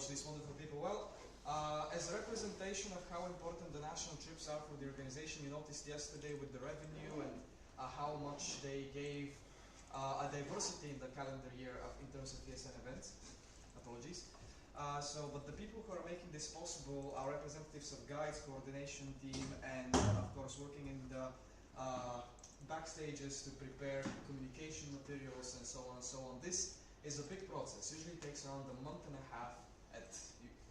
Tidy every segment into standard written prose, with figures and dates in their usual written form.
approach these wonderful people? Well, as a representation of how important the national trips are for the organization, you noticed yesterday with the revenue and how much they gave a diversity in the calendar year in terms of TSN events. Apologies. But the people who are making this possible are representatives of guides, coordination team, and of course working in the backstages to prepare communication materials and so on and so on. This is a big process. Usually takes around a month and a half at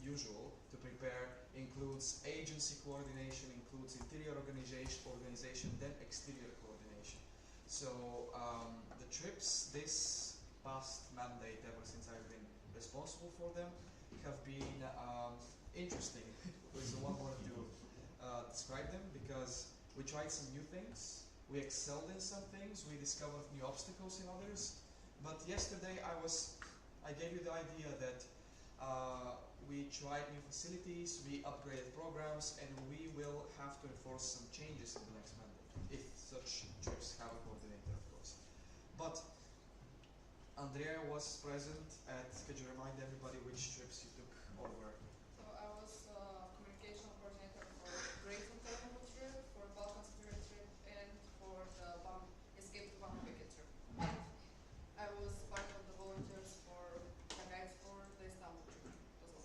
usual to prepare. Includes agency coordination, includes interior organization, then exterior coordination. So the trips this past mandate, ever since I've been responsible for them, have been interesting. There's one word to describe them, because we tried some new things, we excelled in some things, we discovered new obstacles in others. But yesterday I gave you the idea that we tried new facilities, we upgraded programs, and we will have to enforce some changes in the next mandate, if such trips have a coordinator, of course. But Andrea was present at, could you remind everybody which trips you took over? So I was communication coordinator for Great Varnaranga trip, for Balkan Spirit trip, and for the Escape to Varnaranga trip. And I was part of the volunteers for the guides for the Istanbul trip as well.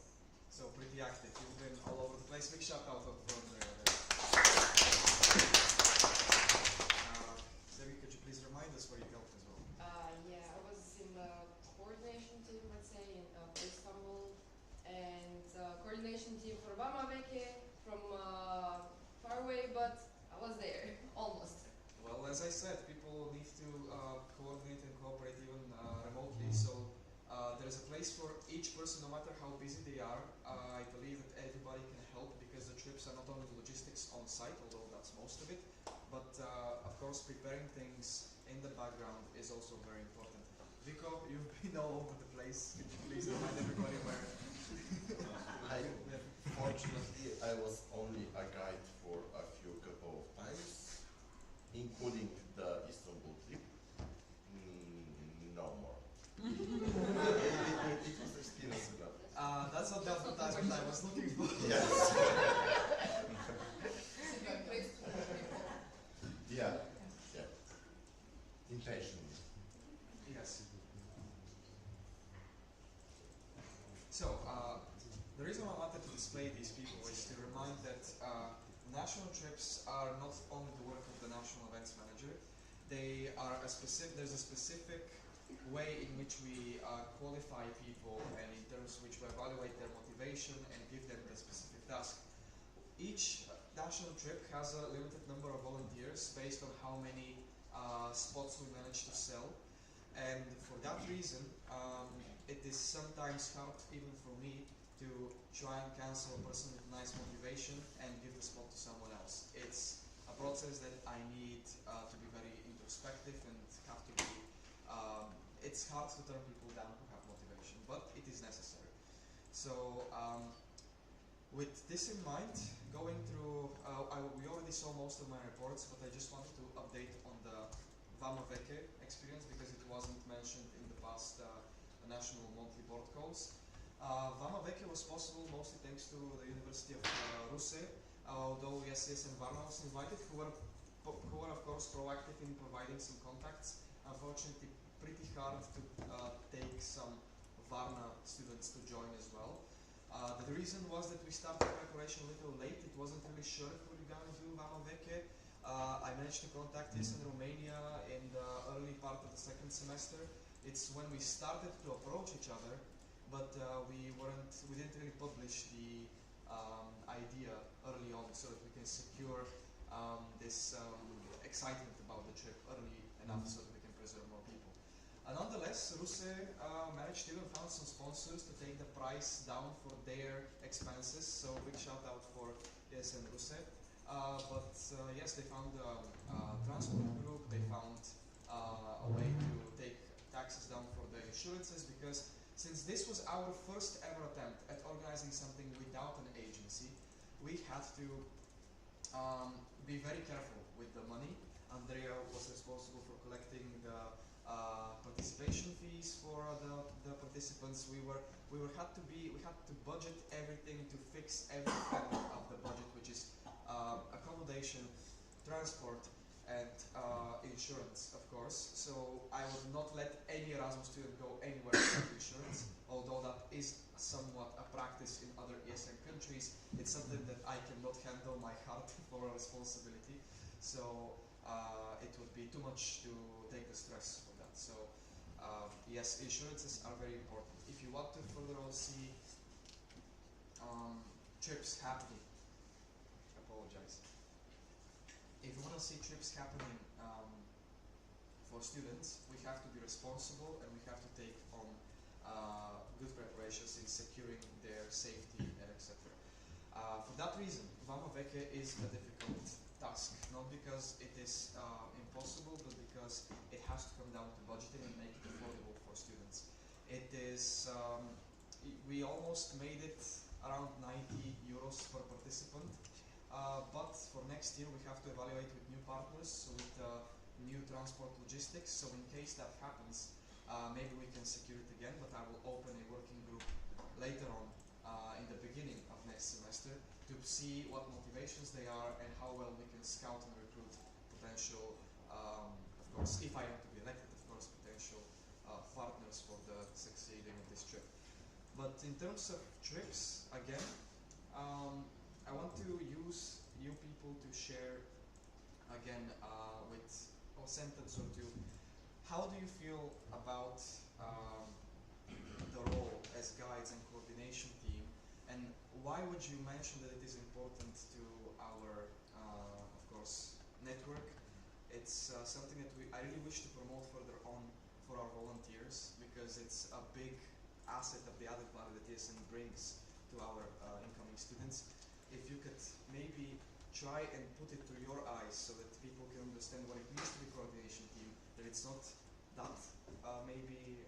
So pretty active. You've been all over the place. Big shout out for Andrea there. Debbie, could you please remind us where you helped as well? Yeah, I was in the coordination team, let's say, for Istanbul, and coordination team for Varnaranga from far away, but I was there, almost. Well, as I said, people need to coordinate and cooperate even remotely, so there's a place for each person, no matter how busy they are. I believe that everybody can help, because the trips are not only logistics on site, although that's most of it, but of course preparing things in the background is also very important. Vico, you've been all over the place. Could you please remind everybody where? Fortunately, I was only a guide for a couple of times, including the Istanbul trip. No more. It was experience enough. That's not the advertisement I was looking for. Yes. It's a good place to meet people. Yeah. Intentionally. Yes. So, the reason I wanted to display these people is to remind that national trips are not only the work of the national events manager. They are there's a specific way in which we qualify people, and in terms of which we evaluate their motivation and give them the specific task. Each national trip has a limited number of volunteers based on how many spots we manage to sell, and for that reason it is sometimes hard even for me to try and cancel a person with nice motivation and give the spot to someone else. It's a process that I need to be very introspective and have to be it's hard to turn people down who have motivation, but it is necessary. So with this in mind, going through, we already saw most of my reports, but I just wanted to update on the Varnaranga experience, because it wasn't mentioned in the past national monthly board calls. Varnaranga was possible mostly thanks to the University of Russe, although SES and Varna was invited, who were of course proactive in providing some contacts. Unfortunately, pretty hard to take some Varna students to join as well. The reason was that we started preparation a little late. It wasn't really sure if we were going to do Varnaranga. I managed to contact this in Romania in the early part of the second semester. It's when we started to approach each other, but we didn't really publish the idea early on, so that we can secure this excitement about the trip early enough so that we can preserve more people. Nonetheless, Russe managed to even find some sponsors to take the price down for their expenses, so big shout out for yes and Russe. Yes, they found a transport group, they found a way to take taxes down for the insurances, because since this was our first ever attempt at organizing something without an agency, we had to be very careful with the money. Andrea was responsible for collecting the participation fees for the participants. We had to budget everything to fix every element of the budget, which is accommodation, transport, and insurance, of course. So I would not let any Erasmus student go anywhere without insurance, although that is somewhat a practice in other ESM countries. It's something that I cannot handle my heart for a responsibility. So it would be too much to take the stress for that. So yes, insurances are very important. If you want to further see trips happening, apologize. If you want to see trips happening for students, we have to be responsible and we have to take on good preparations in securing their safety and etc. For that reason, Vama Veke is a difficult task, not because it is impossible, but because it has to come down to budgeting and make it affordable for students. It is, we almost made it around 90 euros per participant, but for next year we have to evaluate with new partners, so with new transport logistics, so in case that happens, maybe we can secure it again, but I will open a working group later on in the beginning of next semester to see what motivations they are and how well we can scout and recruit potential, of course, if I am to be elected, of course, potential partners for the succeeding of this trip. But in terms of trips, again, I want to use you people to share again with a sentence or two. How do you feel about the role as guides and coordination team, and why would you mention that it is important to our, of course, network? It's something that I really wish to promote further on for our volunteers, because it's a big asset of the added value that ESN brings to our incoming students. If you could maybe try and put it through your eyes so that people can understand what it means to be coordination team, that it's not that maybe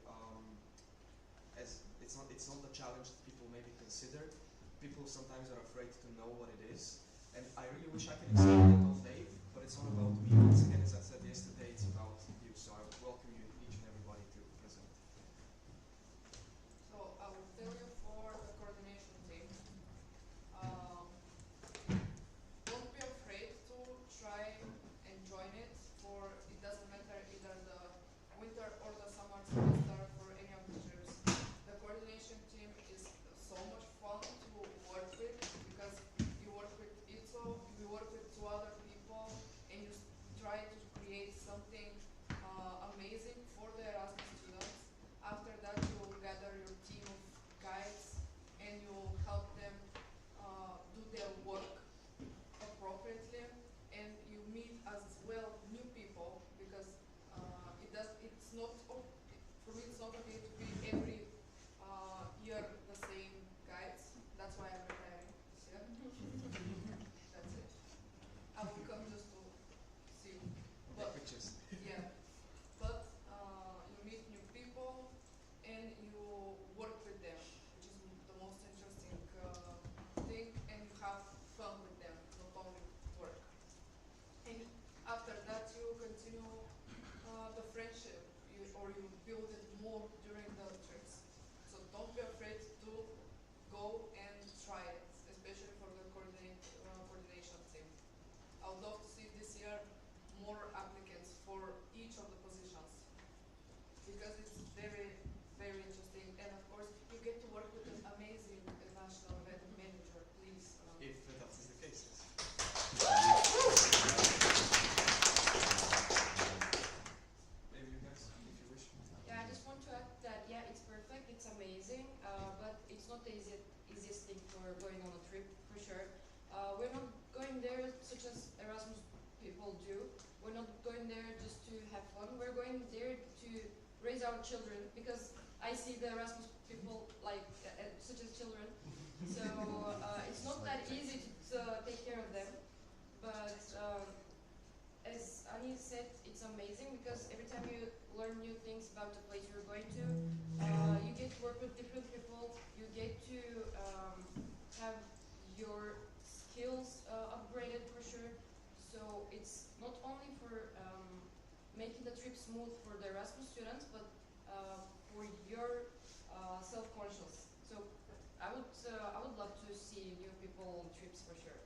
as it's not the challenge that people maybe consider. People sometimes are afraid to know what it is, and I really wish I could explain it all day, but it's not about me. Once again, as I said yesterday, it's about you. So I would welcome you, each and everybody, to present. So I will tell you for the coordination team. Don't be afraid to try and join it. For it doesn't matter either the winter or the summer semester for any of the trips. The coordination team is so much fun to work with, because you work with ITSO, you work with two other people, and you try to create something amazing for the Erasmus students. After that, you gather your team of guides and you help them do their work appropriately, and you meet as well new people, because it's not for me it's not okay to be every year the same guides. That's why I'm retiring this year. That's it. I will come just to see. But Pictures. yeah, but you meet new people and you work with them, which is the most interesting thing, and you have fun with them, not only work. And after that, you continue the friendship, or you build it more during the trips. So don't be afraid to go and try it, especially for the coordination team. I would love to see this year more applicants for each of the positions, because it's very, very interesting. And of course, you get to work with an amazing national event manager. Please. If that is the case. Maybe you guys, if you wish. Yeah, I just want to add that, yeah, it's perfect, it's amazing, but it's not the easiest thing for going on a trip, for sure. We're not going there such as Erasmus people do. We're not going there just to have fun. We're going there to raise our children, because I see the Erasmus people like such as children. So it's not that easy to take care of them. But as Ani said, it's amazing, because every time you learn new things about the place you're going to, you get to work with different people, you get to have your skills upgraded, for sure. So it's not only for making the trip smooth for the Erasmus students, but for your self-conscious. So I would love to see new people on trips for sure.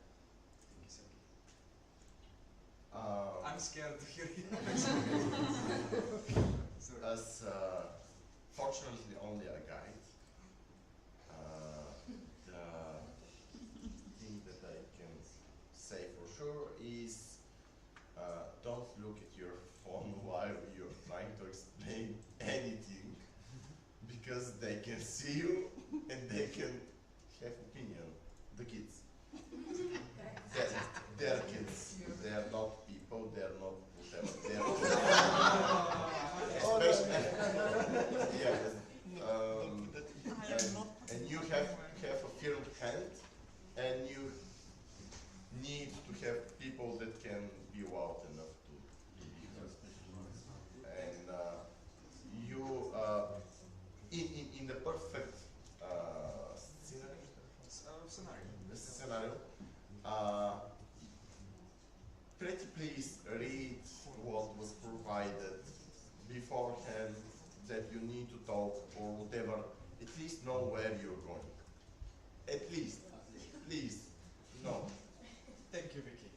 I'm scared to hear you. Sorry. As fortunately only a guide, the thing that I can say for sure is don't look at your phone while you're trying to explain anything, because they can see you and they can have opinion. The kids. They're kids. They are not people. They are not whatever. They are especially, yeah. And you have a firm hand, and you need to have people that can be wild enough to be here. And you, in the perfect scenario, pretty please read what was provided beforehand, that you need to talk or whatever. At least know where you're going. At least, please, no. Thank you, Vicky.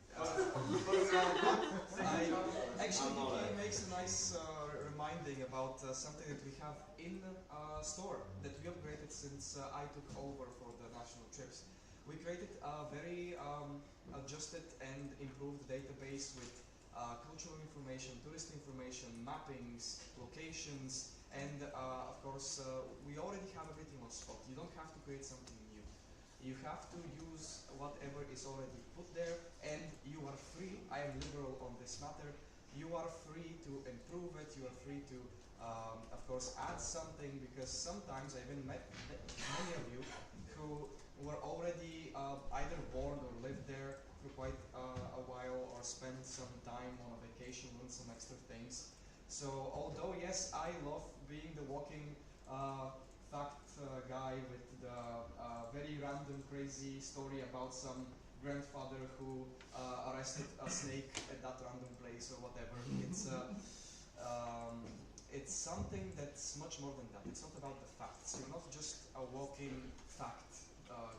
Actually, Vicky makes a nice reminding about something that we have in store that we upgraded since I took over for the national trips. We created a very adjusted and improved database with cultural information, tourist information, mappings, locations, and of course we already have everything on spot. You don't have to create something new. You have to use whatever is already put there, and you are free. I am liberal on this matter. You are free to improve it. You are free to, of course, add something, because sometimes I even met many of you who were already either born or lived there for quite a while, or spent some time on a vacation, learned some extra things. So although yes, I love being the walking fact guy with the very random crazy story about some grandfather who arrested a snake at that random place or whatever. It's something that's much more than that. It's not about the facts. You're not just a walking fact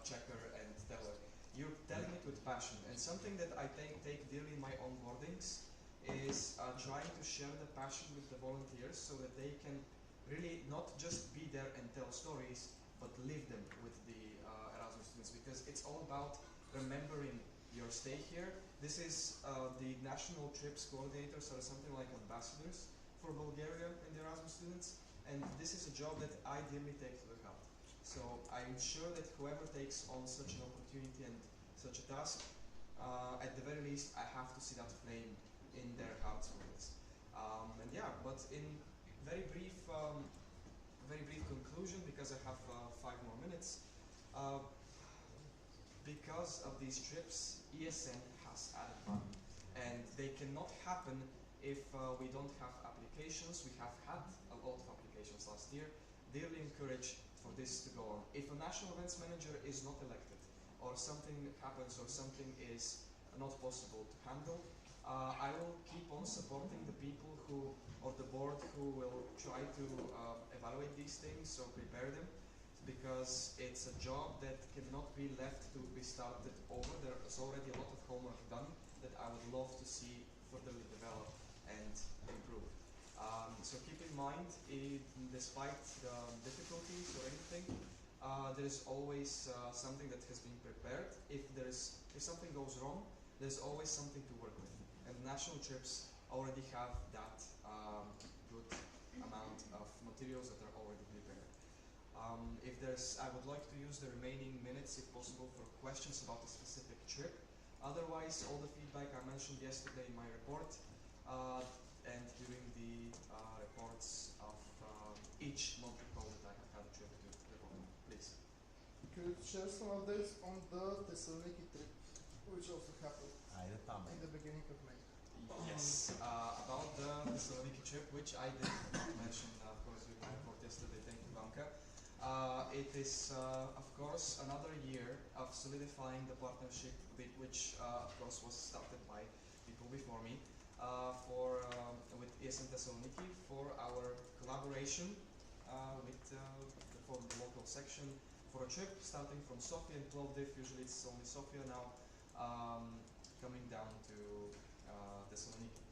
checker and teller. You're telling it with passion. And something that I take dearly in my onboardings is trying to share the passion with the volunteers, so that they can really not just be there and tell stories, but live them with the Erasmus students, because it's all about remembering your stay here. This is the national trips coordinators are something like ambassadors for Bulgaria and the Erasmus students, and this is a job that I dearly take to the heart. So I'm sure that whoever takes on such an opportunity and such a task, at the very least, I have to see that flame in their hearts for this. And yeah, but in very brief conclusion, because I have 5 more minutes. Because of these trips, ESN has added value, and they cannot happen if we don't have applications. We have had a lot of applications last year. Dearly encourage for this to go on. If a national events manager is not elected, or something happens, or something is not possible to handle, I will keep on supporting the people who, or the board, who will try to evaluate these things, so prepare them, because it's a job that cannot be left to be started over. There is already a lot of homework done that I would love to see further develop and improve. So keep in mind, despite the difficulties or anything, there is always something that has been prepared. If something goes wrong, there's always something to work with. And national trips already have that good amount of materials that are already prepared. I would like to use the remaining minutes, if possible, for questions about a specific trip. Otherwise, all the feedback I mentioned yesterday in my report, and during the reports of each month that I have had a trip to report. Please. Could you share some updates on the Thessaloniki trip, which also happened in the beginning of May? Yes, about the Thessaloniki trip, which I did not mention, of course, with my report yesterday. Thank you, Banka. It is, of course, another year of solidifying the partnership, which, of course, was started by people before me, with ESN Thessaloniki for our collaboration with for the local section for a trip starting from Sofia and Plovdiv. Usually it's only Sofia now, coming down to Thessaloniki.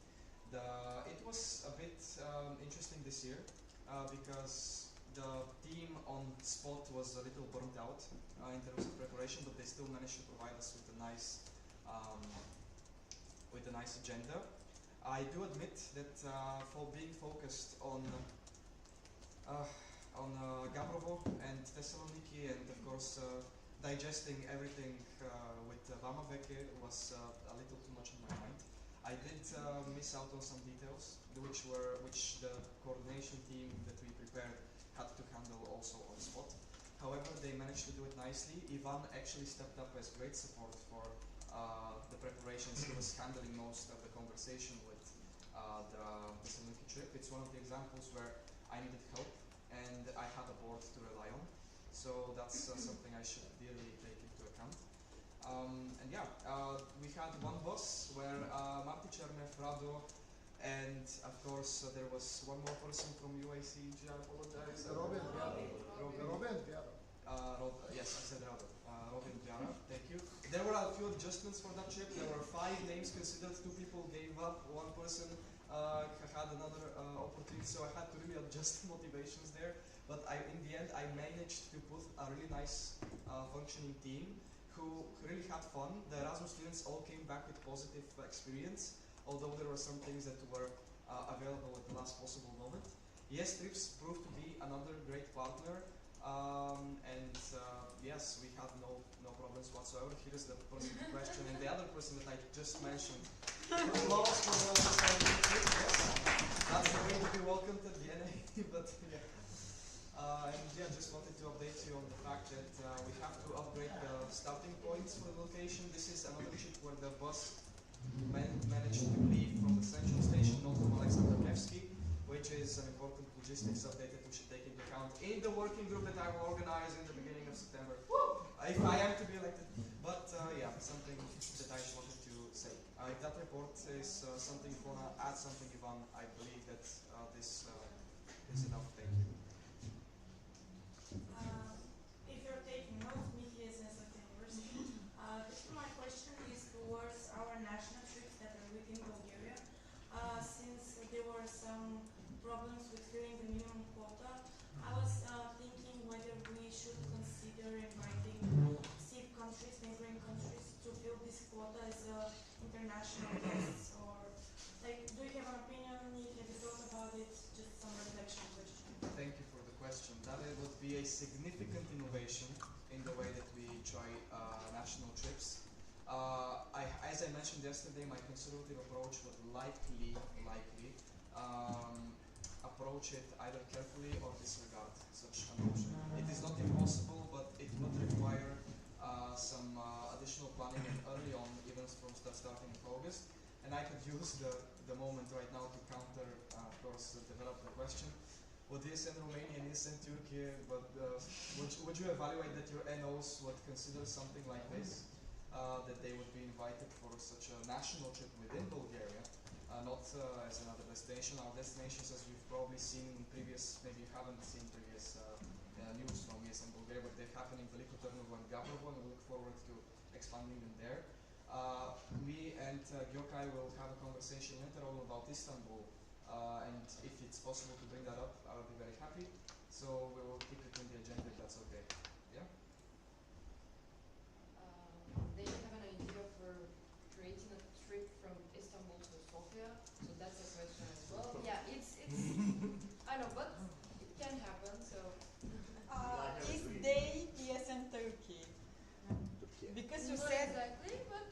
It was a bit interesting this year because the team on spot was a little burnt out in terms of preparation, but they still managed to provide us with a nice agenda. I do admit that for being focused on Gabrovo and Thessaloniki, and of course digesting everything with Vamaveke was a little too much on my mind. I did miss out on some details, which the coordination team that we prepared had to handle also on spot. However, they managed to do it nicely. Ivan actually stepped up as great support for the preparations. He was handling most of the conversation with the Thessaloniki trip. It's one of the examples where I needed help and I had a board to rely on. So that's something I should dearly take into account. And yeah, we had one bus where Marti Chernev, Rado, and of course there was one more person from UACG, I apologize. Robin Biara. Yes, I said Rado. Robin Biara, thank you. There were a few adjustments for that trip. There were 5 names considered, 2 people gave up, 1 person had another opportunity, so I had to really adjust motivations there. But in the end, I managed to put a really nice functioning team who really had fun. The Erasmus students all came back with positive experience, although there were some things that were available at the last possible moment. Yes, Trips proved to be another great partner, and yes, we had no problems whatsoever. Here is the person in question, and the other person that I just mentioned. Applause for the trip. Yes, that's the way to be welcomed at Vienna, but yeah. And yeah, just wanted to update you on the fact that we have to upgrade the starting points for the location. This is another trip where the bus managed to leave from the central station, not from Alexander Nevsky, which is an important logistics update that we should take into account in the working group that I will organize in the beginning of September. If I am to be elected. But yeah, something that I wanted to say. If that report is something you want to add something, Ivan, I believe that this is enough. Thank you. If you're taking notes, Miki is at University. My question is towards our national trips that are within Bulgaria. Since there were some problems with filling the minimum quota, I was thinking whether we should consider inviting CIP countries, neighboring countries, to fill this quota as international guests, or like, do you have an opinion? Have you thought about it? Just some reflection question. Thank you for the question. That would be a significant innovation in the way that we try national trips. As I mentioned yesterday, my conservative approach would likely approach it either carefully or disregard such an option. It is not impossible, but it would require some additional planning and early on, even from starting in August. And I could use the moment right now to counter, of course, develop the question. Would this and Romania and this and Turkey, but would you evaluate that your NOs would consider something like this? That they would be invited for such a national trip within Bulgaria, not as another destination. Our destinations, as we've probably seen in previous, maybe you haven't seen previous news from us in Bulgaria, but they're happening in Veliko Trnovo and Gabrovo, and we look forward to expanding them there. Me and Gyokay will have a conversation later on about Istanbul, and if it's possible to bring that up, I will be very happy. So we will keep it in the agenda if that's okay. Yeah? They have an idea for creating a trip from Istanbul to Sofia, so that's a question as well. Yeah, it's I know, but it can happen. So Is they ESN Turkey? Because you not said exactly, but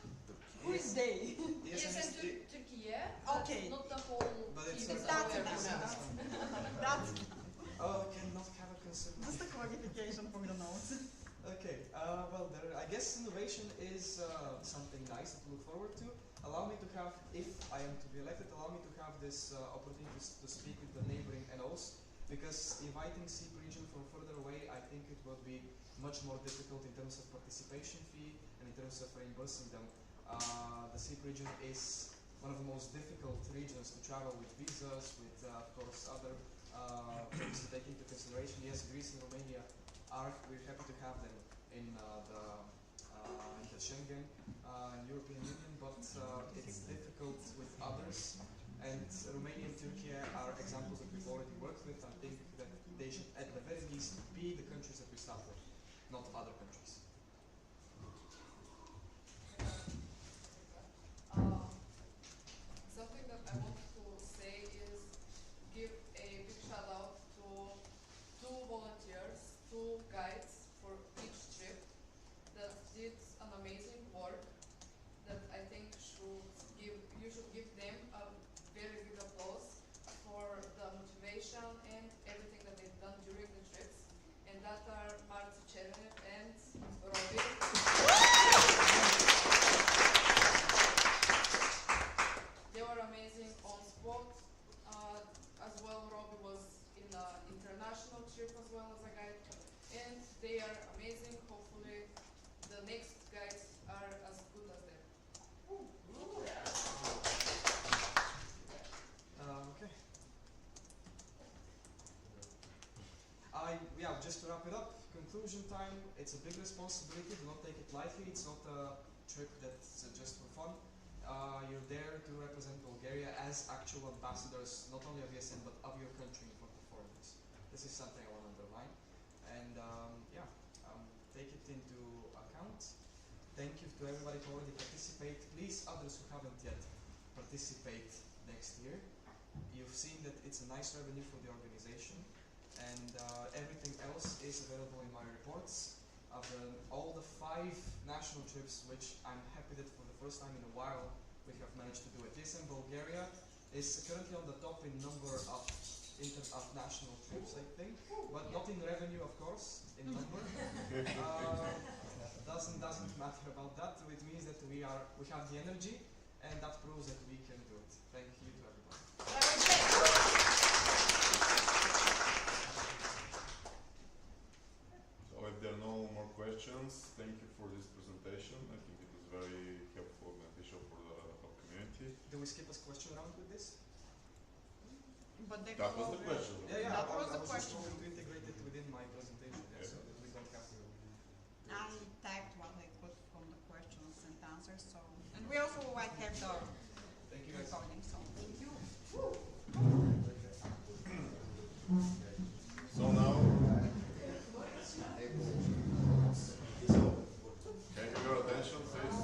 who is they? ESN Turkey, yeah. Okay. Not the whole. But it's team, That's aware. enough. That's Oh, cannot have a concern. just a qualification for the notes. Okay, well, I guess innovation is something nice to look forward to. Allow me to have, if I am to be elected, allow me to have this opportunity to speak with the neighboring NOs, because inviting CIP region from further away, I think it will be much more difficult in terms of participation fee and in terms of reimbursing them. The CIP region is one of the most difficult regions to travel with visas, with of course other things to take into consideration. Yes, Greece and Romania we're happy to have them in the Schengen and European Union, but it's difficult with others. And Romania and Turkey are examples that we've already worked with. I think that they should, at the very least, be the countries that we start with, not other countries. Something that I want to say is give a big shout out to 2 volunteers, 2 guides for each trip that did an amazing work that I think you should give them a very big applause for the motivation and everything that they've done during the trips. And that are Marci Červenev and Robbie. They were amazing on spot. As well, Robbie was in an international trip as well as a guide. And they are amazing. Hopefully the next guides are as good as them. Okay. Yeah, just to wrap it up, conclusion time, it's a big responsibility, do not take it lightly, it's not a trip that's just for fun. You're there to represent Bulgaria as actual ambassadors, not only of ESN, but of your country in front of foreigners. This is something I want to underline. And take it into account. Thank you to everybody who already participated. Please, others who haven't yet, participate next year. You've seen that it's a nice revenue for the organization, and everything else is available in my reports of all the 5 national trips, which I'm happy that for the first time in a while we have managed to do it. ESN Bulgaria is currently on the top in number of national trips, I think, but not in revenue, of course, in number. Doesn't matter about that. It means that we have the energy, and that proves that we can do it. Thank you to everybody. So if there are no more questions, thank you for this presentation. I think it was very helpful and beneficial for the whole community. Do we skip a question round with this? But they That was the question. Yeah, That I was the was just question. going to integrate it within my presentation, Yeah. so that we don't have to. I tagged what I could from the questions and answers, so and we also have the Thank you guys. recording, so thank you. So now, can you your attention, please?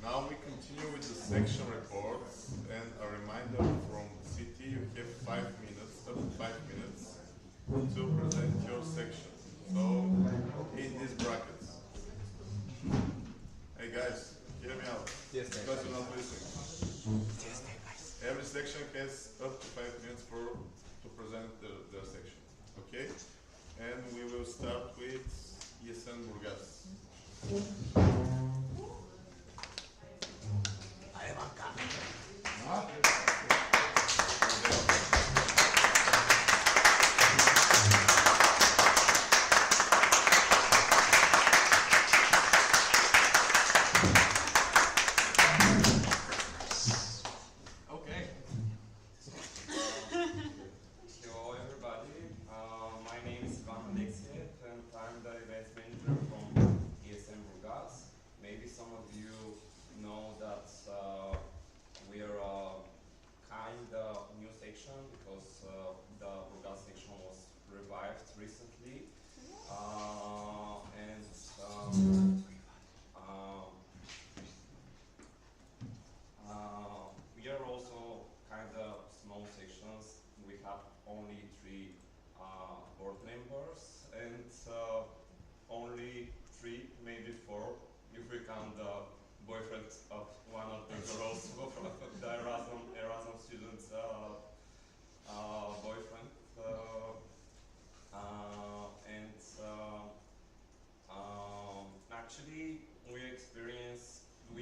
Now we continue with the section reports, and a reminder from the city, you have 5 minutes, up to 5 minutes, to present your section. So, in these brackets. Hey guys, hear me out. Yes, Because you're not listening. Every section has up to 5 minutes to present their section. Okay? And we will start with ESN Burgas. Okay. Hello everybody, my name is Varnaranga and I'm the event manager from ESN Burgas. Maybe some of you know that we are a kind of new section because the Burgas section was revived recently. We are also kind of small sections. We have only 3 board members and only 3, maybe 4, if we count the boyfriend of one of the girls from the Erasmus students' boyfriend. Actually, we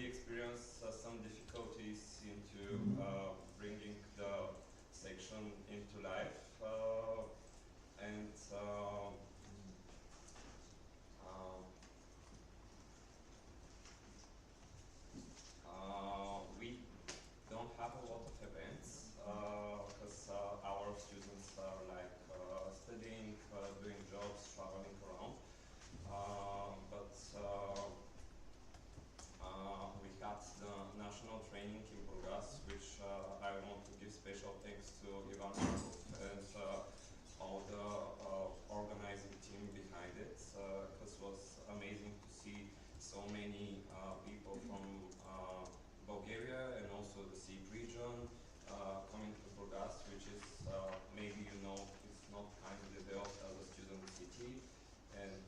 experience some difficulties into bringing the section into life, and we training in Burgas, which I want to give special thanks to Ivan and all the organizing team behind it, because it was amazing to see so many people from Bulgaria and also the Sea region coming to Burgas, which is maybe you know it's not kind of developed as a student city, and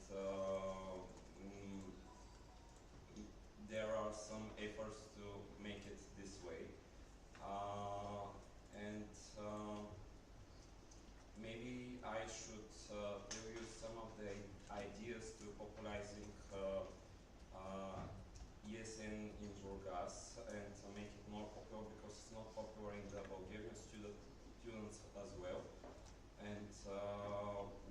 there are some efforts to make it this way, and maybe I should tell you some of the ideas to popularizing ESN in Burgas and to make it more popular, because it's not popular in the Bulgarian students as well. And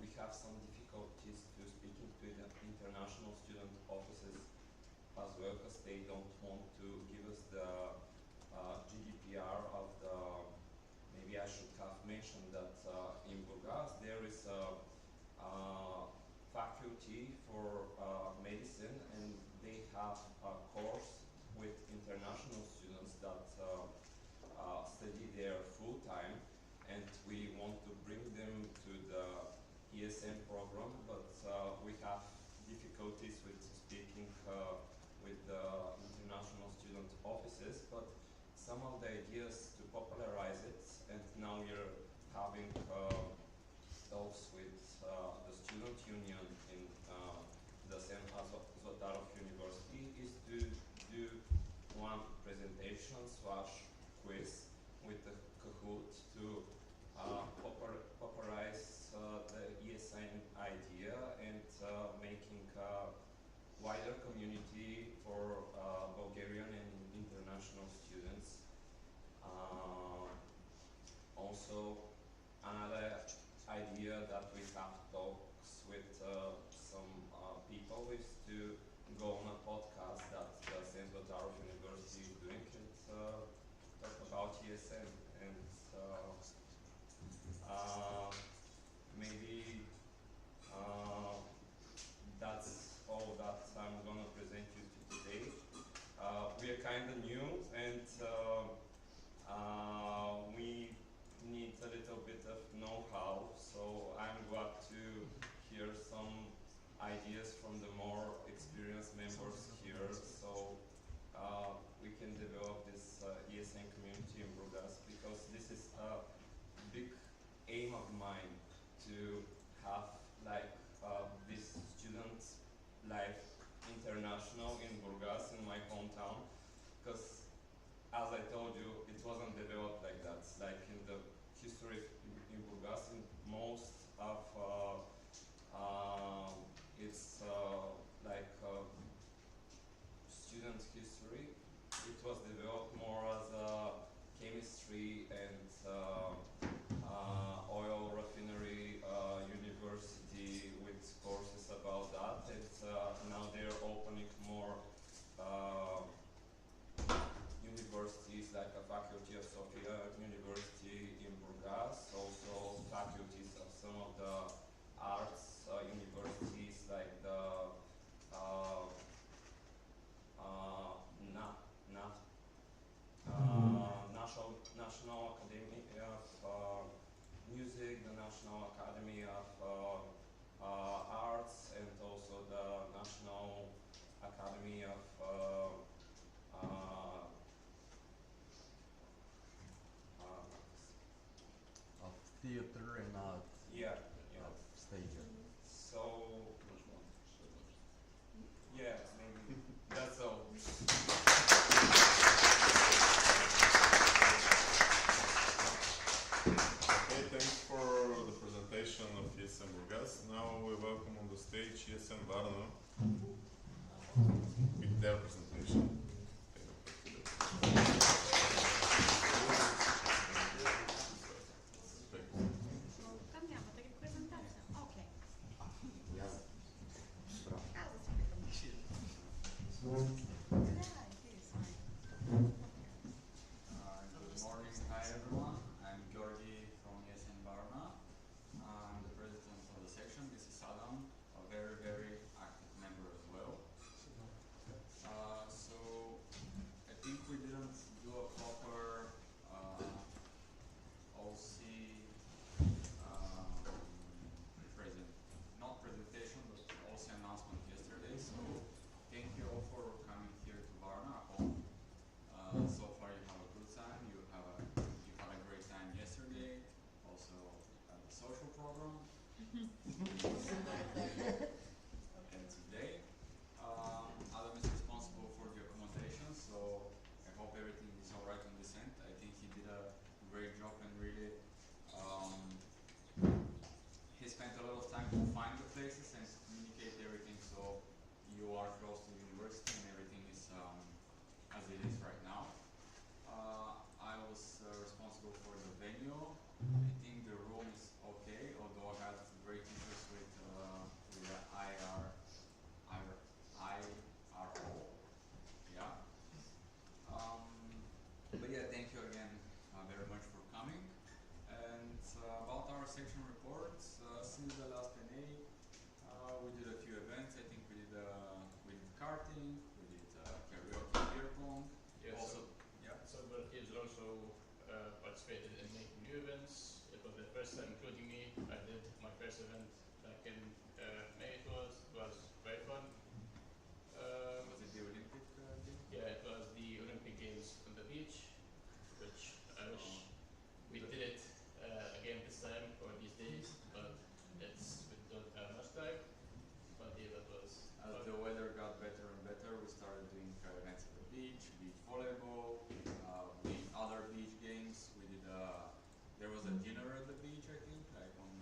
we have some difficulties to speaking to the international student offices as well, because they don't want to give us the GDPR of the, maybe I should have mentioned that in Burgas there is a faculty for medicine, and they have a course with international students that study there full time, and we want to bring them to the ESN program, but we have difficulties with speaking with the international student offices, but some of the ideas to popularize it, and now we're having talks with the student union in the St. Azotarov University, is to do one presentation / quiz with the Kahoot to popularize the ESN idea and making a wider community for Bulgarian and international students. Also, another idea that we have talks with some people is to go on a podcast that the St. Azotarov University is doing and talk about ESN, and maybe that's all that I'm gonna present you to today. We are kind of new, and we need a little bit of know-how, so I'm glad to hear some ideas from the more experienced members here, so we can develop this ESN community in Burgas, because this is a big aim of mine to have like this student life international in Burgas, in my hometown, because as I told you, it wasn't developed like that. Like in the history in Burgas, in most of its like student history, it was developed more as a chemistry and oil refinery university with courses about that. And now they're opening more universities, like a faculty of Sofia University in Burgas, also faculties of some of the arts universities, like the National Academy of Music, the National Academy of Arts, and also the National Academy of theater and yeah. stage. So yeah, maybe that's all. Okay, thanks for the presentation of ESN Burgas. Now we welcome on the stage ESN Varna with their presentation. Cambiamo perché presentazione. Ok. Good morning, hi everyone. I'm Georgi from ESN Varna. I'm the president of the section. This is Adam, a very, very active time to find the places and to communicate everything so you are close to the university and everything is as it is right now. I was responsible for the venue. I think the room is okay, although I had great issues with the IRO. Yeah. But yeah, thank you again very much for coming. And about our section reports, since the last NA, we did a few events. I think we did karting, we did karaoke, beer pong. Yeah, also, yeah. So the kids also participated in making new events. It was their first time, including me. I did my first event back in May. It was very fun. Was it the Olympic game? Yeah, it was the Olympic Games on the beach, which I wish we did it again this time or these days, but we don't have much time. But yeah, that was As fun. the weather got better and better, we started doing events at the beach volleyball, other beach games. We did there was a dinner at the beach, I think, like on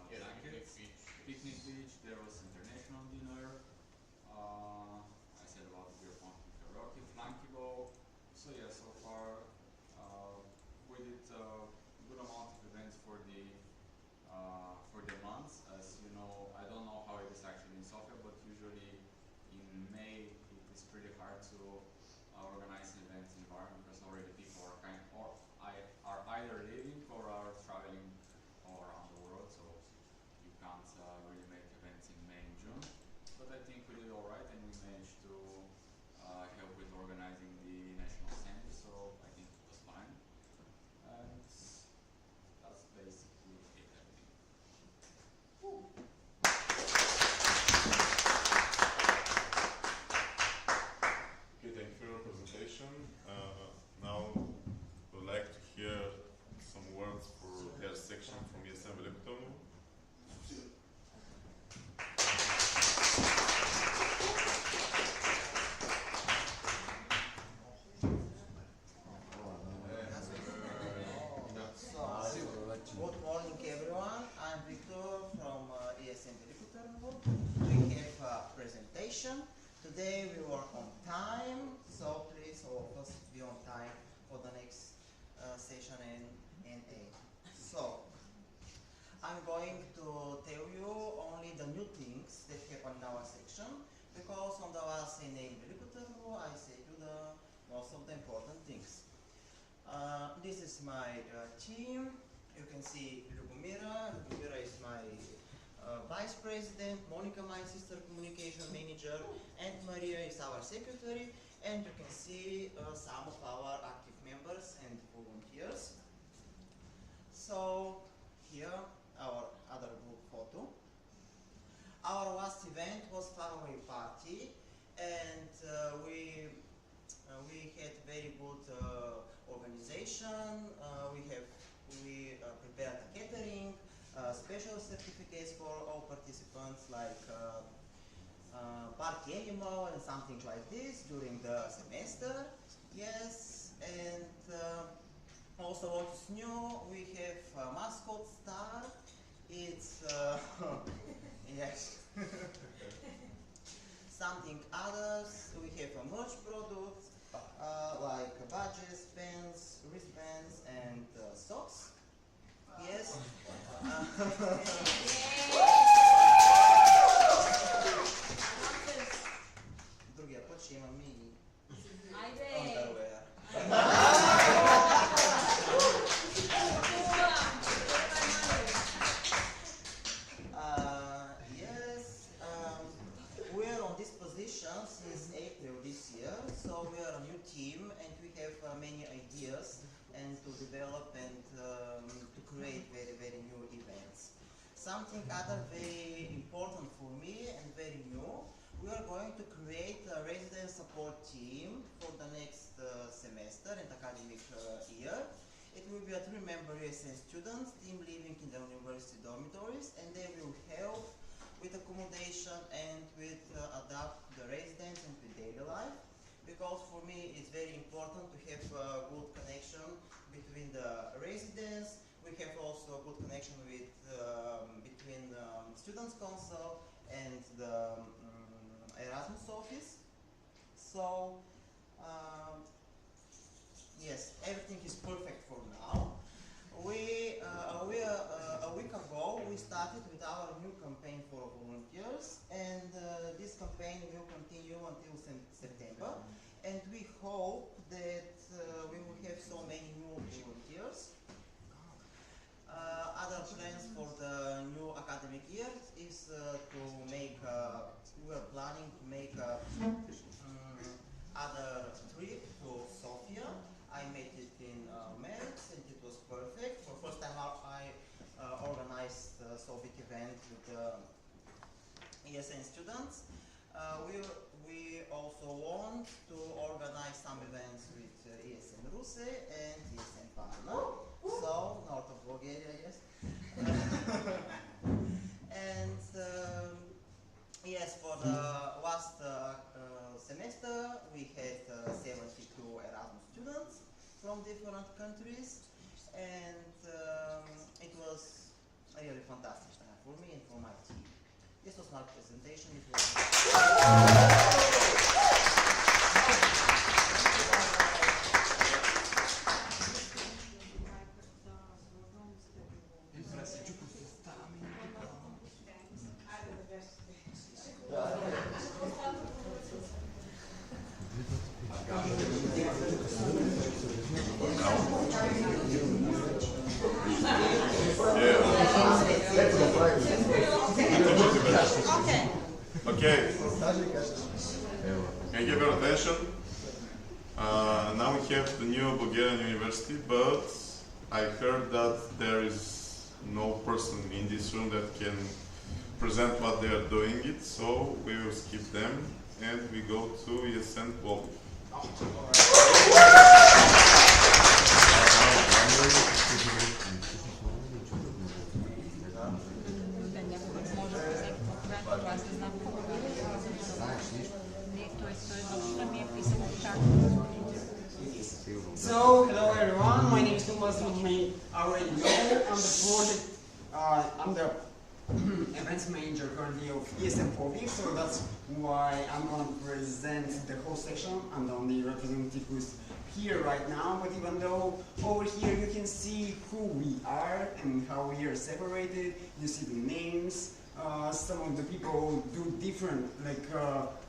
blankets. Picnic beach. There was international dinner. I said about the beer pong, karaoke, flanky ball. So yeah, so far we did a good amount of events for the months. As you know, I don't know how it is actually in Sofia, but usually in May it is pretty hard to organize events in Varna because already people are are either leaving or are traveling all around the world, so you can't really make events in May and June. But I think we did all right, and we managed to help with organizing the national assembly, so I think it was fine. And that's basically it, I think. Okay, thank you for your presentation. Now we'd like to hear some words for their section from ESM Electron. Good morning, everyone. I'm Victor from ESM Helicopter. We have a presentation. Today we were on time, so please all of us be on time for the next session in NA. So, I'm going to tell you only the new things that happen in our section, because on the last NA in Helicopter I said you the most of the important things. This is my team. You can see Lubomira. Lubomira is my vice president, Monica my sister communication manager, and Maria is our secretary. And you can see some of our active members and volunteers. So here our other group photo. Our last event was faraway party, and we had very good organization. We prepared a catering, special certificates for all participants, like party animal and something like this during the semester. Yes, and also what is new, we have a mascot star. It's yes. Something others, we have a merch products like badges, pens, wristbands, and socks. Yes. Другия път ще имаме и underwear. Yes, we are on this position since April this year, so we are a new team and we have many ideas and to develop and to create very, very new events. Something other very important for me and very new, we are going to create a resident support team for the next semester and academic year. It will be a 3-member USN students, team living in the university dormitories, and they will help with accommodation and with adapt the residents and with daily life. Because for me it's very important to have a good connection between the residents. We have also a good connection with between Students Council and the Erasmus office. So, yes, everything is perfect for now. A week ago, we started with our new campaign for volunteers, and this campaign will continue until September. And we hope that we will have so many new volunteers. Other plans for the new academic year is to make, we are planning to make other trip to Sofia. I made it in March and it was perfect. For the first time I organized a so big event with ESN students. We also want to organize some events with ESN Ruse and ESN Varna. So, north of Bulgaria, yes. And yes, for the last semester we had 72 Erasmus students from different countries, and it was a really fantastic time for me and for my team. This was my presentation. It was Okay. Can you give your attention? Now we have the new Bulgarian university, but I heard that there is no person in this room that can present what they are doing it, so we will skip them and we go to ESN Plovdiv. So, hello everyone, my name is Thomas, you may already know. I'm the events manager currently of ESM Plovdiv, so that's why I'm going to present the whole section. I'm the only representative who's here right now, but even though over here you can see who we are and how we are separated, you see the names. Some of the people do different, like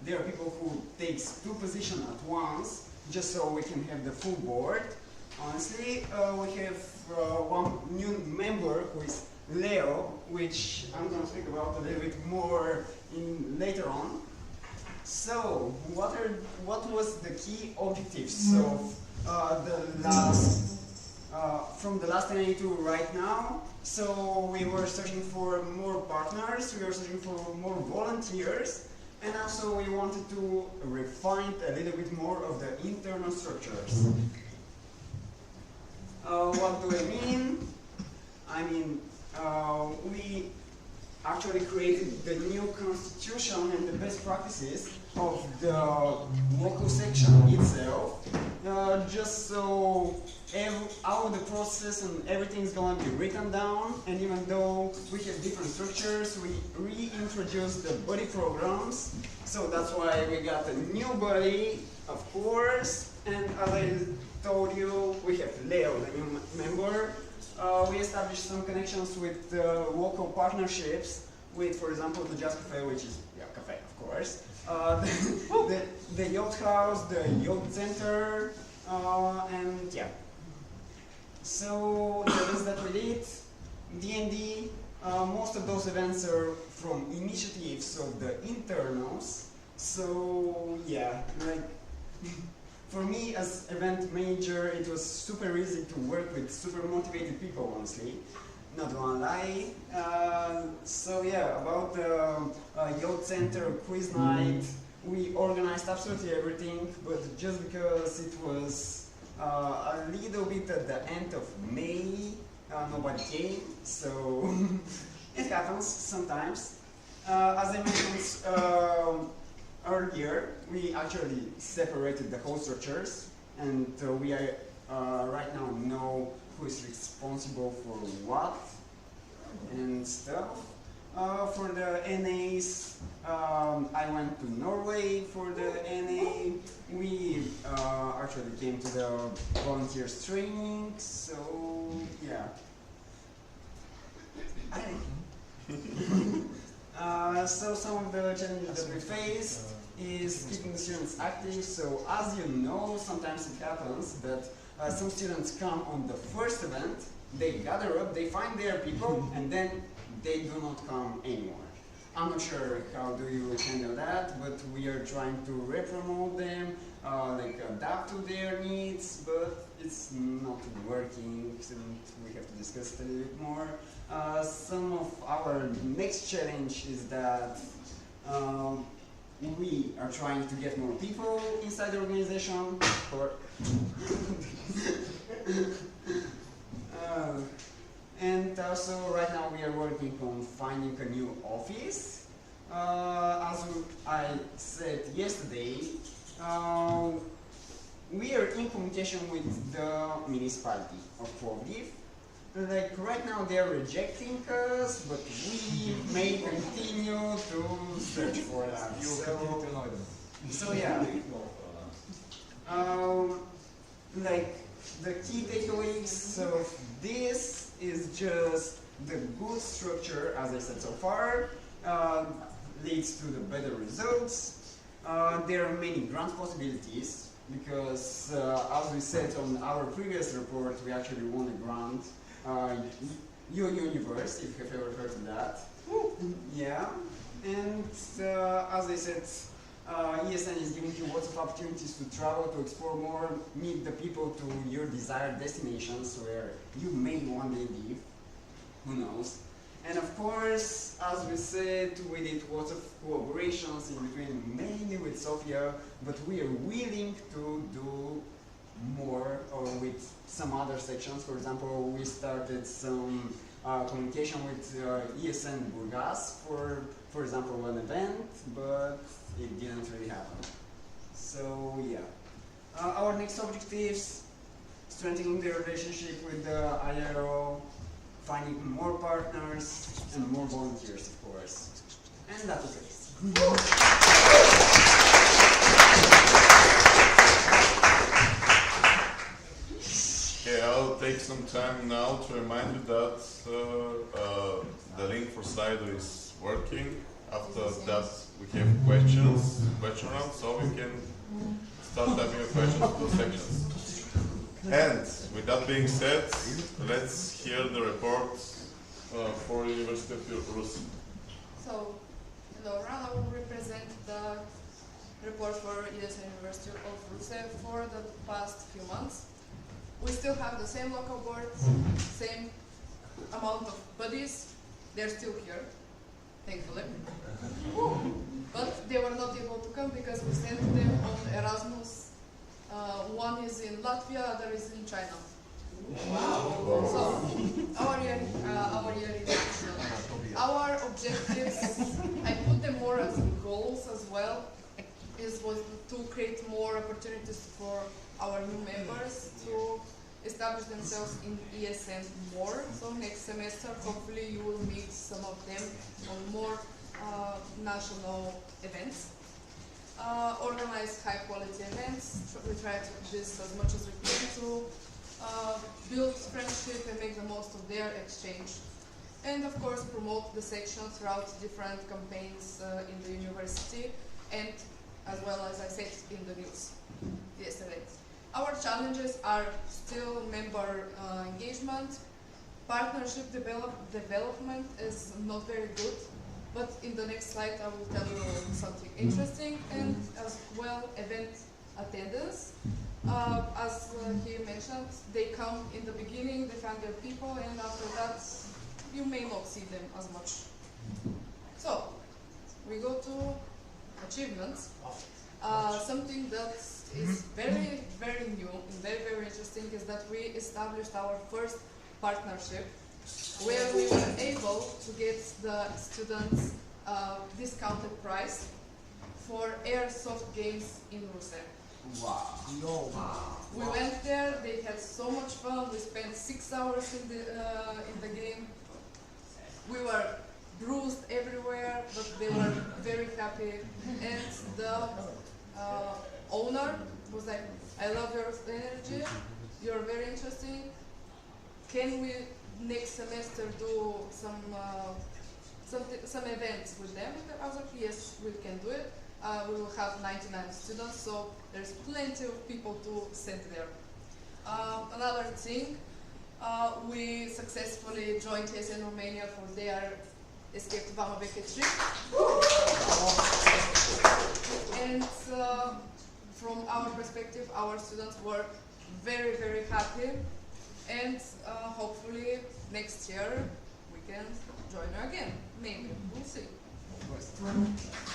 there are people who takes 2 positions at once, just so we can have the full board. Honestly, we have one new member who is Leo, which I'm going to speak about a little bit more later on. So, what was the key objectives of from the last NA to right now? So we were searching for more partners, we were searching for more volunteers, and also we wanted to refine a little bit more of the internal structures. What do I mean? I mean, we actually created the new constitution and the best practices of the local section itself, just so all the process and everything is going to be written down, and even though we have different structures, we reintroduced the body programs, so that's why we got a new body, of course, and as I told you, we have Leo, the new member. We established some connections with local partnerships with, for example, the Jazz Cafe, which is, yeah, cafe, of course, the Yacht House, the Yacht Center, and yeah. So, the events that we did, D&D, most of those events are from initiatives of the internals, so yeah, like, for me as event manager, it was super easy to work with super motivated people, honestly. Not gonna lie. So yeah, about the Yacht Center quiz night, we organized absolutely everything, but just because it was a little bit at the end of May, nobody came, so it happens sometimes. As I mentioned earlier, we actually separated the whole structures, and we are right now know who is responsible for what and stuff. For the NAs, I went to Norway for the NA. We actually came to the volunteers training, so yeah. So some of the challenges that we face is keeping the students active. So as you know, sometimes it happens that some students come on the first event, they gather up, they find their people, and then they do not come anymore. I'm not sure how do you handle that, but we are trying to re-promote them, like adapt to their needs, but it's not working, and we have to discuss it a little bit more. Some of our next challenge is that we are trying to get more people inside the organization. And also right now we are working on finding a new office. As I said yesterday, we are in communication with the municipality of Plovdiv. Like right now they are rejecting us, but we may continue to search for that. So yeah. Like the key takeaways of this is just the good structure, as I said so far, leads to the better results. There are many grant possibilities because, as we said on our previous report, we actually won a grant. Universe, if you have ever heard of that. Yeah, and as I said, ESN is giving you lots of opportunities to travel, to explore more, meet the people to your desired destinations where you may one day live, who knows. And of course, as we said, we did lots of collaborations in between, mainly with Sofia, but we are willing to do more with some other sections. For example, we started some communication with ESN Burgas for example, an event, but it didn't really happen. So yeah. Our next objectives: strengthening the relationship with the IRO, finding more partners, and more volunteers, of course. And that was it. Okay, I'll take some time now to remind you that the link for Slido is working. After that, we have question round, so we can start typing your questions to the sections. And with that being said, let's hear the report for University of Rus. So, hello everyone, I will represent the report for ESN University of Rusev for the past few months. We still have the same local board, same amount of buddies. They're still here, thankfully. But they were not able to come because we sent them on Erasmus. One is in Latvia, other is in China. Wow. So our year is our objectives. I put them more as goals as well. Was to create more opportunities for our new members to establish themselves in ESN more. So next semester, hopefully, you will meet some of them on more national events. Organize high-quality events. We try to do this as much as we can to build friendship and make the most of their exchange. And of course, promote the section throughout different campaigns in the university, and as well as I said in the news yesterday. Our challenges are still member engagement. Partnership development is not very good, but in the next slide I will tell you something interesting, and as well event attendance. As he mentioned, they come in the beginning, they find their people, and after that you may not see them as much. So, we go to achievements. Something that is very, very new and very, very interesting is that we established our first partnership where we were able to get the students discounted price for airsoft games in Rusev. Wow. We went there, they had so much fun, we spent 6 hours in the game. We were bruised everywhere, but they were very happy. And the owner was like, I love your energy, you're very interesting. Can we next semester do some events with them? And I was like, yes, we can do it. We will have 99 students, so there's plenty of people to send there. Another thing, we successfully joined TSN Romania for their Escape to Vama Veche trip. And from our perspective, our students were very, very happy. And hopefully next year we can join her again. Maybe, we'll see.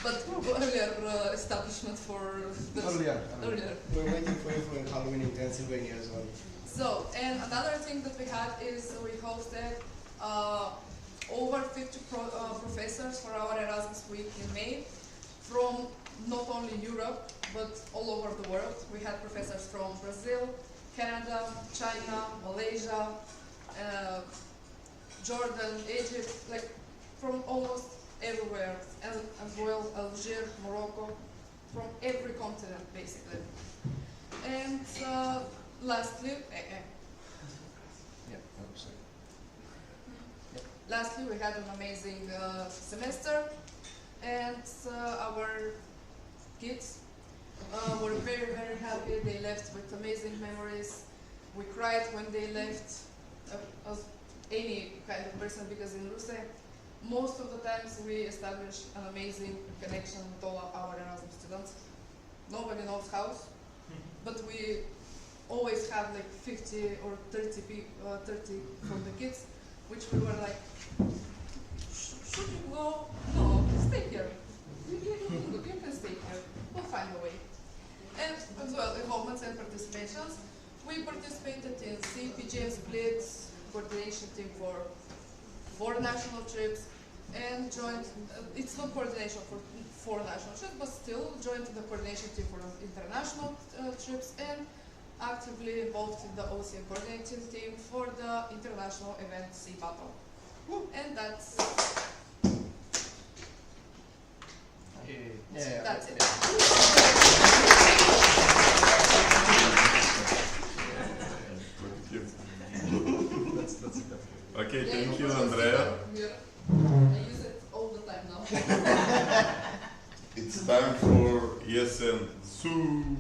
But earlier establishment for the Earlier. Earlier. We're waiting for you for Halloween in Transylvania as well. So, and another thing that we had is we hosted over 50 professors for our Erasmus Week in May from not only Europe but all over the world. We had professors from Brazil, Canada, China, Malaysia, Jordan, Egypt, like from almost everywhere, and as well Algeria, Morocco, from every continent basically. And lastly, lastly we had an amazing semester, and our kids were very, very happy. They left with amazing memories. We cried when they left, as any kind of person, because in Ruse, most of the times we establish an amazing connection with all our Erasmus students. Nobody knows how, but we always have like 50 or 30 from the kids, which we were like, should you go? No, stay here. You can stay here. We'll find a way. And as well, involvements and participations. We participated in CPGM splits, coordination team for 4 national trips, and joined, it's not coordination for 4 national trips, but still joined the coordination team for international trips, and actively involved in the OCM coordinating team for the international event Sea Battle. And that's that's it. Okay, thank you, Andrea. I use it all the time now. It's time for ESN Su.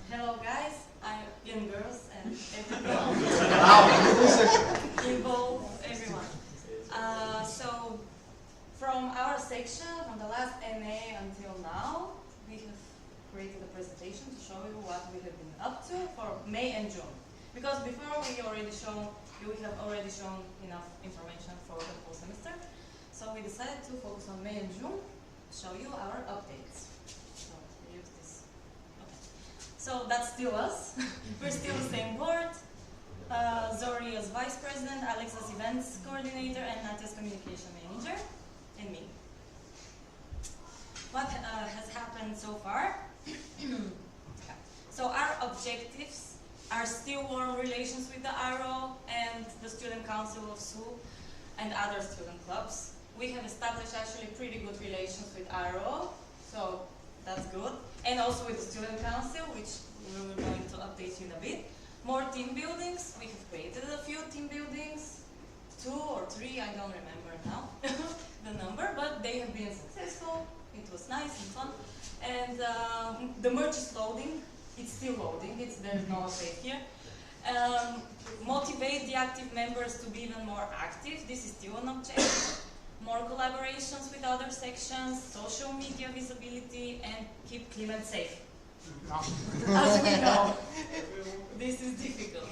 Hello guys, I'm young girls and everyone involved everyone. So from our section, from the last MA until now, we have created a presentation to show you what we have been up to for May and June. Because before we have already shown enough information for the whole semester. So we decided to focus on May and June, show you our updates. So we use this. Okay. So that's still us. We're still the same board. Zori as vice president, Alex as events coordinator, and Nati as communication manager, and me. What has happened so far? So our objectives are still warm relations with the RO and the Student Council of SU and other student clubs. We have established actually pretty good relations with RO, so that's good. And also with the Student Council, which we're going to update you in a bit. More team buildings. We have created a few team buildings, 2 or 3, I don't remember now the number, but they have been successful. It was nice and fun. And the merge is loading. It's still loading. There's no update here. Motivate the active members to be even more active. This is still an objective. More collaborations with other sections, social media visibility, and keep clean and safe. As we know, this is difficult.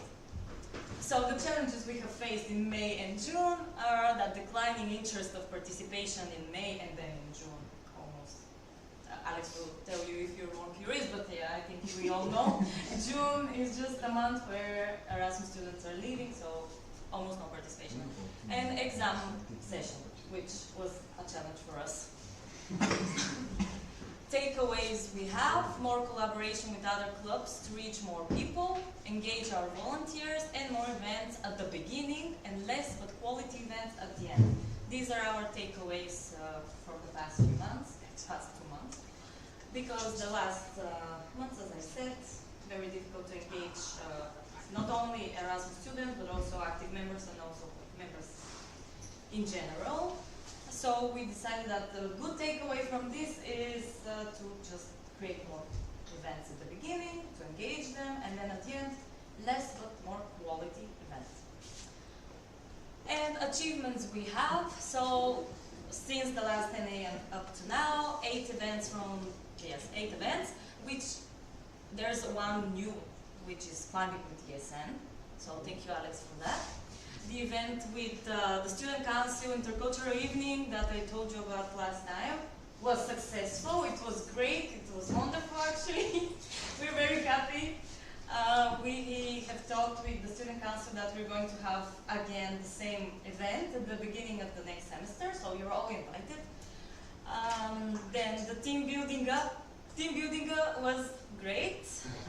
So the challenges we have faced in May and June are that declining interest of participation in May and then in June almost Alex will tell you if you're more curious, but yeah, I think we all know. June is just a month where Erasmus students are leaving, so almost no participation. And exam session, which was a challenge for us. Takeaways we have: more collaboration with other clubs to reach more people, engage our volunteers, and more events at the beginning and less but quality events at the end. These are our takeaways from the past 2 months. Because the last months, as I said, very difficult to engage not only Erasmus students but also active members and also members in general. So we decided that the good takeaway from this is to just create more events at the beginning, to engage them, and then at the end, less but more quality events. And achievements we have, so since the last 10 a.m. up to now, 8 events, which there's one new, which is climbing with ESN, so thank you Alex for that. The event with the Student Council Intercultural Evening that I told you about last time was successful. It was great. It was wonderful, actually. We're very happy. We have talked with the Student Council that we're going to have again the same event at the beginning of the next semester, so you're all invited. Then the team building was great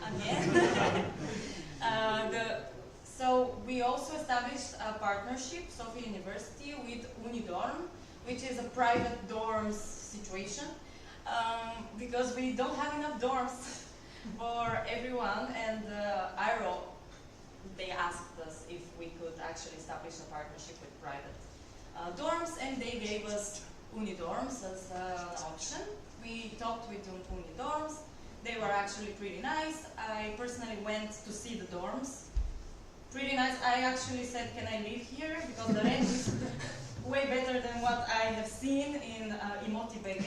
again. So we also established a partnership, Sofia University, with Unidorm, which is a private dorms situation, because we don't have enough dorms for everyone, and IRO, they asked us if we could actually establish a partnership with private dorms, and they gave us Unidorms as an option. We talked with Unidorms. They were actually pretty nice. I personally went to see the dorms. Pretty nice. I actually said, can I live here? Because the rent is way better than what I have seen in Imoti BG.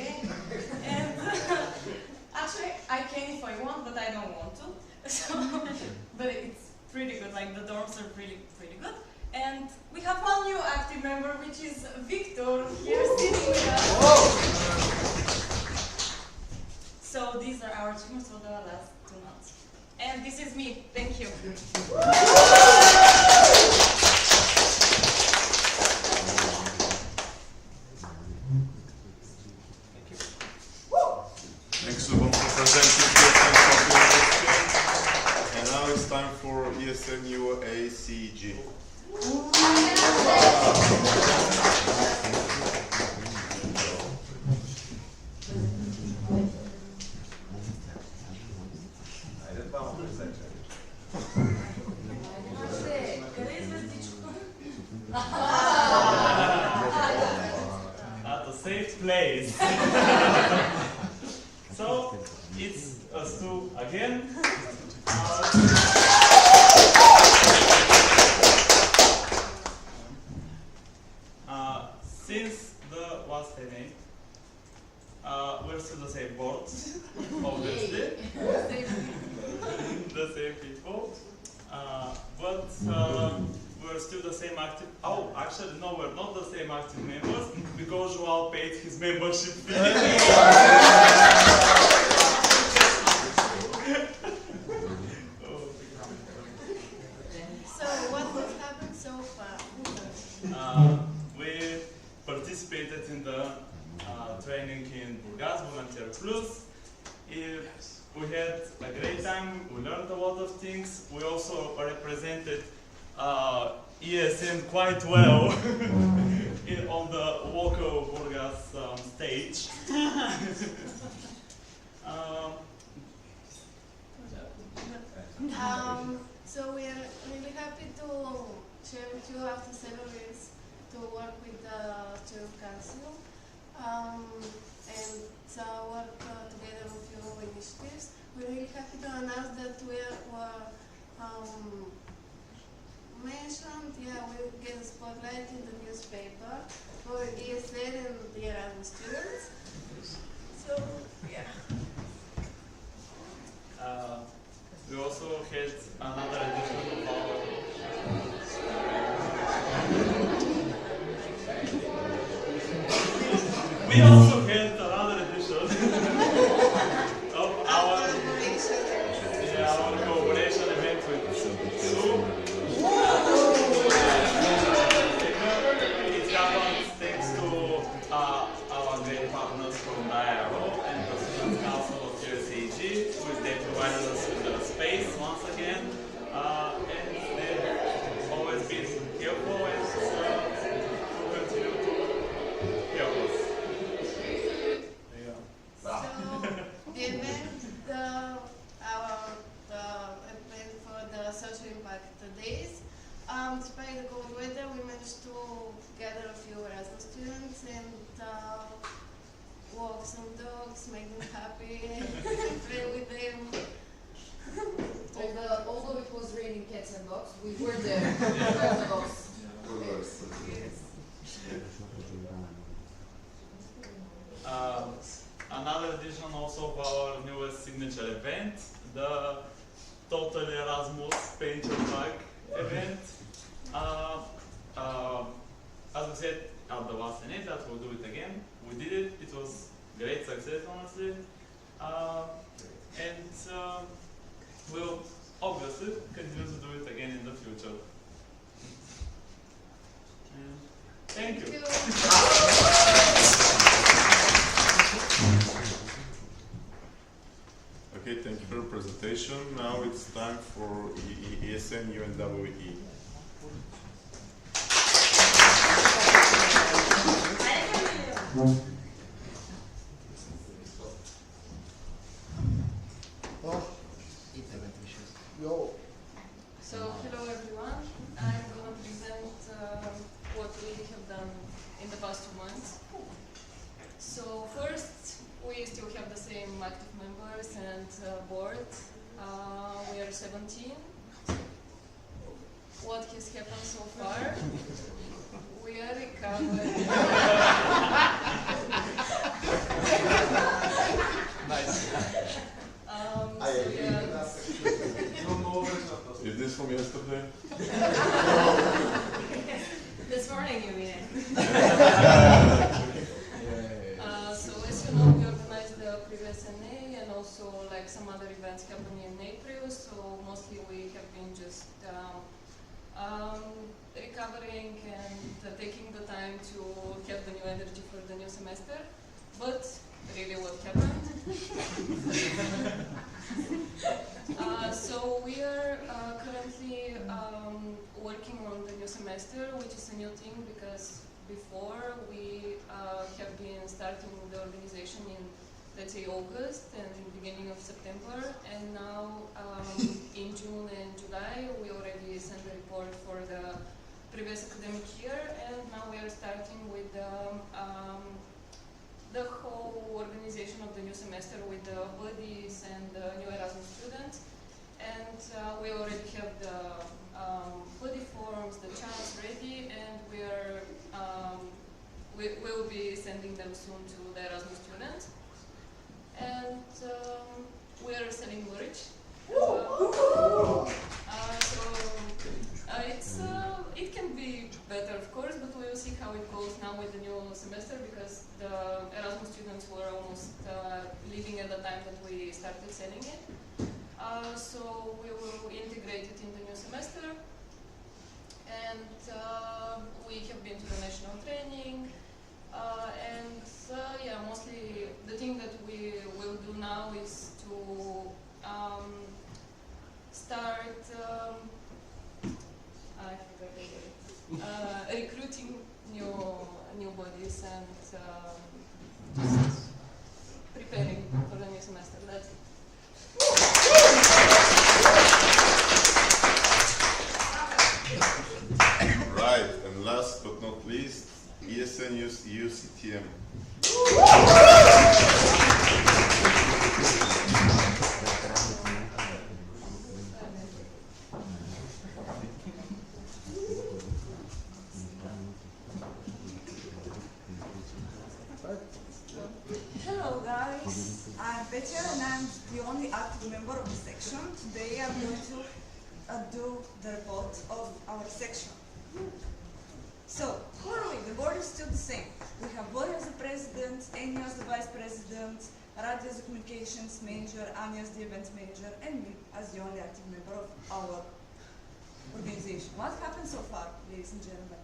And actually, I can if I want, but I don't want to. So, but it's pretty good. Like, the dorms are pretty good. And we have one new active member, which is Victor, here sitting with us. So these are our achievements for the last 2 months. And this is me. Thank you. Thanks to for presenting your and now it's time for ESN UACG. At a safe place. So it's us two again. Since the last training, we're still the same board, obviously. The same people. But we're still the same active. Oh, actually, no, we're not the same active members because Joao paid his membership fee. So, what has happened so far? We participated in the training in Burgas, Volunteer Plus. We had a great time, we learned a lot of things. We also represented ESN quite well on the local Burgas stage. So we are really happy to share with you after several years to work with the Student Council and work together on few initiatives. We're really happy to announce that we were mentioned, we get a spotlight in the newspaper for ESN and the Erasmus students. So, yeah. We also had another edition of our we also had another edition partners from IRO and the Student Council of USAG, which they provided us with the space once again, and they've always been helpful and will continue to help us. The event, event for the social impact days, despite the cold weather, we managed to gather a few Erasmus students and walk some dogs, make them happy, play with them. Although it was raining cats and dogs, we were there. All the dogs. Another edition also of our newest signature event, the Total Erasmus Paint Your Bag event. As we said at the last NA that we'll do it again. We did it. It was great success, honestly. And we'll obviously continue to do it again in the future. And thank you. Okay, thank you for your presentation. Now it's time for ESN UNWE. So, hello everyone. I'm going to present what we have done in the past 2 months. So, first, we still have the same active members and board. We are 17. What has happened so far? We are recovered. Nice. Is this from yesterday? This morning, you mean? So as you know, we organized the previous NA and also like some other events happening in April. So mostly we have been just recovering and taking the time to have the new energy for the new semester. But really, what happened? So we are currently working on the new semester, which is a new thing because before we have been starting the organization in, let's say, August and in the beginning of September, and now in June and July we already sent a report for the previous academic year, and now we are starting with the whole organization of the new semester with the buddies and the new Erasmus students. And we already have the buddy forms, the charts ready, and we will be sending them soon to the Erasmus students. And we are selling merch. It can be better, of course, but we will see how it goes now with the new semester because the Erasmus students were almost leaving at the time that we started selling it. So we will integrate it in the new semester. And we have been to the national training. Yeah, mostly the thing that we will do now is to start I forgot the word. Recruiting new bodies and just preparing for the new semester. That's it. Right, and last but not least, ESN UCTM. Hello guys, I'm Petra and I'm the only active member of the section. Today I'm going to do the report of our section. So, currently the board is still the same. We have Boris as the president, Enya as the vice president, Radi as the communications manager, Anya as the event manager, and me as the only active member of our organization. What happened so far, ladies and gentlemen?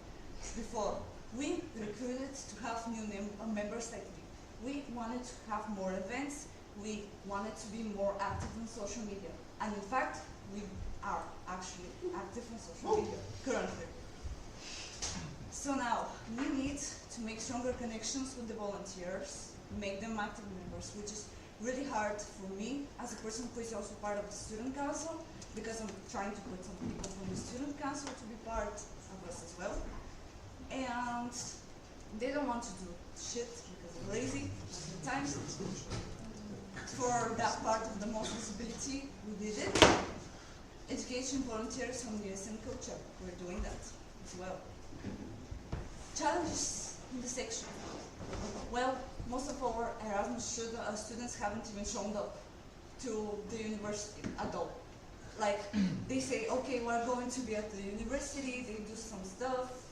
Before, we recruited to have new members like me. we wanted to have more events, we wanted to be more active on social media. And in fact, we are actually active on social media currently. So now, we need to make stronger connections with the volunteers, make them active members, which is really hard for me as a person who is also part of the student council, because I'm trying to put some people from the student council to be part of us as well. And they don't want to do shit because they're lazy sometimes. For that part of the most visibility, we did it. Education volunteers from the ESM culture, we're doing that as well. Challenges in the section. Well, most of our Erasmus students haven't even shown up to the university at all. Like, they say, okay, we're going to be at the university, they do some stuff,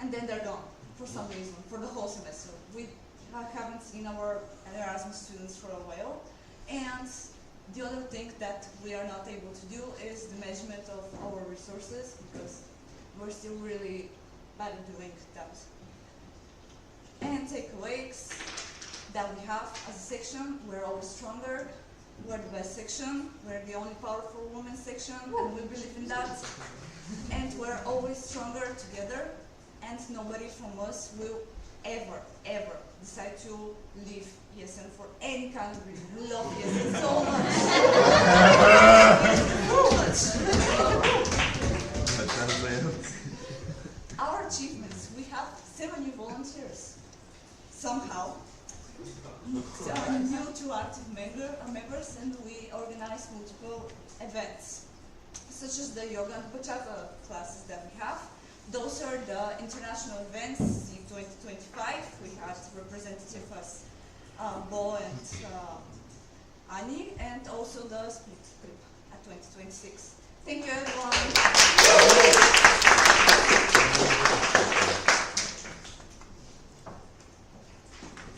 and then they're gone for some reason, for the whole semester. We haven't seen our Erasmus students for a while. And the other thing that we are not able to do is the measurement of our resources, because we're still really bad at doing that. And takeaways that we have as a section: we're always stronger, we're the best section, we're the only powerful women section, and we believe in that. And we're always stronger together, and nobody from us will ever decide to leave ESN for any kind of reason. We love ESN so much. Our achievements: we have 7 new volunteers. Somehow, new to active members, and we organize multiple events, such as the yoga and bachata classes that we have. Those are the international events. See 2025, we had representative as Bo and Ani, and also the split trip at 2026. Thank you, everyone.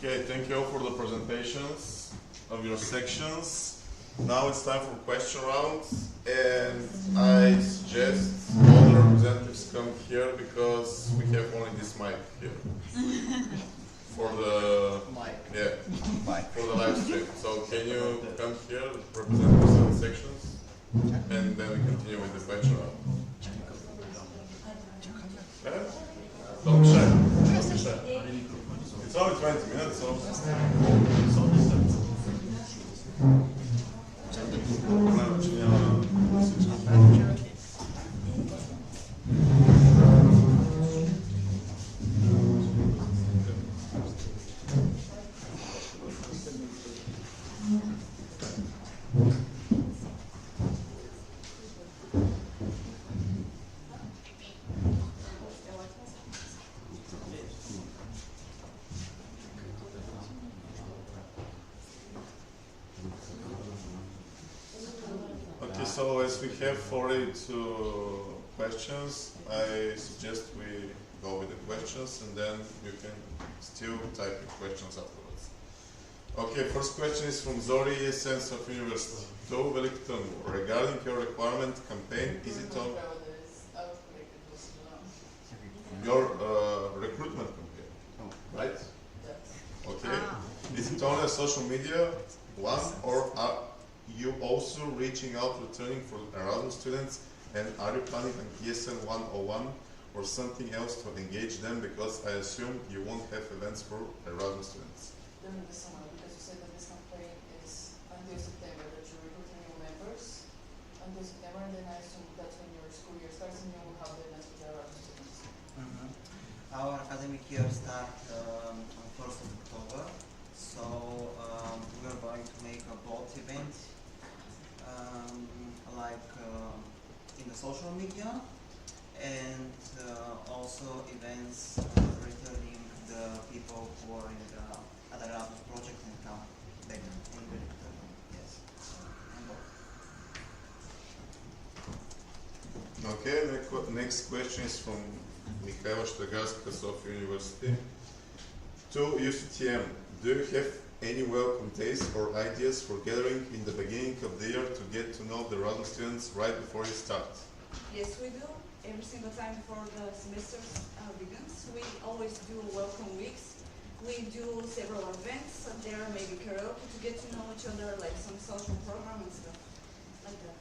Okay, thank you all for the presentations of your sections. Now it's time for question round, and I suggest all the representatives come here because we have only this mic here for the for the live stream. So can you come here, represent the sections, and then we continue with the question round. Yeah? Don't be shy. Don't be shy. It's only 20 minutes, so. So as we have 42 questions, I suggest we go with the questions, and then you can still type your questions afterwards. Okay, first question is from Zori Essence of University. To Velik Trnavo, regarding your requirement campaign, is it on your recruitment campaign, right? Okay. Is it only a social media one, or are you also reaching out, returning for Erasmus students, and are you planning an ESN 101 or something else to engage them, because I assume you won't have events for Erasmus students? During the summer, because you said that this campaign is until September, that you're recruiting new members until September, and then I assume that's when your school year starts and you will have the events with the Erasmus students. Our academic year starts on 1st of October, so we are going to make a both event, in the social media, and also events returning the people who are in the other Erasmus project and come back in the yes. Okay, next question is from Mikhaila Shtagarska, Sofia University. To UCTM, do you have any welcome days or ideas for gathering in the beginning of the year to get to know the Erasmus students right before you start? Yes, we do. Every single time before the semester begins, we always do welcome weeks. we do several events there, maybe karaoke to get to know each other, like some social program and stuff like that.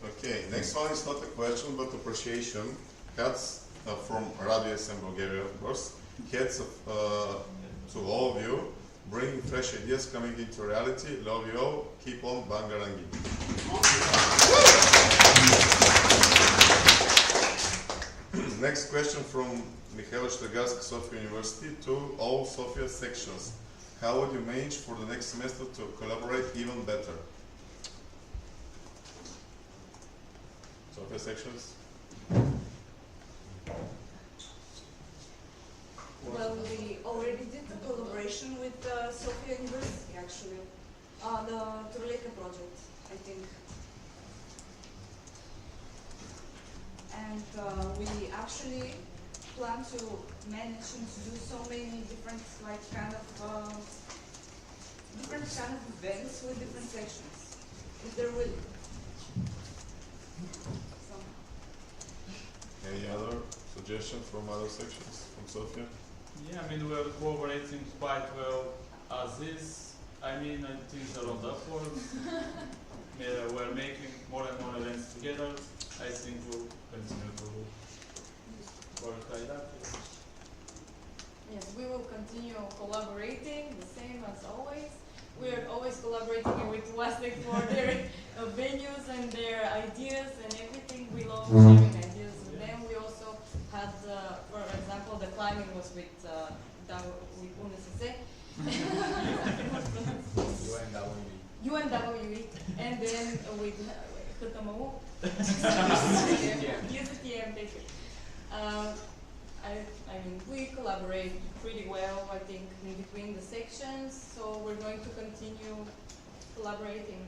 Okay, next one is not a question but appreciation. Hats from Radio SM Bulgaria, of course. Hats to all of you, bringing fresh ideas coming into reality. Love you all. Keep on Varnaranga. Next question from Mihaela Shtagarska, Sofia University, to all Sofia sections. How would you manage for the next semester to collaborate even better? Sofia sections? Well, we already did the collaboration with Sofia University, actually. The Turleka project, I think. And we actually plan to manage and to do so many different, like, kind of events with different sections. If there will. Any other suggestions from other sections, from Sofia? Yeah, I mean, we're cooperating quite well as is. I mean, things are on the upward. We're making more and more events together. I think we'll continue to work like that. Yes, we will continue collaborating, the same as always. We are always collaborating with Westlake for their venues and their ideas and everything. We love sharing ideas with them. We also had, for example, the climbing was with UNSC. UNWE. And then with HTML. UZTM, thank you. I mean, we collaborate pretty well, I think, in between the sections, so we're going to continue collaborating.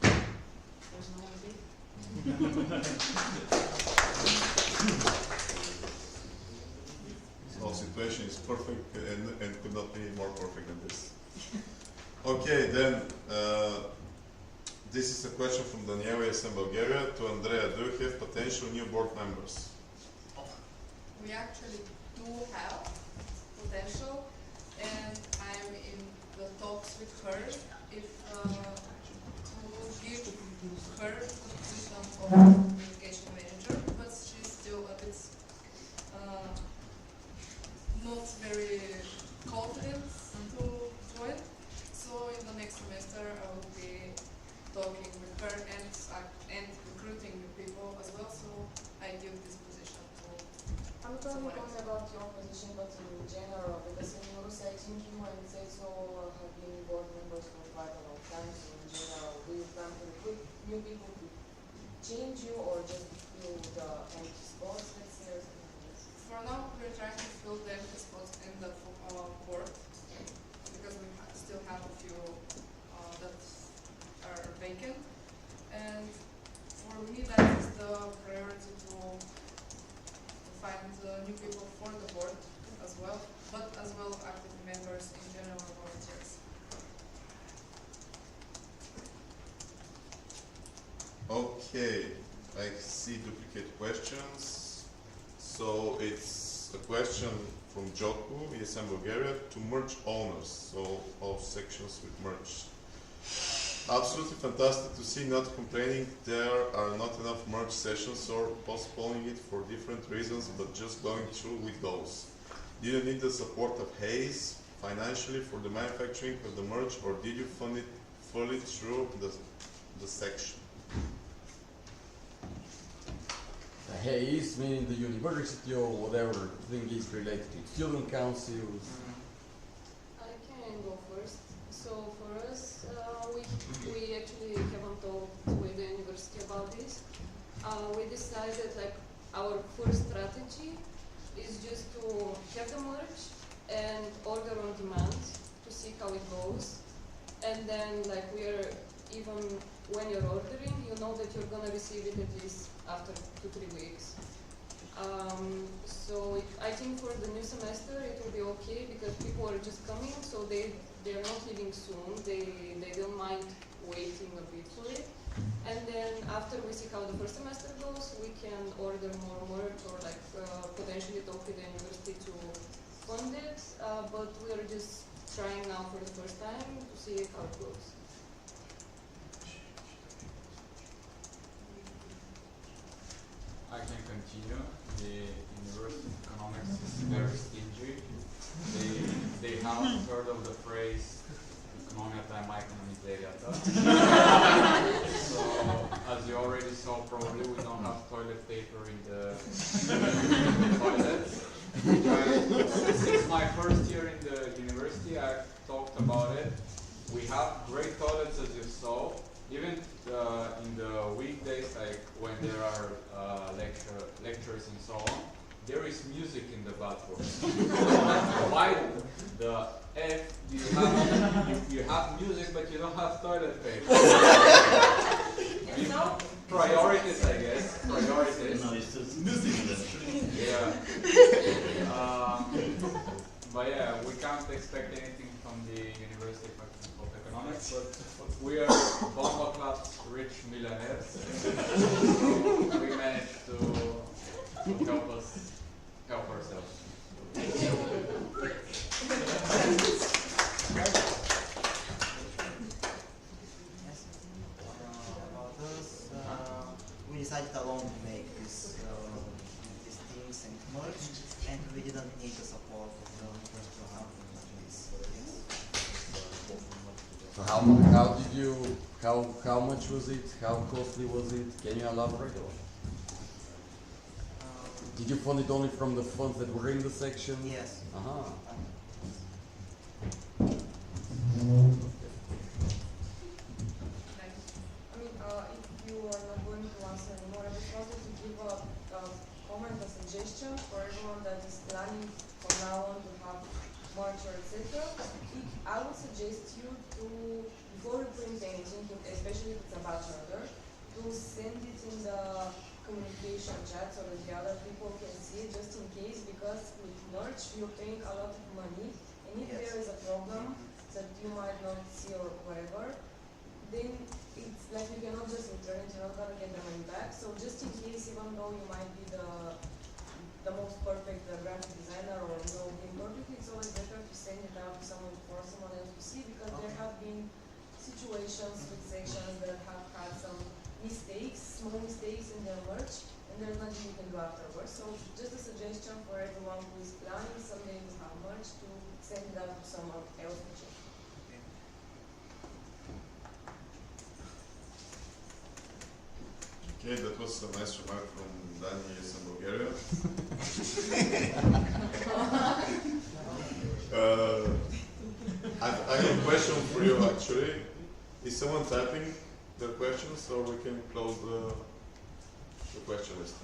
There's no one Our situation is perfect and could not be more perfect than this. Okay, then this is a question from Daniela SM Bulgaria to Andrea. Do you have potential new board members? We actually do have potential, and I'm in the talks with her if to give her the position of communication manager, but she's still a bit not very confident to join. So in the next semester I will be talking with her and recruiting new people as well. So I give this position to. I'm not only talking about your position, but in general, because in Russia, I think you and Ceco have been board members for quite a long time. So in general, do you plan to recruit new people to change you, or just fill the empty spots next year? For now, we're trying to fill the empty spots in the board because we still have a few that are vacant, and for me that is the priority to find new people for the board as well, but as well active members in general volunteers. Okay, I see duplicate questions. So it's a question from Joku, ESM Bulgaria, to merge owners, so all sections with merge. Absolutely fantastic to see, not complaining there are not enough merge sessions or postponing it for different reasons, but just going through with those. Do you need the support of Hayes financially for the manufacturing of the merge, or did you fund it fully through the section? Hayes, meaning the university or whatever thing is related to student councils. I can go first. So for us, we actually haven't talked with the university about this. We decided like our first strategy is just to have the merge and order on demand to see how it goes. And then like even when you're ordering, you know that you're gonna receive it at least after 2-3 weeks. So I think for the new semester it will be okay because people are just coming, so they're not leaving soon. They don't mind waiting a bit for it. And then after we see how the first semester goes, we can order more work or like potentially talk with the university to fund it. But we are just trying now for the first time to see how it goes. I can continue. The University of Economics is very stingy. They haven't heard of the phrase "Economia mai economizeriata." So, as you already saw, probably we don't have toilet paper in the toilets. Since my first year in the university, I've talked about it. We have great toilets, as you saw. Even in the weekdays, like when there are lectures and so on, there is music in the bathroom. Why the F do you have music but you don't have toilet paper? You know, priorities, I guess. Priorities. Yeah. But yeah, we can't expect anything from the University of Economics, but we are bomba club's rich millionaires, so we managed to help ourselves. About us, we decided alone to make these things and merge, and we didn't need the support of the university to help this. So how did you, how much was it? How costly was it? Can you elaborate? Did you fund it only from the funds that were in the section? Yes. Uh-huh. If you are not going to answer anymore, I just wanted to give a comment, a suggestion for everyone that is planning from now on to have merch or etc. I would suggest you to, before you print anything, especially if it's a batch order, to send it in the communication chat so that the other people can see it, just in case, because with merch you're paying a lot of money, and if there is a problem that you might not see or whatever, then it's like you cannot just return it, you're not gonna get the money back. So just in case, even though you might be the most perfect graphic designer or know him perfectly, it's always better to send it out to someone for someone else to see, because there have been situations with sections that have had some mistakes, small mistakes in their merch, and there's nothing you can do afterwards. So just a suggestion for everyone who is planning someday to have merch to send it out to someone else to check. Okay, that was a nice remark from Dani in Bulgaria. I have a question for you actually. Is someone typing the questions so we can close the question list?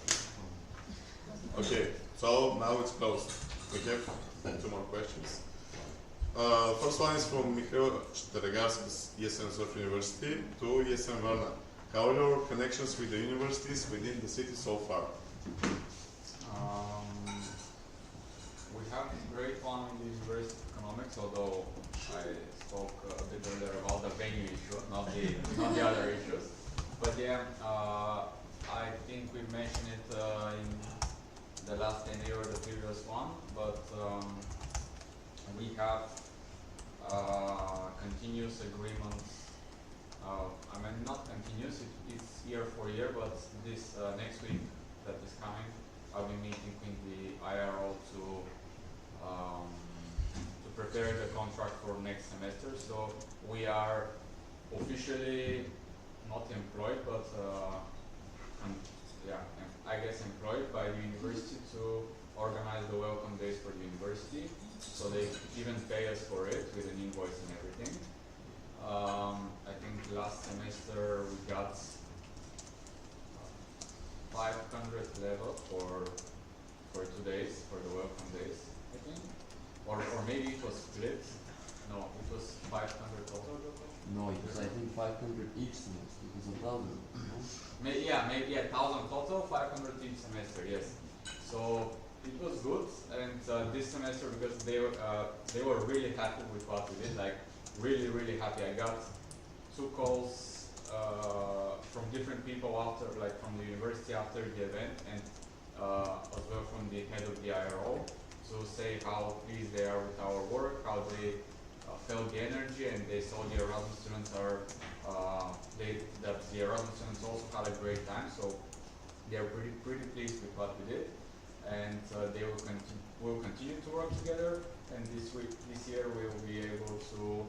Okay, so now it's closed. We have 2 more questions. First one is from Mikhail Shtaregarskis, ESM Sofia University, to ESM Varna. How are your connections with the universities within the city so far? We have a great one in the University of Economics, although I spoke a bit earlier about the venue issue, not the other issues. But yeah, I think we mentioned it in the last NA or the previous one, but we have continuous agreements. I mean, not continuous, it's year for year, but this next week that is coming, I'll be meeting with the IRO to prepare the contract for next semester. So we are officially not employed, but I guess employed by the university to organize the welcome days for the university. So they even pay us for it with an invoice and everything. I think last semester we got 500 level for 2 days, for the welcome days, I think. Or maybe it was split. No, it was 500 total. No, it was I think 500 each semester. It was 1,000. No? Maybe 1,000 total, 500 each semester. Yes. So it was good, and this semester, because they were really happy with what we did, like really happy. I got 2 calls from different people after, like from the university after the event, and as well from the head of the IRO, to say how pleased they are with our work, how they felt the energy, and they saw the Erasmus students are that the Erasmus students also had a great time. So they are pretty pleased with what we did, and they will continue to work together. And this year we will be able to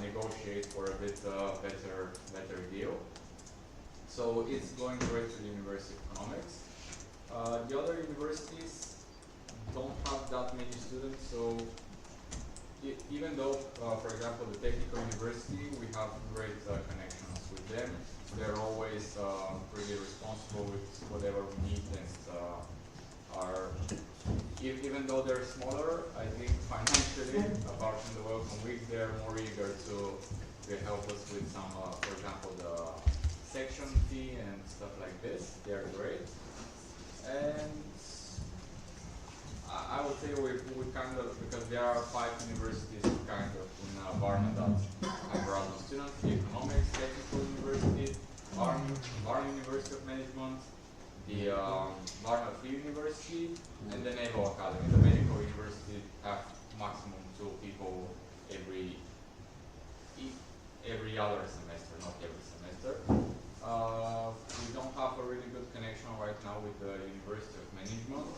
negotiate for a bit better deal. So it's going great to the University of Economics. The other universities don't have that many students, so even though, for example, the Technical University, we have great connections with them. They're always pretty responsible with whatever we need, and even though they're smaller, I think financially, apart from the Welcome Week, they're more eager to help us with some, for example, the section fee and stuff like this. They're great. And I would say we kind of, because there are 5 universities kind of in Varna that have Erasmus students: the Economics, Technical University, Varna University of Management, the Varna Free University, and the Naval Academy. The Medical University have maximum 2 people every other semester, not every semester. We don't have a really good connection right now with the University of Management.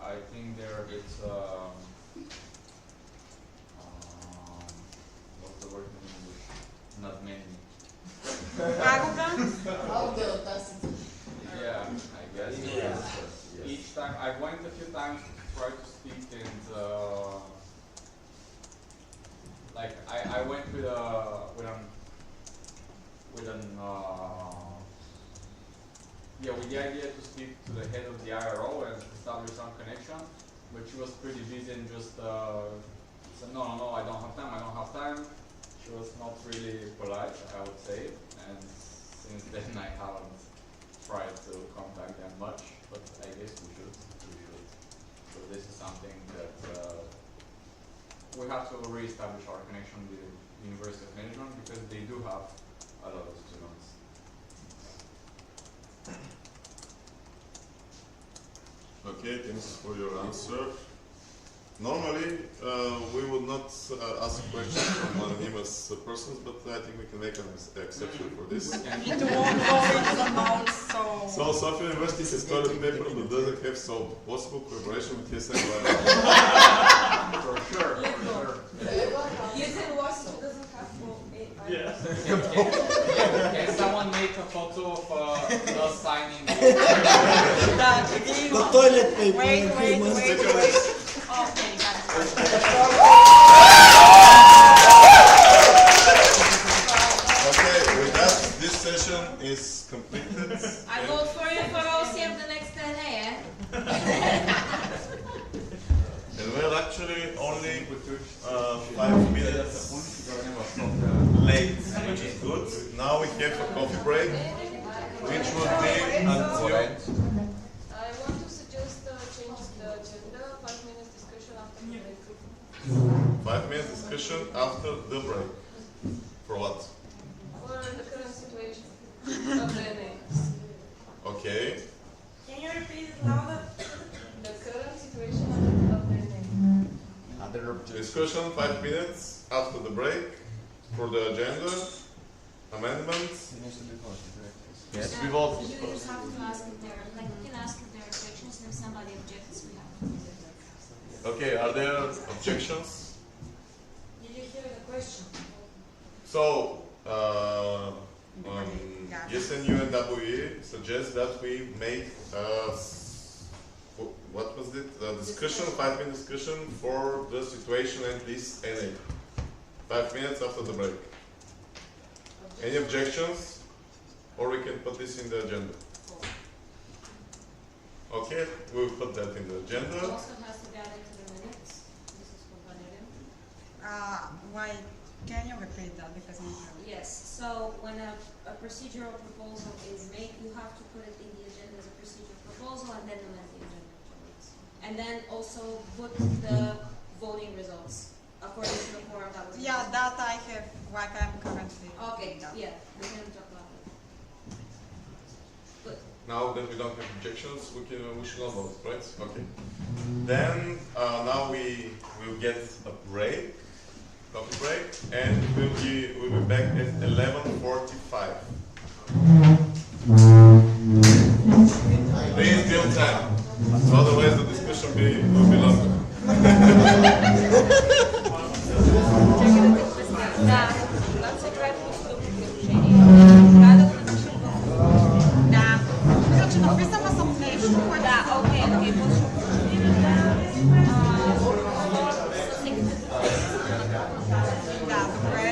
I think they're a bit, what's the word in English? Not many. Yeah, I guess. Yeah. Each time, I went a few times to try to speak, and like I went with the idea to speak to the head of the IRO and establish some connection, but she was pretty busy and just said, no, I don't have time. She was not really polite, I would say, and since then I haven't tried to contact them much, but I guess we should. So this is something that we have to re-establish our connection with the University of Management, because they do have a lot of students. Okay, thanks for your answer. Normally, we would not ask questions from anonymous persons, but I think we can make an exception for this. So, Sofia University has toilet paper that doesn't have soap. Possible collaboration with TSM? For sure. Doesn't have Yeah. Can someone make a photo of us signing the toilet paper? Wait. Okay, Okay, with that, this session is completed. I vote for you for OCM the next 10 a.m. And we're actually only 5 minutes late, which is good. Now we have a coffee break, which will be until... I want to suggest change the agenda, 5 minutes discussion after the break. 5 minutes discussion after the break. For what? For the current situation of the NA. Okay. Can you repeat it louder? The current situation of the NA. Discussion 5 minutes after the break for the agenda. Amendments. Yes, we vote. You just have to ask if there, like, you can ask if there are objections, and if somebody objects, we have to. Okay, are there objections? Did you hear the question? So, SNU and WE suggest that we make what was it? Discussion, 5 minute discussion for the situation at this NA. 5 minutes after the break. Any objections? Or we can put this in the agenda. Okay, we'll put that in the agenda. It also has to be added to the minutes. This is for Varnaranga. Why? Can you repeat that? Because I'm not sure. Yes, so when a procedural proposal is made, you have to put it in the agenda as a procedural proposal and then amend the agenda. And then also put the voting results according to the forum that was. Yeah, that I have, like I'm currently. Okay, yeah, we can talk about it. Good. Now that we don't have objections, we should not vote, right? Okay. Then now we will get a break, coffee break, and we'll be back at 11:45. Please be on time. Otherwise the discussion will be longer. Да, когато се прави процедурно предложение, трябва да го напишем в... Да. Мисля, че написала съм нещо, което... Да, окей, може да процедурим да... Да, добре.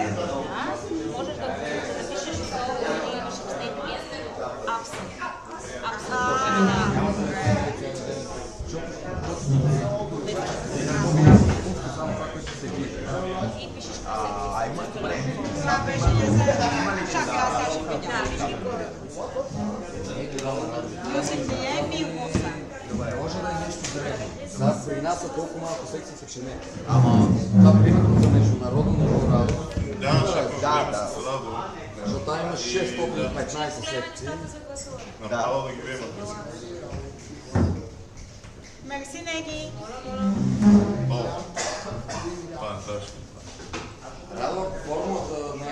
Можеш да напишеш долу или имаш степен. Добре, може да е нещо древно. При нас са толкова малко секции са че не. Ама това примерно за международно ниво работа. Да. Защото там има 615 секции. Направо да ги вземат. Мерси, Неги. Фантастично. Радва формата на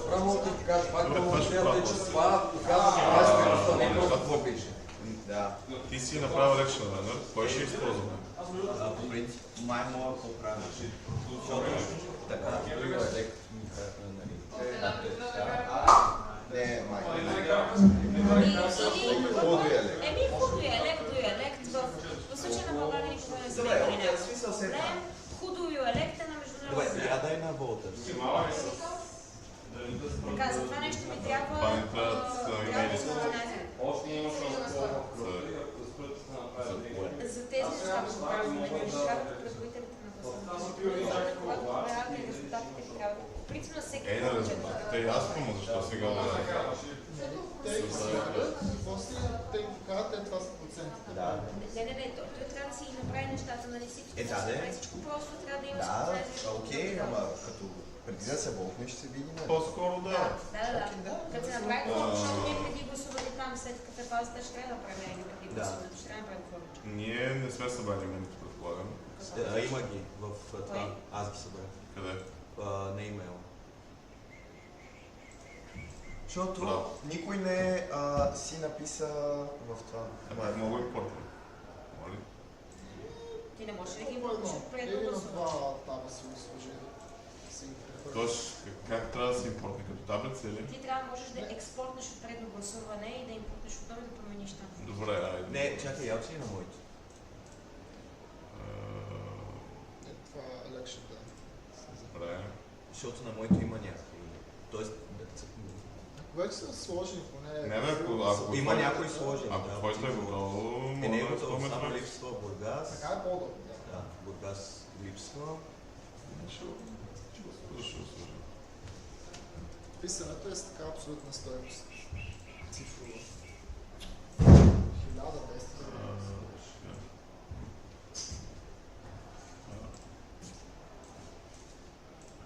правилото, така пак да че това доказва, че това не е просто какво пише. Да. Ти си направил речна, нали? Кой ще използва? По принцип, май мога да поправя. Така. Не, май. Худоиалект в случая на България никога не сме имали някакъв проблем. Худоиалект е на международно. Добре, я дай на волта. Така, за това нещо ми трябва... За тези неща, които правим, трябва предварителите на гласуването. Когато проверявате резултатите, трябва да... Принцип на всеки... На резултатите е ясно, но защо сега да... После те го покажат, това са процентите. Не, той трябва да си направи нещата, нали си? Всичко просто трябва да имаш... Да, окей, ама като преди да се волтне, ще се видим. По-скоро да. Да. Като се направи това, защото ние преди гласували там, след като е пазата, ще трябва да направим преди гласуването, ще трябва да направим това. Ние не сме събрали имените, предполагам. Има ги в това. Аз ги събрах. Къде? На имейл. Защото никой не си написа в това. Много е първо. Ти не можеш да ги вълниш преди да гласуваш. Тоест, как трябва да се импортне? Като таблица или? Ти трябва да можеш да експортнеш от предно гласуване и да импортнеш отново и да промениш там. Добре, айде. Не, чакай, я си на моите. Това е election да. Добре. Защото на моето има някакви. Тоест, вече са сложени поне. Не, ако има някои сложени. Ако твоето е готово, не е готово, само липсва Бургас. Така е по-добре. Да, Бургас липсва. Писането е с така абсолютна стойност. Цифрова.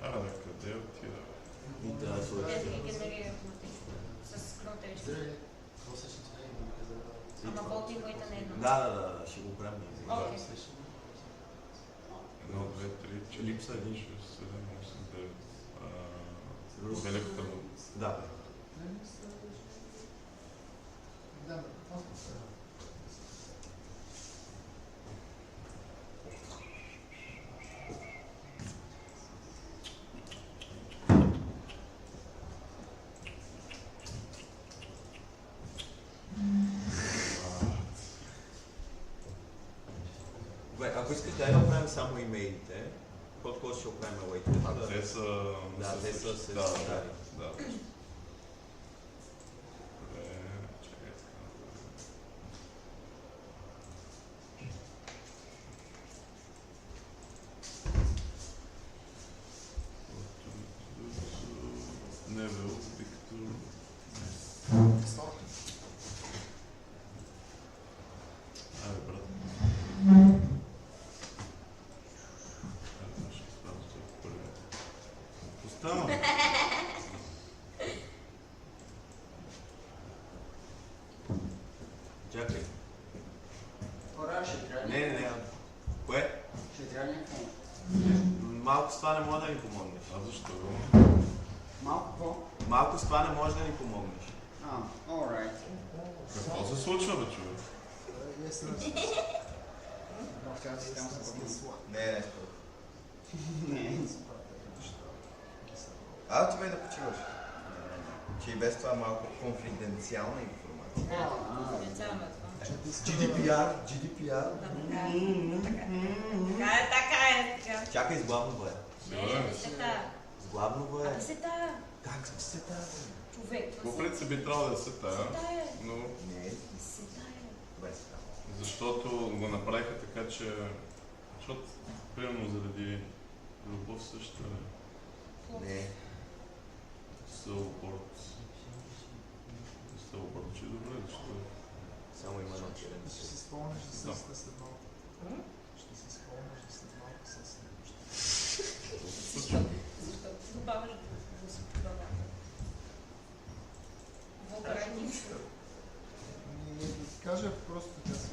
1000 къде отида? И трябва да сложи. Генерира автоматично. С кротеж. Ама волтинговете не е едно. Да, ще го правим. Окей. 1, 2, 3, 4, Липса 5, 6, 7, 8, 9. Велико Търново. Да. Ако искаш да направим само имейлите, под ще оправим лейте. Те са... Да, те са се да. Невел, Виктор... Айде, брат. Става. Чакай. Хора, ще трябва ли? Не. Кое? Ще трябва някакво. Малко с това не може да ни помогнеш. А защо? Малко по? Малко с това не може да ни помогнеш. Alright. Какво се случва, бе, човек? Не. Не. Отивай да почиваш. Че и без това малко конфиденциална информация. GDPR. Така е. Чакай с главно бое. Не, сета. С главно бое. А сета. Как с сета? Човек. По принцип би трябвало да е сета, но... Не. Сета е. Защото го направиха така, че... Защото, примерно, заради любов също Не. Сълборд, че е добре, защото... Само има едно черен. Ще си спомняш за сесата след малко. Ще си спомняш за след малко сесата. Защо? Защото си добавяш да се подава. Вългарани. Да ти кажа просто така си.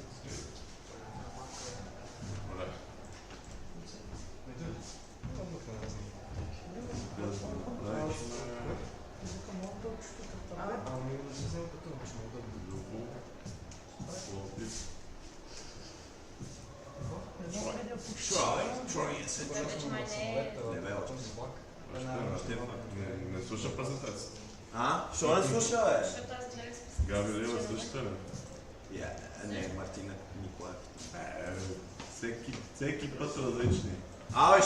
Добре. Не слуша презентацията. Що не слуша, бе? Габи Лева слушате ли? Не, Мартина Николаев. Всеки път различни.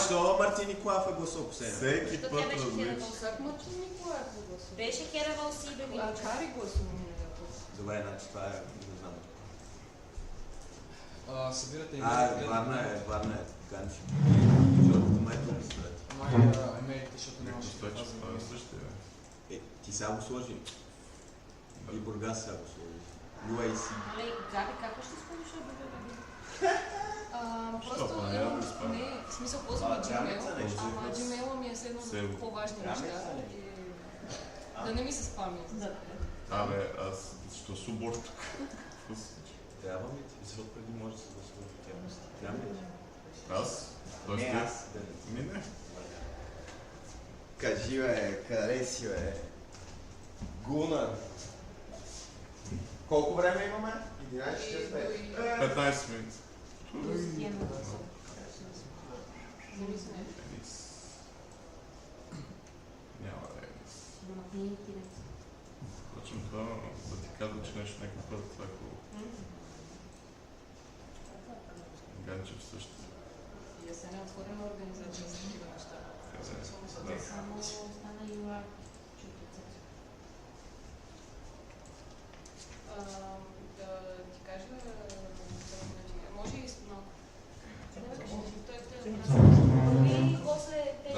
Що Мартин Николаев е гласувал последно? Всеки път различни. Как Мартин Николаев е гласувал? Беше Керевал си и Беби. А Кари гласува миналия път. Добре, значи това е, не знам. Събирате Варна е Ганчи. Защото май това не събирате. Америка, защото нямаше това е същия. Ти сега го сложи. И Бургас сега го сложи. UAC. Габи, как ще използваш да бъде Беби? Просто не, в смисъл ползвам Gmail, ама Gmail ми е следно по-важни неща. Да не ми се спами. Аз защо суборд тук? Трябва ли ти? Защото преди може да се гласува в тя. Трябва ли ти? Аз? Не, аз. Не. Кажи, бе, къде си, бе? Гуна. Колко време имаме? 11:45. 15 минути. Няма да е. Впрочем, това да ти казва, че нещо някакъв път, ако Ганчев също. И да се не отворена организация за такива неща. Само остана Юра. Да ти кажа, може и малко. Ами, после тези...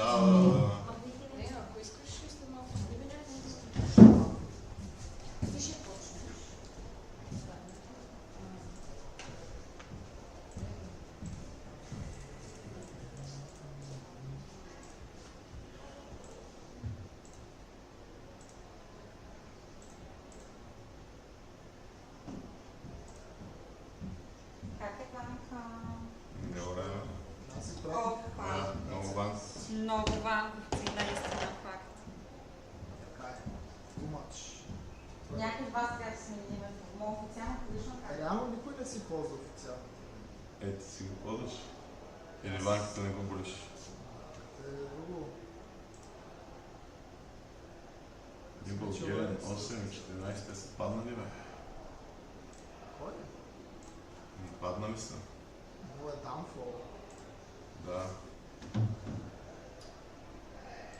Не, ако искаш, ще малко. Ти ще почнеш. Как е Ванка? Добре. Много ван. Много ванковци, наистина факт. Така е. Too much. Някой от вас как се смени името? Моя официална предишна карта? Реално никой не си ползва официално. Ти си го ползваш? Или ванката не го болиш? Е друго. България 8 и 14 са паднали, бе? Кой? Паднали са. Много е downfall. Да.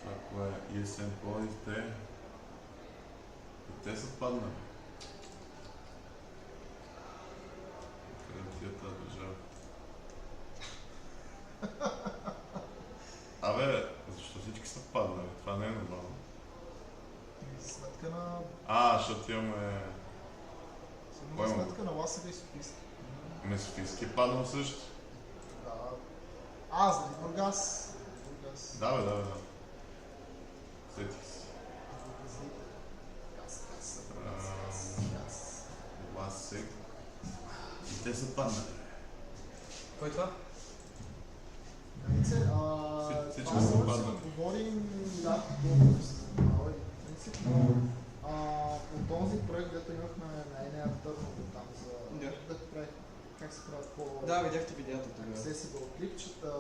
Това кое е ESM Плодив, те са паднали. Къде ти е тази държава? Защо всички са паднали? Това не е нормално. Сметка на... Защото имаме... Сигурно сметка на Ласева и Софийски. Софийски е паднал също. Да. Заради Бургас. Да. Aesthetics. Last sec. И те са паднали. Кой е това? Това само си говорим, да, колко се занимава и в принцип, но от този проект, дето имахме на ЕНЕА Търново там за да правих, как се правят по... Да, видяхте видеята тогава. Accessible клипчета,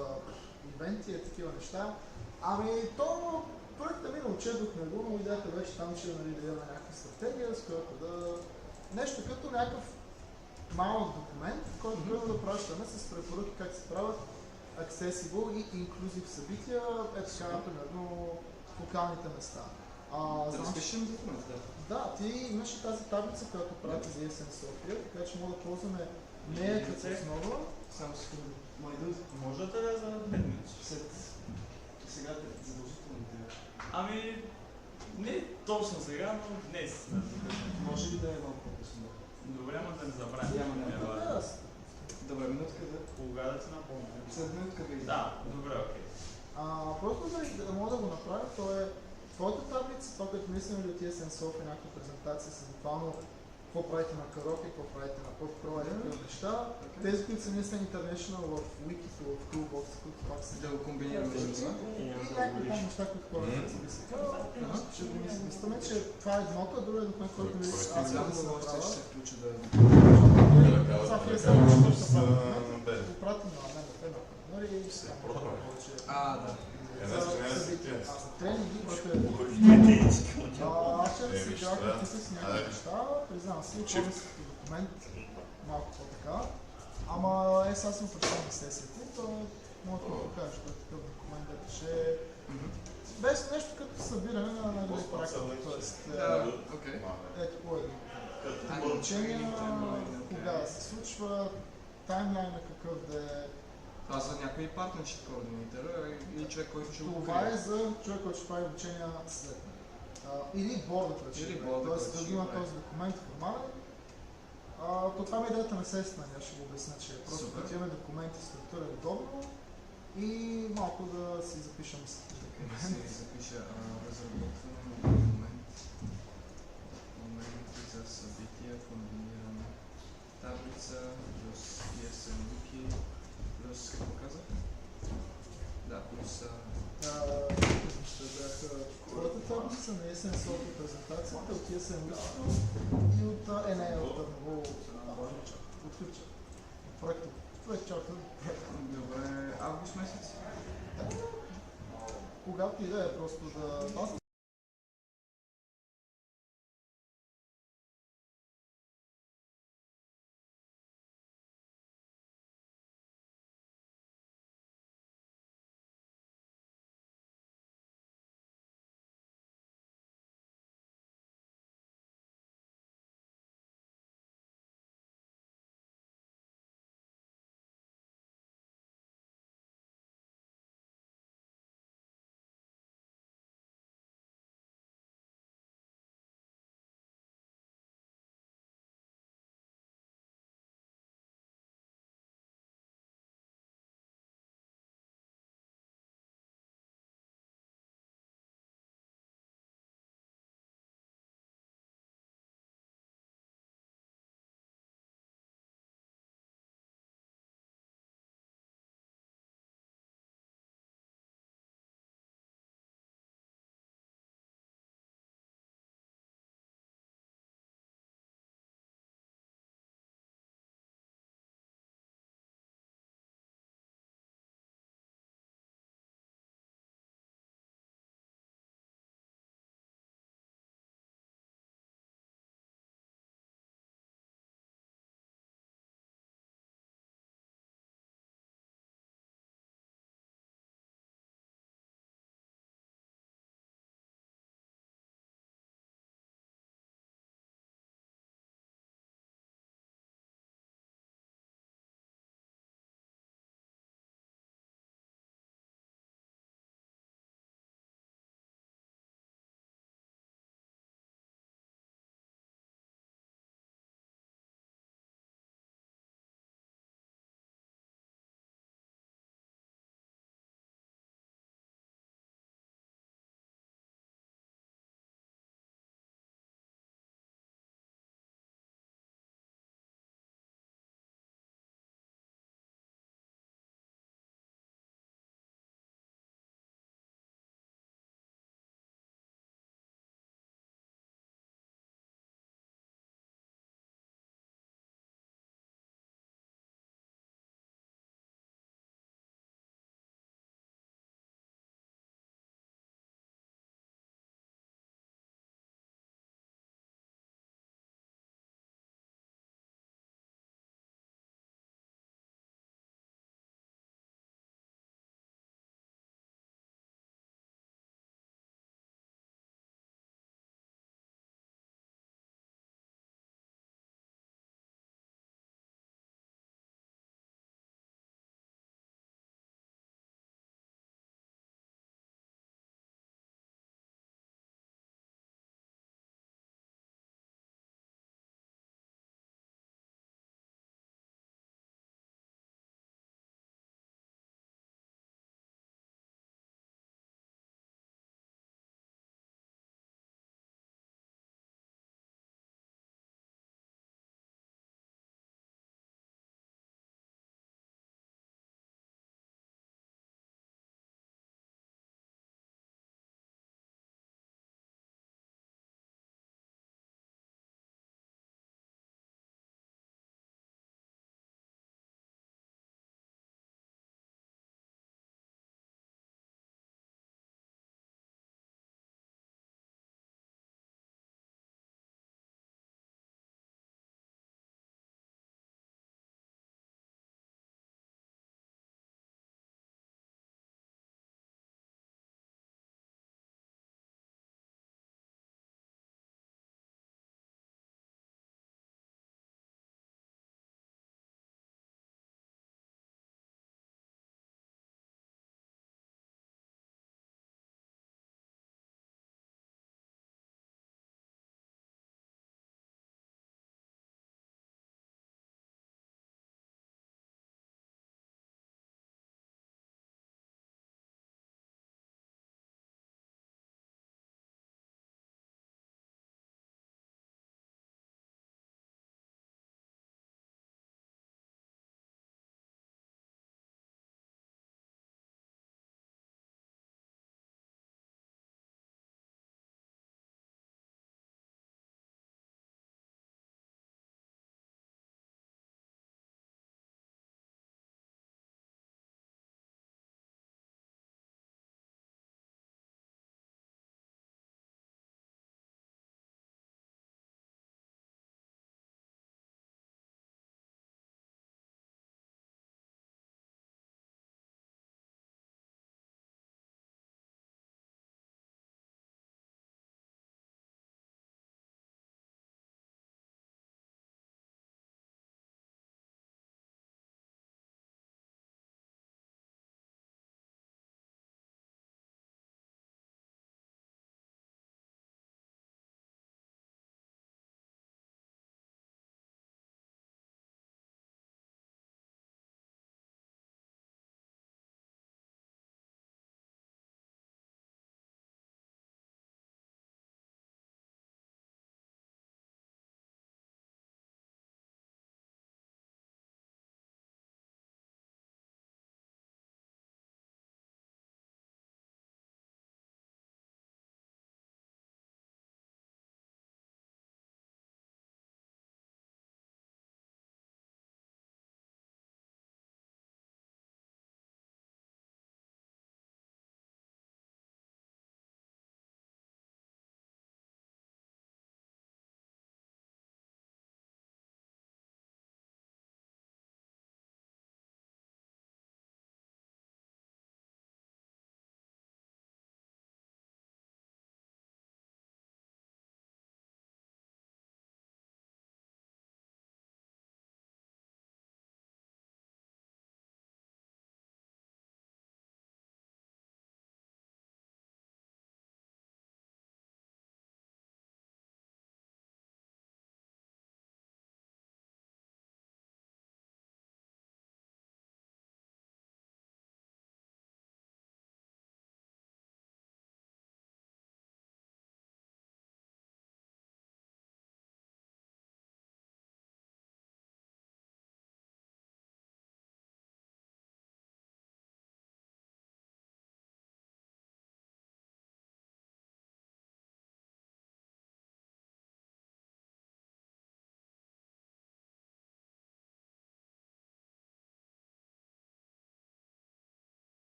ивенти и такива неща. Ами, то проектът ми научедохме го, но идеята беше там, че да имаме някаква стратегия, с която да... Нещо като някакъв малък документ, който да пращаме с препоръки как се правят accessible и inclusive събития, така, примерно, в локалните места. Да разпишем документ, да. Да, ти имаш тази таблица, която правите за ESN София, така че мога да ползваме нея като основа. Само секунда. Може да те за 5 минути. Сега задължително те. Ами, не точно сега, но днес. Може ли да е малко по-късно? Добре, ама да не забравя. Няма. Добре, минутка да. Кога да ти напомня? След минутка да Да, добре, окей. Просто да мога да го направя, то е твоята таблица, това, което мислим ли от ESN Software, някаква презентация с буквално какво правите на Кароки, какво правите на PubPro и такива неща. Тези, които са наистина International в Wikito, в Toolbox, които пак са... Да го комбинираме между това. И някакви неща, които хората са мислят. Ще го мислим, че това е едното, а другия документ, който аз съм да направя. Ще се включа да... Това е само, че ще го пратим на мен, на тебе. Да. Тренинги, което е... Аз ще си бях написал с някакви неща, признавам си, оформи си документ, малко по-така. Ама сега съм прочел на сесията и то мога да го покажа, това е такъв документ, дето ще е... Без нещо като събиране на най-добри практики, т.е. Ето по едно. Обучения, кога да се случва, таймлайна какъв да е... Това за някой партнершип координатора или човек, който ще го Това е за човек, който ще прави обучения след. Или бордът вече. Тоест да има този документ формален. То това е идеята на сесията, аз ще го обясня, че просто да имаме документи, структура удобно и малко да си запишем с документ. Да си запиша разработване на документ. Документи за събития, комбинирана таблица, плюс ESN Wiki, плюс какво казах? Да, плюс... Твоята таблица на ESN Software презентацията от ESN Wiki и от ЕНЕА от Търново от Хърча. Проектът. Това е чаката. Добре, август месец? Когато и да е просто да...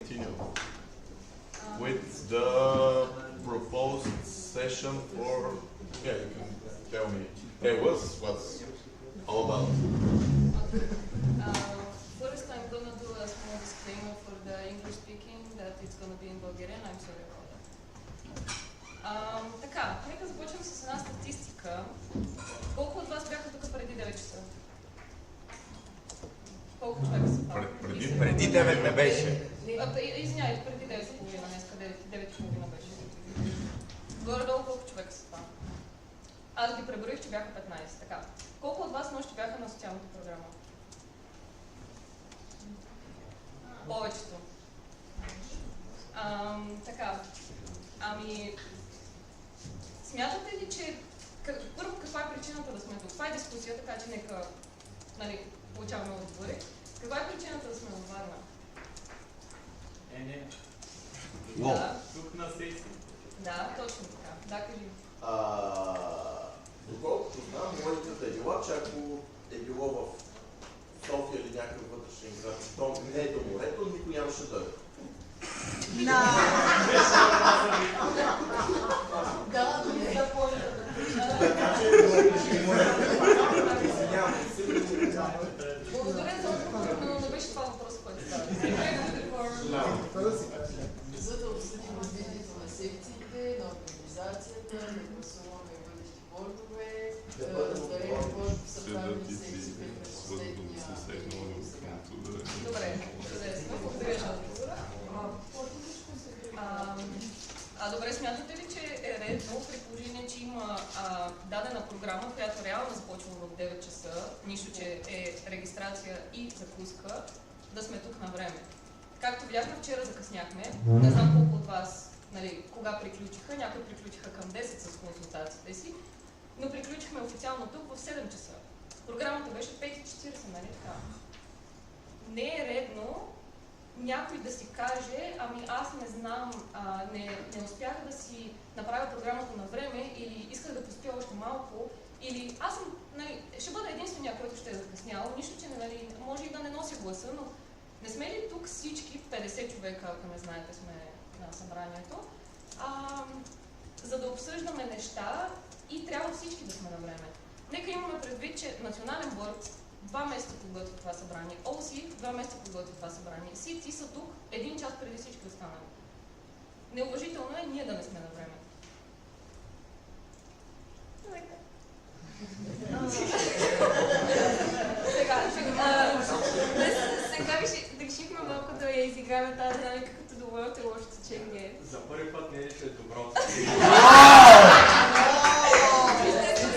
continue with the proposed session for, yeah, you can tell me, hey, what's all about? First, I'm gonna do a small disclaimer for the English speaking that it's gonna be in Bulgarian. I'm sorry about that. Така, нека започнем с една статистика. Колко от вас бяха тук преди 9 часа? Колко човека са това? Преди 9 не беше. Извинявайте, преди 9.30 днеска, 9.30 беше. Горе-долу колко човека са това? Аз ги преброих, че бяха 15. Така. Колко от вас нощи бяха на социалната програма? Повечето. Така. Ами, смятате ли, че първо каква е причината да сме тук? Това е дискусия, така че нека получаваме отговори. Каква е причината да сме във Варна? Не. Да. Тук на сесия. Да, точно така. Да, кажи. Доколкото знам, логиката е била, че ако е било в София или някакъв вътрешен град, то не е до морето, никой нямаше да дойде. Да, благодаря за отговор, но не беше това въпрос, който става. За да обсъдим развитието на секциите, на организацията, да гласуваме бъдещи бордове, да разберем какво са правили секциите на последния. Добре, чудесно. Благодаря за отговора. Добре, смятате ли, че е редно, при положение, че има дадена програма, която реално започва в 9 часа, нищо, че е регистрация и закуска, да сме тук на време? Както видяхме, вчера закъсняхме. Не знам колко от вас, кога приключиха. Някои приключиха към 10 с консултациите си, но приключихме официално тук в 7 часа. Програмата беше 5:40, нали така? Не е редно някой да си каже, ами аз не знам, не успях да си направя програмата на време или исках да поспя още малко, или аз съм, ще бъда единствения, който ще е закъснял, нищо, че може и да не нося гласа, но не сме ли тук всички 50 човека, ако не знаете, сме на събранието, за да обсъждаме неща и трябва всички да сме на време. Нека имаме предвид, че национален борд 2 месеца подготвя това събрание, ОСИ 2 месеца подготвя това събрание, СИЦИ са тук 1 час преди всички останали. Неуважително е ние да не сме на време. Сега решихме малко да я изиграме тази динамика като доброто и лошото течение. За първи път не е, че е добро.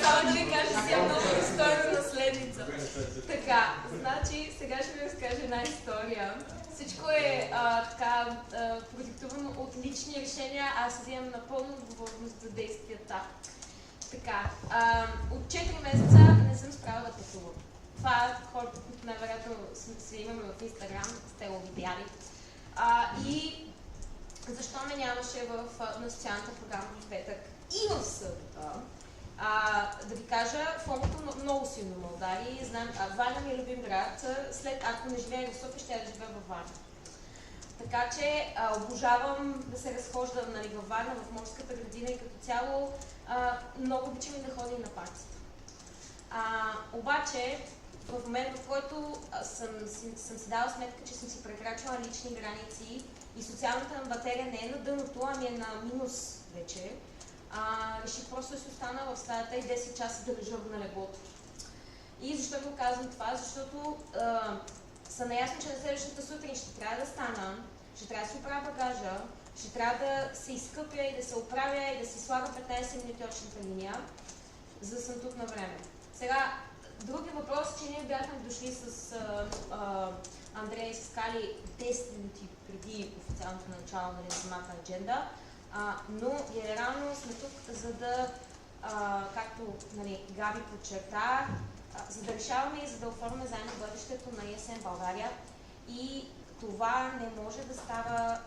Само да ви кажа, си е много достойна наследница. Така, значи сега ще ви разкажа една история. Всичко е продиктувано от лични решения, аз вземам напълно отговорност за действията. Така, от 4 месеца не съм справила да пътувам. Това хората, които най-вероятно се имаме в Инстаграм, сте го видяли. И защо ме нямаше на социалната програма в петък и в събота? Да ви кажа, фоното много силно ме удари. Знам, Варна ми е любим град. Ако не живея в София, ще да живея във Варна. Така че обожавам да се разхождам във Варна, в морската градина и като цяло много обичам и да ходим на партията. Обаче, в момента, в който съм си дала сметка, че съм си прекрачила лични граници и социалната ми батерия не е на дъното, ами е на минус вече, реших просто да си остана в стаята и 10 часа да лежа на леглото. И защо ви казвам това? Защото съм наясна, че на следващата сутрин ще трябва да стана, ще трябва да си оправя багажа, ще трябва да се изкъпя и да се оправя и да си слага 15 минути очната линия, за да съм тук на време. Сега, други въпрос е, че ние бяхме дошли с Андрея и с Кали 10 минути преди официалното начало на самата адженда, но генерално сме тук, за да, както Габи подчерта, за да решаваме и за да оформяме заедно бъдещето на ЕСМ България. И това не може да става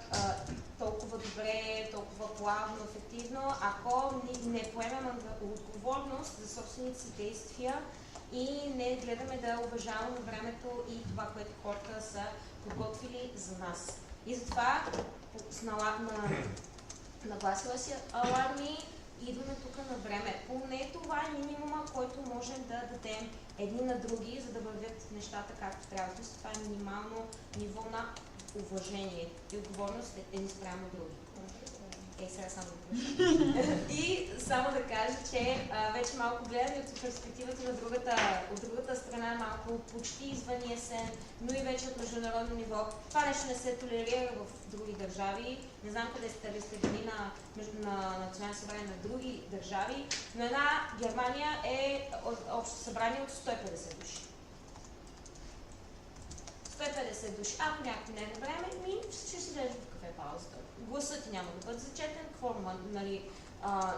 толкова добре, толкова плавно, ефективно, ако не поемем отговорност за собствените си действия и не гледаме да уважаваме времето и това, което хората са подготвили за нас. И затова нагласила си аларми, идваме тук на време. Поне това е минимума, който можем да дадем едни на други, за да вървят нещата както трябва. Това е минимално ниво на уважение и отговорност едни спрямо други. Сега само да И само да кажа, че вече малко гледаме от перспективата на от другата страна, малко почти извън ЕСН, но и вече от международно ниво. Това нещо не се толерира в други държави. Не знам къде сте били на национално събрание на други държави, но една Германия е общо събрание от 150 души. 150 души. Ако някой не е на време, ще си влезеш в кафе паузата. Гласът ти няма да бъде зачетен, кворума,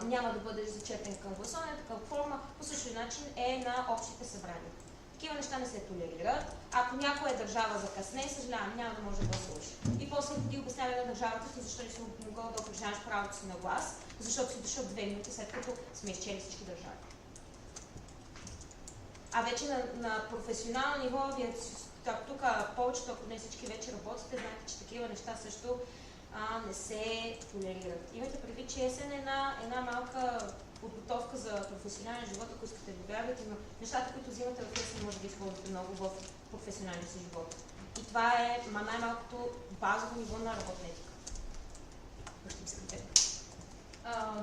няма да бъде зачетен към гласуването, към кворума, по същия начин е на общите събрания. Такива неща не се толерират. Ако някоя държава закъсне, съжалявам, няма да може да гласуваш. И после ти обясняваме на държавата, защо не си могъл да упражняваш правото си на глас, защото си дошъл 2 минути след като сме изчели всички държави. А вече на професионално ниво, вие тук повечето, ако не всички вече работите, знаете, че такива неща също не се толерират. Имайте предвид, че ЕСН е една малка подготовка за професионален живот, ако искате да вярвате, но нещата, които взимате в ЕСН, може да използвате много в професионалния си живот. И това е най-малкото базово ниво на работна етика.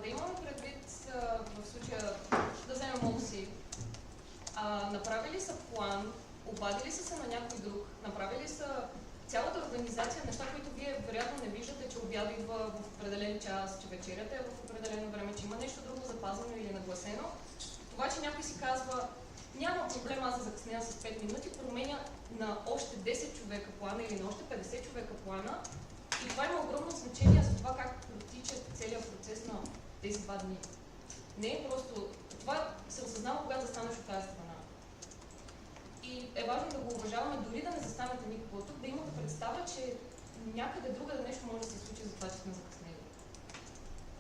Да имаме предвид в случая, да вземем ОСИ, направили са план, обадили са се на някой друг, направили са цялата организация, неща, които вие вероятно не виждате, че обяда идва в определен час, че вечерята е в определено време, че има нещо друго запазено или нагласено. Това, че някой си казва, няма проблем, аз да закъсня с 5 минути, променя на още 10 човека плана или на още 50 човека плана. И това има огромно значение за това как протича целият процес на тези 2 дни. Не е просто... Това се осъзнава, когато застанеш от тази страна. И е важно да го уважаваме, дори да не застанете никога тук, да имате представа, че някъде друга да нещо може да се случи за това, че сме закъснели.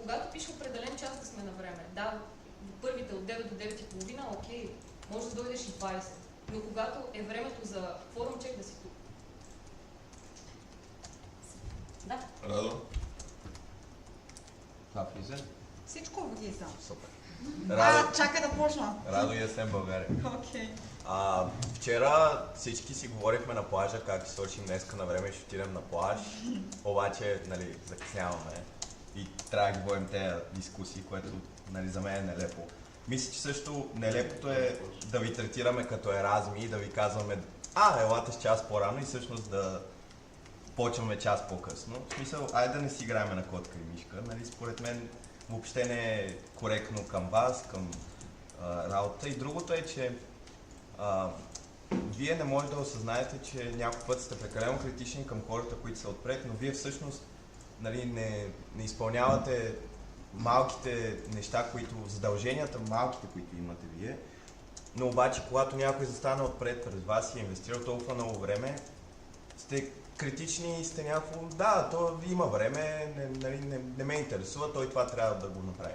Когато пише определен час да сме на време, да, в първите от 9 до 9:30, окей, може да дойдеш и 20, но когато е времето за форум чек, да си тук. Да. Радо? Това влиза? Всичко влиза. Супер. Чакай да почна. Радо и ЕСН България. Окей. Вчера всички си говорихме на плажа как ще свършим днеска на време и ще отидем на плаж, обаче закъсняваме и трябва да ги водим тези дискусии, което за мен е нелепо. Мисля, че също нелепото е да ви третираме като еразми и да ви казваме елате с час по-рано и всъщност да почваме час по-късно. В смисъл, айде да не си играем на котка и мишка. Според мен въобще не е коректно към вас, към работа. И другото е, че вие не може да осъзнаете, че някой път сте прекалено критични към хората, които са отпред, но вие всъщност не изпълнявате малките неща, задълженията малките, които имате вие, но обаче когато някой застане отпред пред вас и е инвестирал толкова много време, сте критични и сте някакво, то има време, не ме интересува, той това трябва да го направи.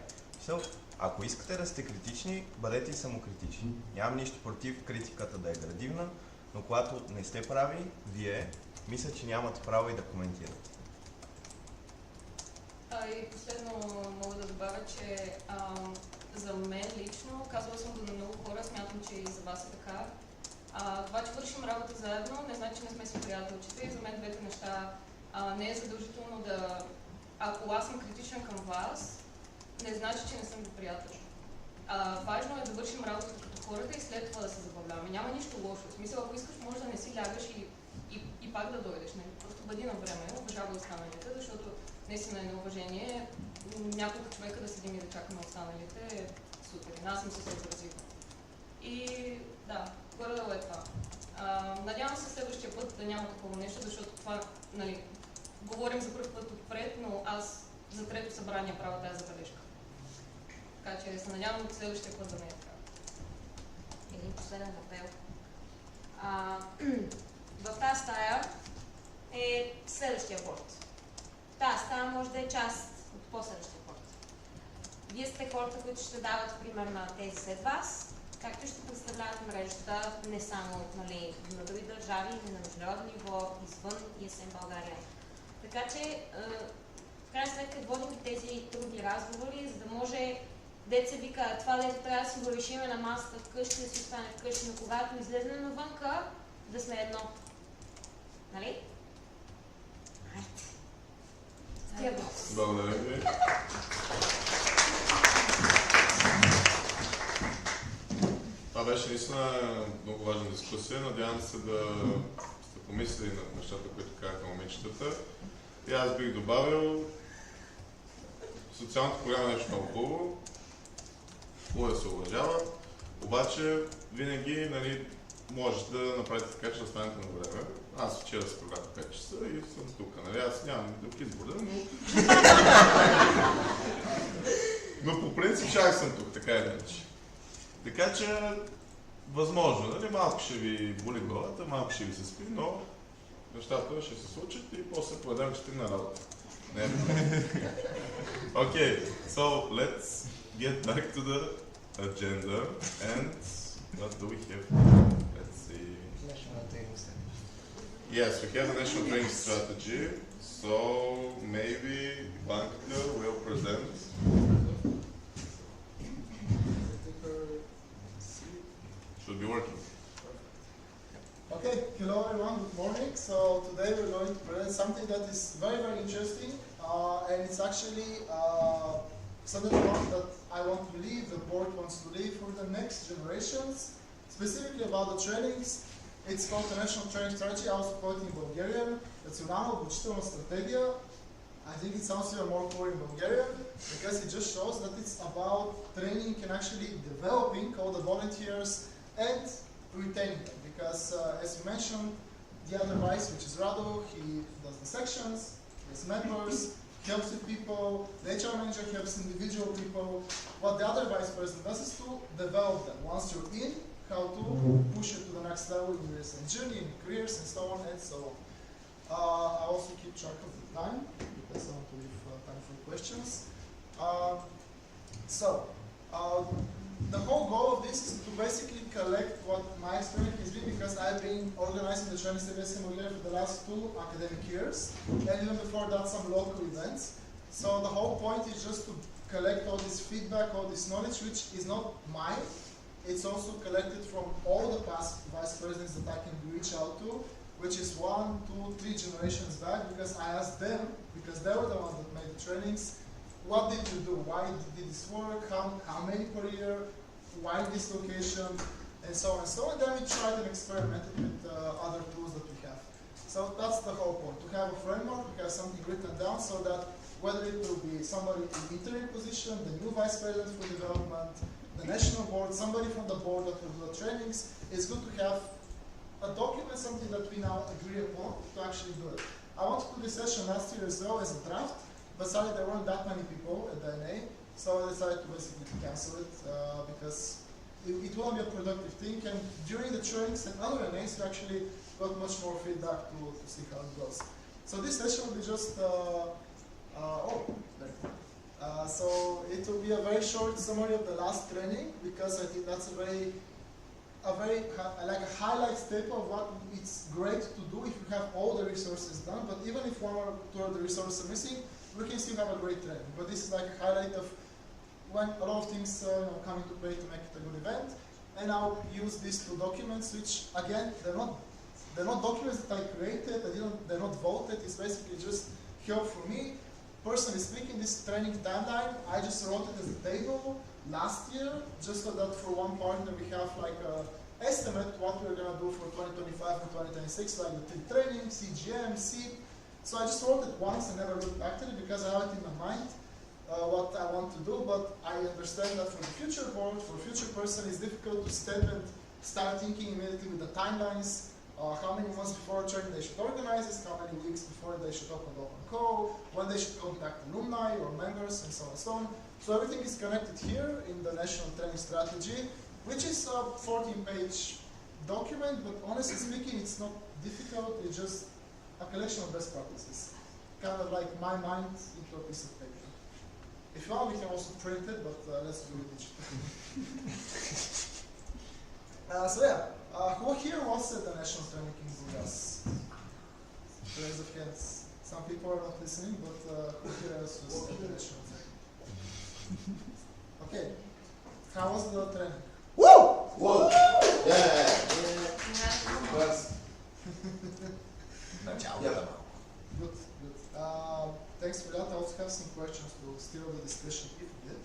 Ако искате да сте критични, бъдете и самокритични. Нямам нищо против критиката да е градивна, но когато не сте прави, вие мисля, че нямате право и да коментирате. И последно мога да добавя, че за мен лично, казвала съм го на много хора, смятам, че и за вас е така. Това, че вършим работа заедно, не значи, че не сме си приятелчета и за мен двете неща не е задължително да... Ако аз съм критичен към вас, не значи, че не съм ви приятел. Важно е да вършим работа като хората и след това да се забавляваме. Няма нищо лошо. В смисъл, ако искаш, може да не си лягаш и пак да дойдеш. Просто бъди на време, уважавай останалите, защото наистина е неуважение. Няколко човека да седим и да чакаме останалите е супер. Аз съм се съобразила. И да, горе-долу е това. Надявам се следващия път да няма такова нещо, защото това, говорим за първ път отпред, но аз за трето събрание правя тази забележка. Така че се надявам от следващия път да не е така. Един последен апел. В тази стая е следващия борд. Тази стая може да е част от по-следващия борд. Вие сте хората, които ще дават пример на тези след вас. както ще представляват мрежата не само на други държави, но и на международно ниво, извън ESM България. Така че, в крайна сметка, водим тези трудни разговори, за да може деца вика, това дето трябва да си го решиме на масата вкъщи, да си остане вкъщи, но когато излезем навънка, да сме едно. Нали? Айде. Благодаря ви. Това беше наистина много важна дискусия. Надявам се да сте помислили над нещата, които казаха момичетата. И аз бих добавил, социалната програма е нещо много хубаво. Хубаво да се уважава, обаче винаги можете да направите така, че да станете на време. Аз вчера се прибрах в 5 часа и съм тук. Аз нямам друг избор, но по принцип шах съм тук, така или иначе. Така че, възможно, малко ще ви боли главата, малко ще ви се спи, но нещата ще се случат и после поведем ще на работа. Okay, so let's get back to the agenda and what do we have? Let's see. National training strategy. Yes, we have a national training strategy, so maybe Banka will present. Should be working. Okay, hello everyone, good morning. So today we're going to present something that is very, very interesting and it's actually something that I want to leave, the board wants to leave for the next generations, specifically about the trainings. It's called the National Training Strategy, I also call it in Bulgarian, Национална обучителна стратегия. I think it sounds even more cool in Bulgarian because it just shows that it's about training and actually developing all the volunteers and retaining them. Because as you mentioned, the other vice, which is Rado, he does the sections, he has members, helps with people, the HR manager helps individual people. What the other vice president does is to develop them. Once you're in, how to push it to the next level in your journey, in careers, and so on and so on. I also keep track of the time because I want to leave time for questions. The whole goal of this is to basically collect what my experience has been because I've been organizing the training series in Bulgaria for the last 2 academic years and even before that some local events. So the whole point is just to collect all this feedback, all this knowledge which is not mine. It's also collected from all the past vice presidents that I can reach out to, which is 1, 2, 3 generations back because I asked them, because they were the ones that made the trainings, what did you do? Why did this work? How many per year? Why this location? And so on and so on. And then we tried and experimented with other tools that we have. So that's the whole point, to have a framework, to have something written down so that whether it will be somebody in the interim position, the new vice president for development, the national board, somebody from the board that will do the trainings, it's good to have a document, something that we now agree upon to actually do it. I want to do this session last year as well as a draft, but sadly there weren't that many people at the NA, so I decided to basically cancel it because it won't be a productive thing, and during the trainings and other NAs we actually got much more feedback to see how it goes. So this session will be just, so it will be a very short summary of the last training because I think that's a very like a highlight step of what it's great to do if you have all the resources done, but even if 1 or 2 of the resources are missing, we can still have a great training. But this is like a highlight of when a lot of things come into play to make it a good event. And I'll use these 2 documents, which again, they're not documents that I created, they're not voted, it's basically just help for me. Personally speaking, this training timeline, I just wrote it as a table last year, just so that for one partner we have like a estimate what we're going to do for 2025 and 2026, like the 3 trainings, CGM, SEEP. So I just wrote it once and never looked back to it because I have it in my mind what I want to do, but I understand that for the future board, for a future person, it's difficult to step and start thinking immediately with the timelines, how many months before training they should organize this, how many weeks before they should open the open call, when they should contact alumni or members, and so on and so on. So everything is connected here in the National Training Strategy, which is a 14-page document, but honestly speaking, it's not difficult, it's just a collection of best practices. Kind of like my mind into a piece of paper. If you want, we can also print it, but let's do it digitally. So yeah, who here was at the national training in Burgas? Raise of hands. Some people are not listening, but who here else was at the national training? Okay. How was the training? Woo! Woo! Yeah! Good, good. Thanks for that. I also have some questions to steer the discussion if needed.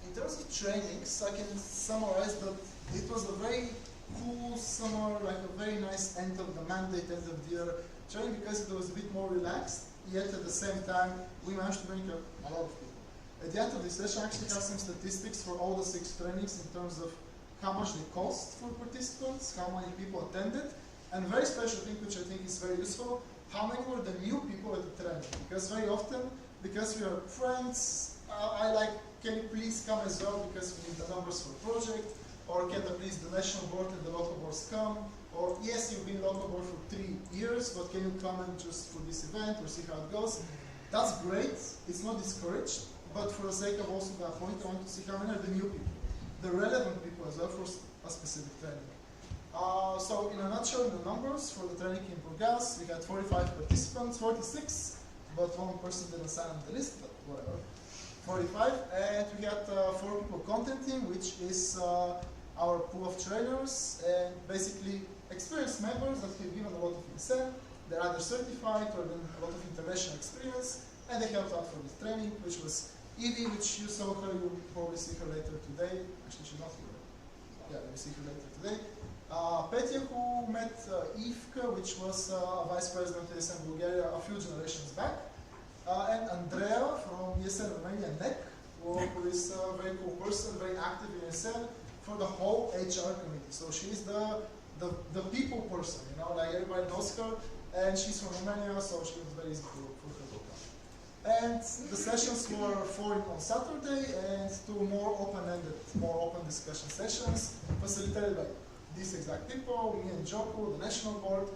In terms of trainings, I can summarize that it was a very cool summer, like a very nice end of the mandate, end of the year training because it was a bit more relaxed, yet at the same time we managed to bring a lot of people. At the end of this session I actually have some statistics for all the 6 trainings in terms of how much they cost for participants, how many people attended, and a very special thing which I think is very useful, how many were the new people at the training, because very often, because we are friends, I like, can you please come as well because we need the numbers for project, or can at least the national board and the local boards come, or yes, you've been local board for 3 years, but can you come and just for this event or see how it goes? That's great, it's not discouraged, but for the sake of also that point, I want to see how many are the new people, the relevant people as well for a specific training. So in a nutshell, in the numbers for the training in Burgas, we had 45 participants, 46, but one person didn't sign on the list, but whatever. 45, and we had 4 people contenting, which is our pool of trainers, and basically experienced members that have given a lot of ESN. They're either certified or then a lot of international experience, and they helped out for this training, which was Evie, which you saw her, you'll probably see her later today. Actually, she's not here. Yeah, you'll see her later today. Petya, who met Ivka, which was vice president of ESN Bulgaria a few generations back. And Andrea from ESN Romania, NEC, who is a very cool person, very active in ESN for the whole HR committee. So she's the people person, you know, like everybody knows her, and she's from Romania, so she was very easy for her to come. And the sessions were 4 on Saturday and 2 more open-ended, more open discussion sessions facilitated by these exact people, me and Joko, the national board,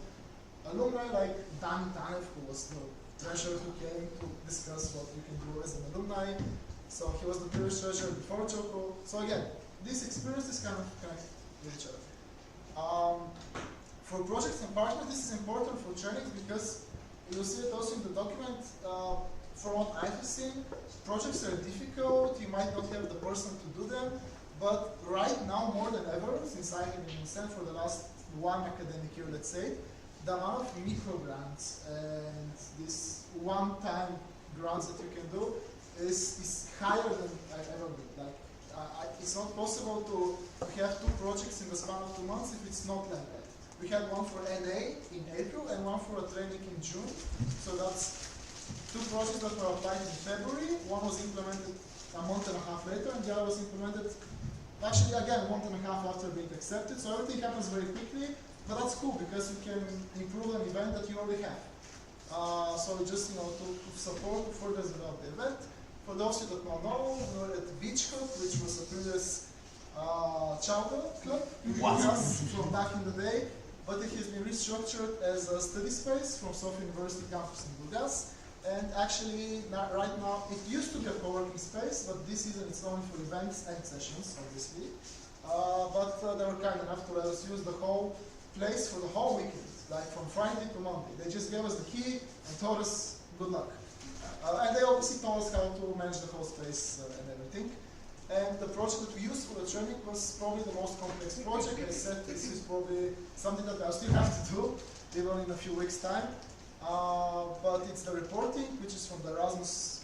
alumni like Dani Tanev, who was the treasurer who came to discuss what you can do as an alumni. So he was the previous treasurer before Joko. So again, these experiences kind of connect with each other. For projects and partners, this is important for trainings because you'll see it also in the document. From what I've seen, projects are difficult, you might not have the person to do them, but right now, more than ever, since I've been in SEN for the last 1 academic year, let's say, the amount of micro grants and this one-time grants that you can do is higher than I've ever been. Like, it's not possible to have 2 projects in the span of 2 months if it's not like that. We had one for NA in April and one for a training in June. So that's 2 projects that were applied in February. One was implemented a month and a half later, and the other was implemented actually again 1.5 months after being accepted. So everything happens very quickly, but that's cool because you can improve an event that you already have. So just to support, to further develop the event. For those who don't know, we were at Beach Club, which was a previous chowder club from back in the day, but it has been restructured as a study space from Sofia University campus in Burgas. And actually, right now, it used to be a co-working space, but this season it's only for events and sessions, obviously. But they were kind enough to let us use the whole place for the whole weekend, like from Friday to Monday. They just gave us the key and told us good luck. And they obviously told us how to manage the whole space and everything. And the project that we used for the training was probably the most complex project. I said this is probably something that I still have to do, even in a few weeks' time. But it's the reporting, which is from the Erasmus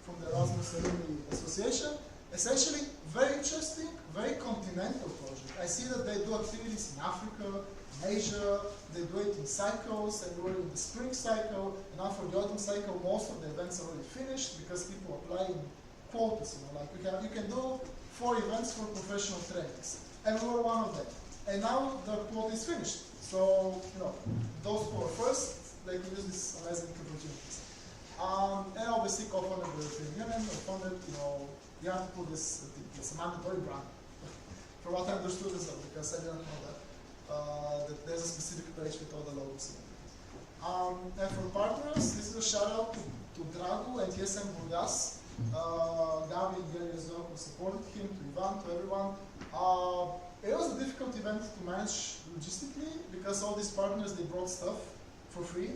Alumni Association. Essentially, very interesting, very continental project. I see that they do activities in Africa, in Asia, they do it in cycles, and we're in the spring cycle, and now for the autumn cycle, most of the events are already finished because people apply in quotas, like you can do 4 events for professional trainings, and we were one of them. And now the quota is finished. So, those who are first, they can use these amazing opportunities. And obviously co-funded the European Union, funded, you have to put this, it's a mandatory brand. From what I understood as well, because I didn't know that there's a specific page with all the logos. And for partners, this is a shout out to Dragu and ESN Burgas. Gabi and Gary as well, who supported him, to Ivan, to everyone. It was a difficult event to manage logistically because all these partners, they brought stuff for free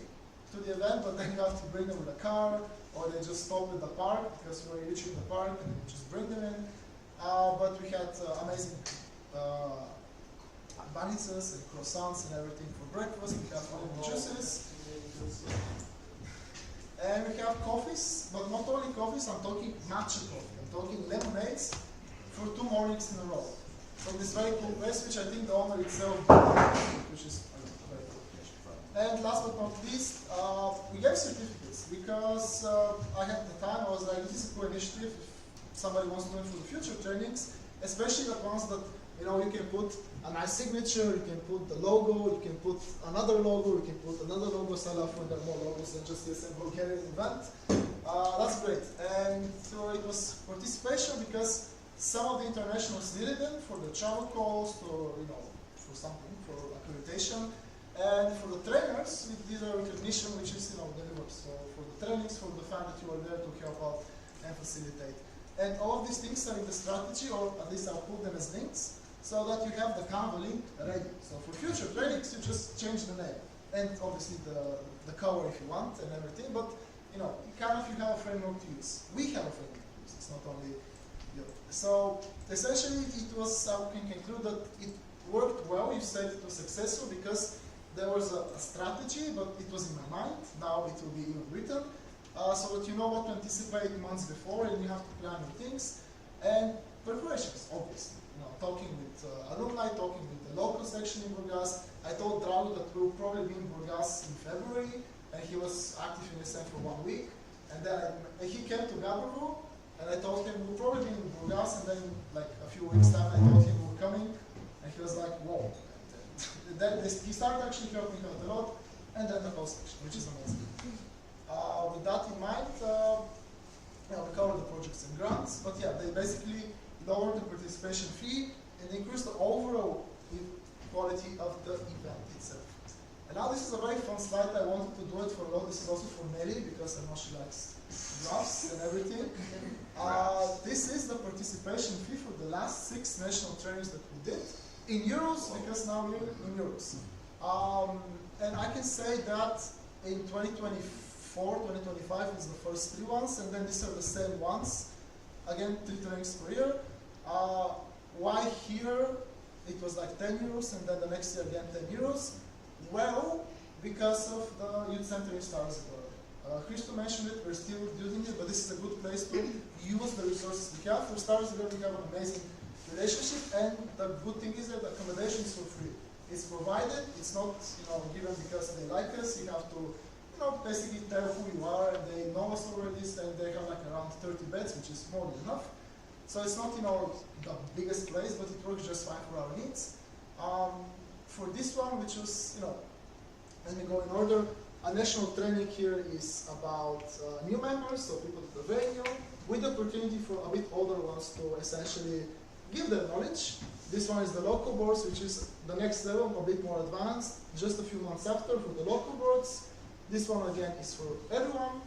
to the event, but then you have to bring them with a car, or they just stop at the park because we're usually in the park and you just bring them in. But we had amazing banises and croissants and everything for breakfast. We have lemon juices. And we have coffees, but not only coffees, I'm talking matcha coffee. I'm talking lemonades for 2 mornings in a row. From this very cool place, which I think the owner itself did, which is very cool. And last but not least, we gave certificates because I had the time, I was like, this is a cool initiative if somebody wants to do it for the future trainings, especially the ones that, you know, you can put a nice signature, you can put the logo, you can put another logo, you can put another logo, so I love when there are more logos than just this Bulgarian event. That's great. And so it was participation because some of the internationals needed them for the travel cost or, you know, for something, for accreditation. And for the trainers, we did a recognition which is, you know, delivered. So for the trainings, for the fact that you are there to help out and facilitate. And all of these things are in the strategy, or at least I'll put them as links, so that you have the Canva link ready. So for future trainings, you just change the name. And obviously the cover if you want and everything, but you know, kind of you have a framework to use. We have a framework to use, it's not only you. So essentially it was, I can conclude that it worked well. You said it was successful because there was a strategy, but it was in my mind. Now it will be even written, so that you know what to anticipate months before, and you have to plan your things. And preparations, obviously. You know, talking with alumni, talking with the local section in Burgas. I told Drago that we'll probably be in Burgas in February, and he was active in SM for 1 week. And then he came to Gabrovo, and I told him we'll probably be in Burgas, and then like a few weeks time I told him we were coming, and he was like, whoa. And then he started actually helping out a lot, and then the whole section, which is amazing. With that in mind, we covered the projects and grants, but yeah, they basically lowered the participation fee and increased the overall quality of the event itself. And now this is a very fun slide. I wanted to do it for a lot. This is also for Nelly because I know she likes graphs and everything. This is the participation fee for the last 6 national trainings that we did in euros, because now we're in euros. And I can say that in 2024, 2025 is the first 3 ones, and then these are the same ones. Again, 3 trainings per year. Why here it was like 10 euros, and then the next year again 10 euros? Well, because of the youth center in Starzibor. Christo mentioned it, we're still using it, but this is a good place to use the resources we have. For Starzibor, we have an amazing relationship, and the good thing is that the accommodation is for free. It's provided, it's not, you know, given because they like us. You have to, you know, basically tell who you are, and they know us already, and they have like around 30 beds, which is more than enough. So it's not, you know, the biggest place, but it works just fine for our needs. For this one, which was, you know, let me go in order. A national training here is about new members, so people that are very new, with the opportunity for a bit older ones to essentially give them knowledge. This one is the local boards, which is the next level, a bit more advanced, just a few months after for the local boards. This one again is for everyone,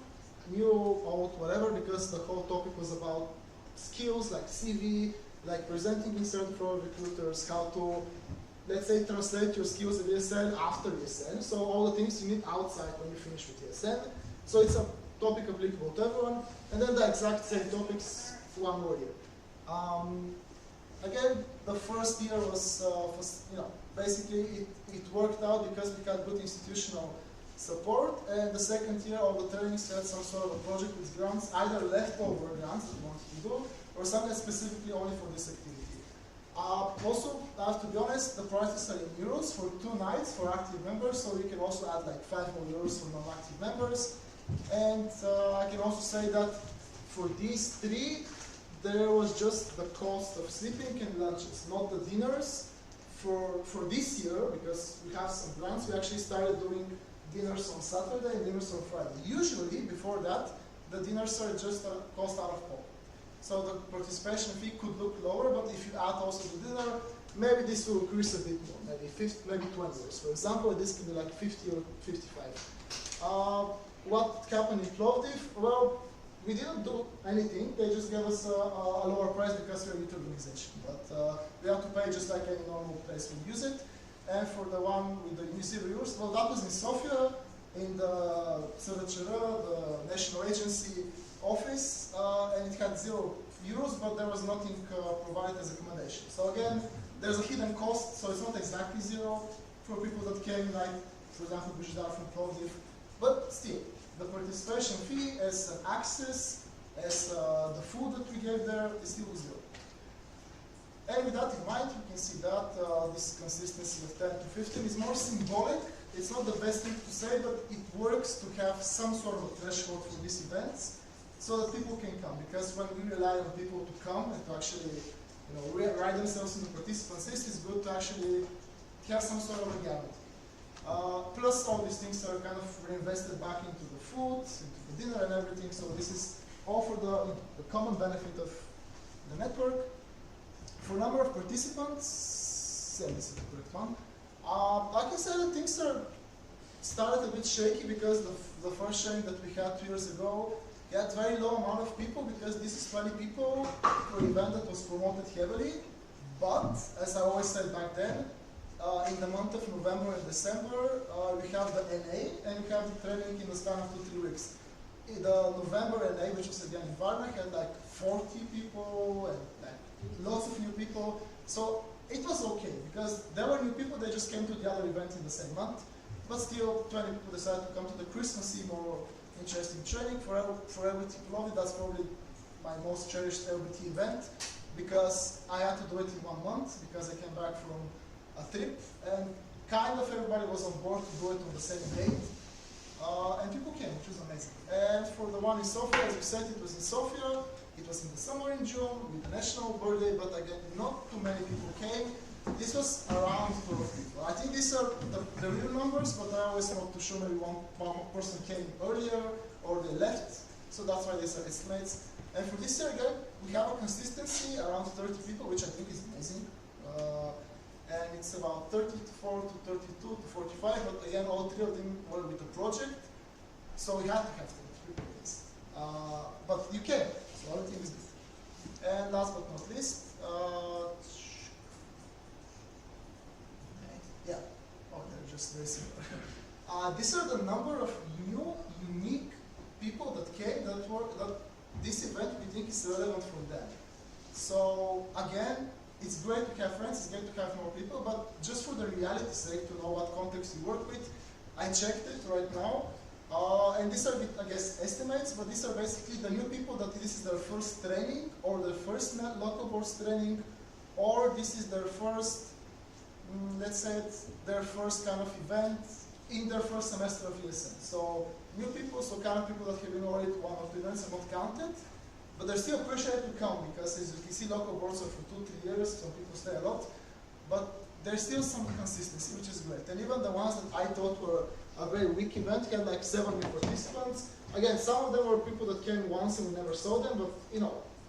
new, old, whatever, because the whole topic was about skills like CV, like presenting in certain for recruiters, how to, let's say, translate your skills in ESN after ESN. So all the things you need outside when you finish with ESN. So it's a topic applicable to everyone. And then the exact same topics 1 more year. Again, the first year was, you know, basically it worked out because we had good institutional support. And the second year, all the trainings had some sort of a project with grants, either leftover grants that we wanted to do, or something specifically only for this activity. Also, I have to be honest, the prices are in euros for 2 nights for active members, so you can also add like 5 more euros for non-active members. And I can also say that for these 3, there was just the cost of sleeping and lunches, not the dinners. For this year, because we have some grants, we actually started doing dinners on Saturday and dinners on Friday. Usually, before that, the dinners are just a cost out of pocket. So the participation fee could look lower, but if you add also the dinner, maybe this will increase a bit more, maybe 20 euros. For example, this could be like 50 or 55. What happened in Plovdiv? Well, we didn't do anything. They just gave us a lower price because we're a youth organization. But we have to pay just like any normal place we use it. And for the one with the €0, well, that was in Sofia, in the SRCR, the National Agency office, and it had €0, but there was nothing provided as accommodation. So again, there's a hidden cost, so it's not exactly zero for people that came, like, for example, Bujdar from Plovdiv, but still, the participation fee as an access, as the food that we gave there is still zero. And with that in mind, you can see that this consistency of 10 to 15 is more symbolic. It's not the best thing to say, but it works to have some sort of a threshold for these events so that people can come. Because when we rely on people to come and to actually write themselves in the participants list, it's good to actually have some sort of a guarantee. Plus, all these things are kind of reinvested back into the food, into the dinner and everything. So this is all for the common benefit of the network. For number of participants, yeah, this is the correct one. I can say that things started a bit shaky because the first sharing that we had 2 years ago, we had very low amount of people because this is 20 people for an event that was promoted heavily. But, as I always said back then, in the month of November and December, we have the NA and we have the training in the span of 2-3 weeks. The November NA, which was again in Varnaranga, had like 40 people and like lots of new people. So it was okay because there were new people, they just came to the other event in the same month. But still, 20 people decided to come to the Christmassy, more interesting training for LBT Plovdiv. That's probably my most cherished LBT event because I had to do it in 1 month because I came back from a trip and kind of everybody was on board to do it on the same date. And people came, which was amazing. And for the one in Sofia, as you said, it was in Sofia. It was in the summer in June with the national birthday, but again, not too many people came. This was around 12 people. I think these are the real numbers, but I always want to show maybe one person came earlier or they left, so that's why these are estimates. And for this year, again, we have a consistency around 30 people, which I think is amazing. And it's about 34 to 32 to 45, but again, all 3 of them were with the project, so we had to have 33 people. But you can, so everything is good. And last but not least, yeah, oh, they're just very similar. These are the number of new, unique people that came that this event we think is relevant for them. So again, it's great to have friends, it's great to have more people, but just for the reality's sake, to know what context you work with, I checked it right now. And these are, I guess, estimates, but these are basically the new people that this is their first training, or their first local boards training, or this is their first, let's say, their first kind of event in their first semester of ESN. So new people, so kind of people that have been already to 1 or 2 events are not counted. But they're still appreciated to come because, as you can see, local boards are for 2-3 years, some people stay a lot. But there's still some consistency, which is great. And even the ones that I thought were a very weak event had like 7 new participants. Again, some of them were people that came once and we never saw them, but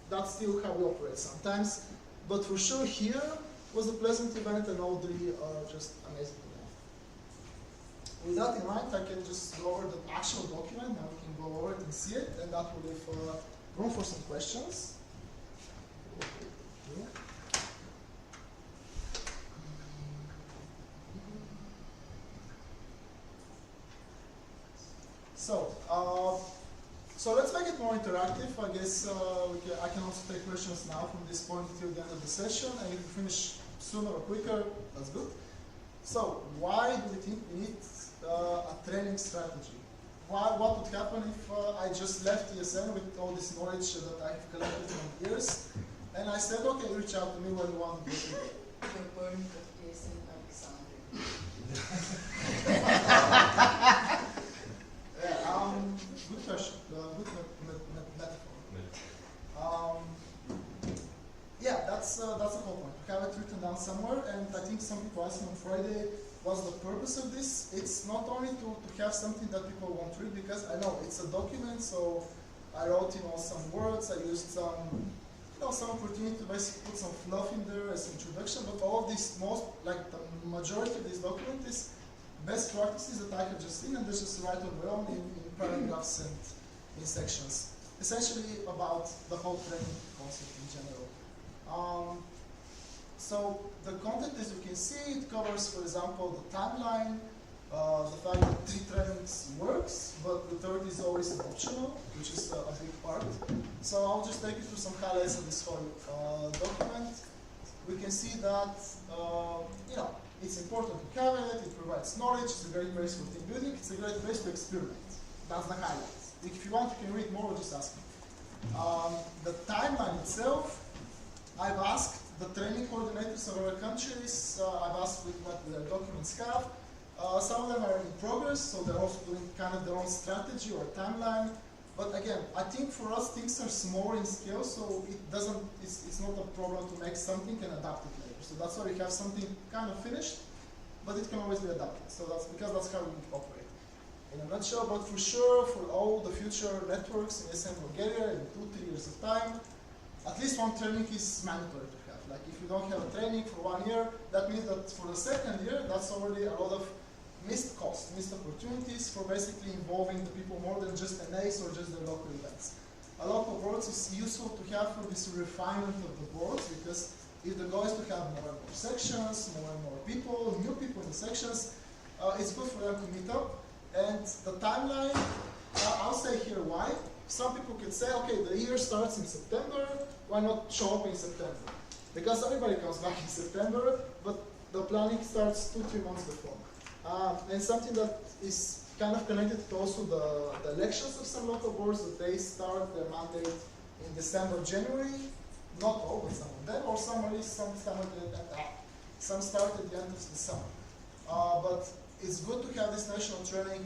that's still how we operate sometimes. But for sure, here was a pleasant event, and all 3 are just amazing. With that in mind, I can just go over the actual document. Now we can go over it and see it, and that will leave room for some questions. So let's make it more interactive. I guess I can also take questions now from this point until the end of the session, and if we finish sooner or quicker, that's good. So why do we think we need a training strategy? What would happen if I just left ESN with all this knowledge that I have collected from years, and I said, okay, reach out to me when you want to do it. The burn of ESN Alexander. Good question. Good metaphor. Yeah, that's the whole point. To have it written down somewhere, and I think some people asked me on Friday, what's the purpose of this? It's not only to have something that people won't read, because I know it's a document, so I wrote some words, I used some opportunity to basically put some fluff in there as introduction, but all of this, the majority of this document is best practices that I have just seen, and they just write on their own in paragraphs and in sections. essentially about the whole training concept in general. So the content, as you can see, it covers, for example, the timeline, the fact that 3 trainings works, but the third is always optional, which is a big part. So I'll just take you through some highlights of this whole document. We can see that it's important to have it, it provides knowledge, it's a great place for team building, it's a great place to experiment. That's the highlights. If you want, you can read more, just ask me. The timeline itself, I've asked the training coordinators of our countries, I've asked what their documents have. Some of them are in progress, so they're also doing kind of their own strategy or timeline. But again, I think for us things are smaller in scale, so it's not a problem to make something and adapt it later. So that's why we have something kind of finished, but it can always be adapted. So that's because that's how we operate. In a nutshell, but for sure, for all the future networks in ESM Bulgaria in 2-3 years of time, at least one training is mandatory to have. Like if you don't have a training for 1 year, that means that for the second year, that's already a lot of missed costs, missed opportunities for basically involving the people more than just an ACE or just the local events. A local boards is useful to have for this refinement of the boards, because if the goal is to have more and more sections, more and more people, new people in the sections, it's good for them to meet up. And the timeline, I'll say here why. Some people could say, okay, the year starts in September, why not show up in September? Because everybody comes back in September, but the planning starts 2-3 months before. And something that is kind of connected to also the elections of some local boards, that they start their mandate in December, January, not all, but some of them, or some at least some start at the end of the summer. But it's good to have this national training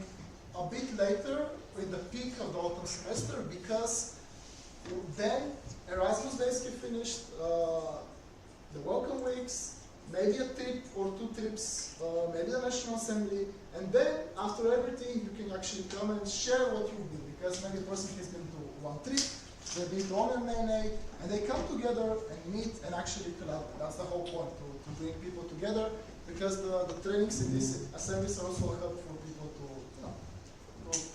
a bit later, in the peak of the autumn semester, because then Erasmus days get finished, the welcome weeks, maybe a trip or 2 trips, maybe the National Assembly, and then after everything you can actually come and share what you did, because maybe a person has been to 1 trip, they've been to ONMNA, and they come together and meet and actually collaborate. That's the whole point, to bring people together, because the trainings in these assemblies are also a help for people to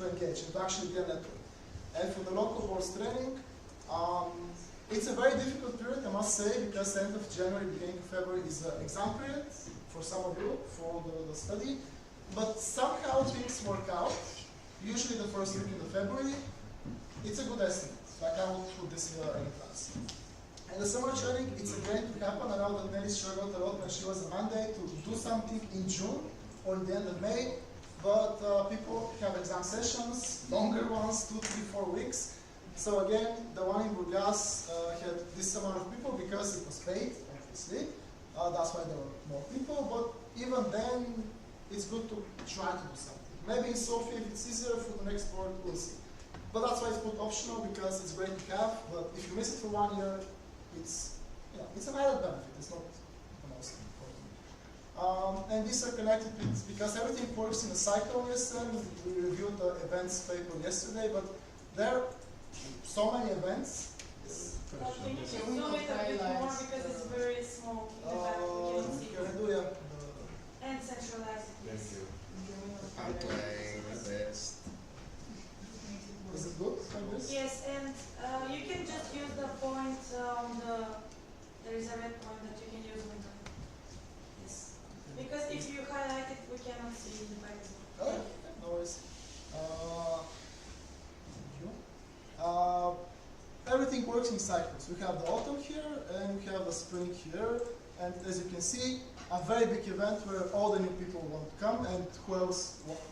engage and to actually be a network. And for the local boards training, it's a very difficult period, I must say, because the end of January, beginning of February is the exam period for some of you, for the study. But somehow things work out, usually the first week in February. It's a good estimate, like I will put this in class. And the summer training, it's going to happen. I know that Nelly struggled a lot when she was a mandate to do something in June or in the end of May, but people have exam sessions, longer ones, 2, 3, 4 weeks. So again, the one in Burgas had this amount of people because it was paid, obviously. That's why there were more people, but even then, it's good to try to do something. Maybe in Sofia, if it's easier for the next board, we'll see. But that's why it's put optional, because it's great to have, but if you miss it for 1 year, it's an added benefit, it's not the most important. And these are connected with, because everything works in a cycle in ESM. We reviewed the events paper yesterday, but there are so many events. Can you zoom it a bit more, because it's very small in the back, we can see. And centralize it, please. Thank you. I'm playing my best. Is it good like this? Yes, and you can just use the point on there is a red point that you can use on the, yes. Because if you highlight it, we cannot see the back as well. Oh, no worries. Everything works in cycles. We have the autumn here, and we have the spring here, and as you can see, a very big event where all the new people want to come, and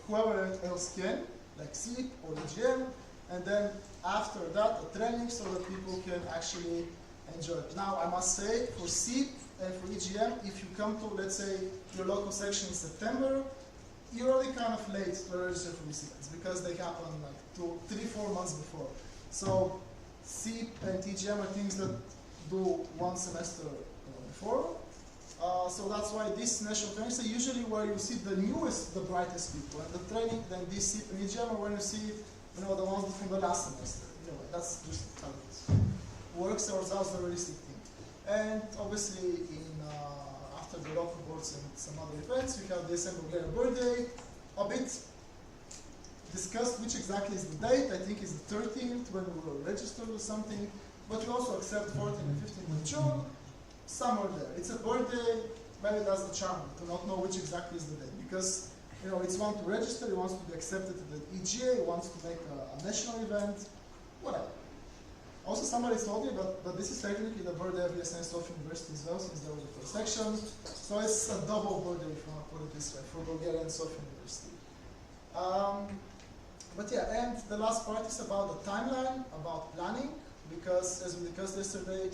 whoever else can, like SIP or EGM, and then after that, a training so that people can actually enjoy it. Now, I must say, for SIP and for EGM, if you come to, let's say, your local section in September, you're already kind of late to register for these events, because they happen like 3-4 months before. So, SIP and EGM are things that do 1 semester before. So that's why these national trainings are usually where you see the newest, the brightest people. And the training, then this SIP and EGM are when you see, the ones from the last semester. That's just how it is. Works ourselves the realistic thing. And obviously, after the local boards and some other events, we have the ESM Bulgaria birthday, a bit discussed which exactly is the date. I think it's the 13th when we were registered or something. But we also accept 14th and 15th of June, somewhere there. It's a birthday, maybe that's the charm, to not know which exactly is the date. Because, you know, it's one to register, it wants to be accepted to the EGA, it wants to make a national event, whatever. Also, somebody told me, but this is technically the birthday of ESN Sofia University as well, since there was the first section. So it's a double birthday, if you want to put it this way, for Bulgarian Sofia University. But yeah, and the last part is about the timeline, about planning, because as we discussed yesterday,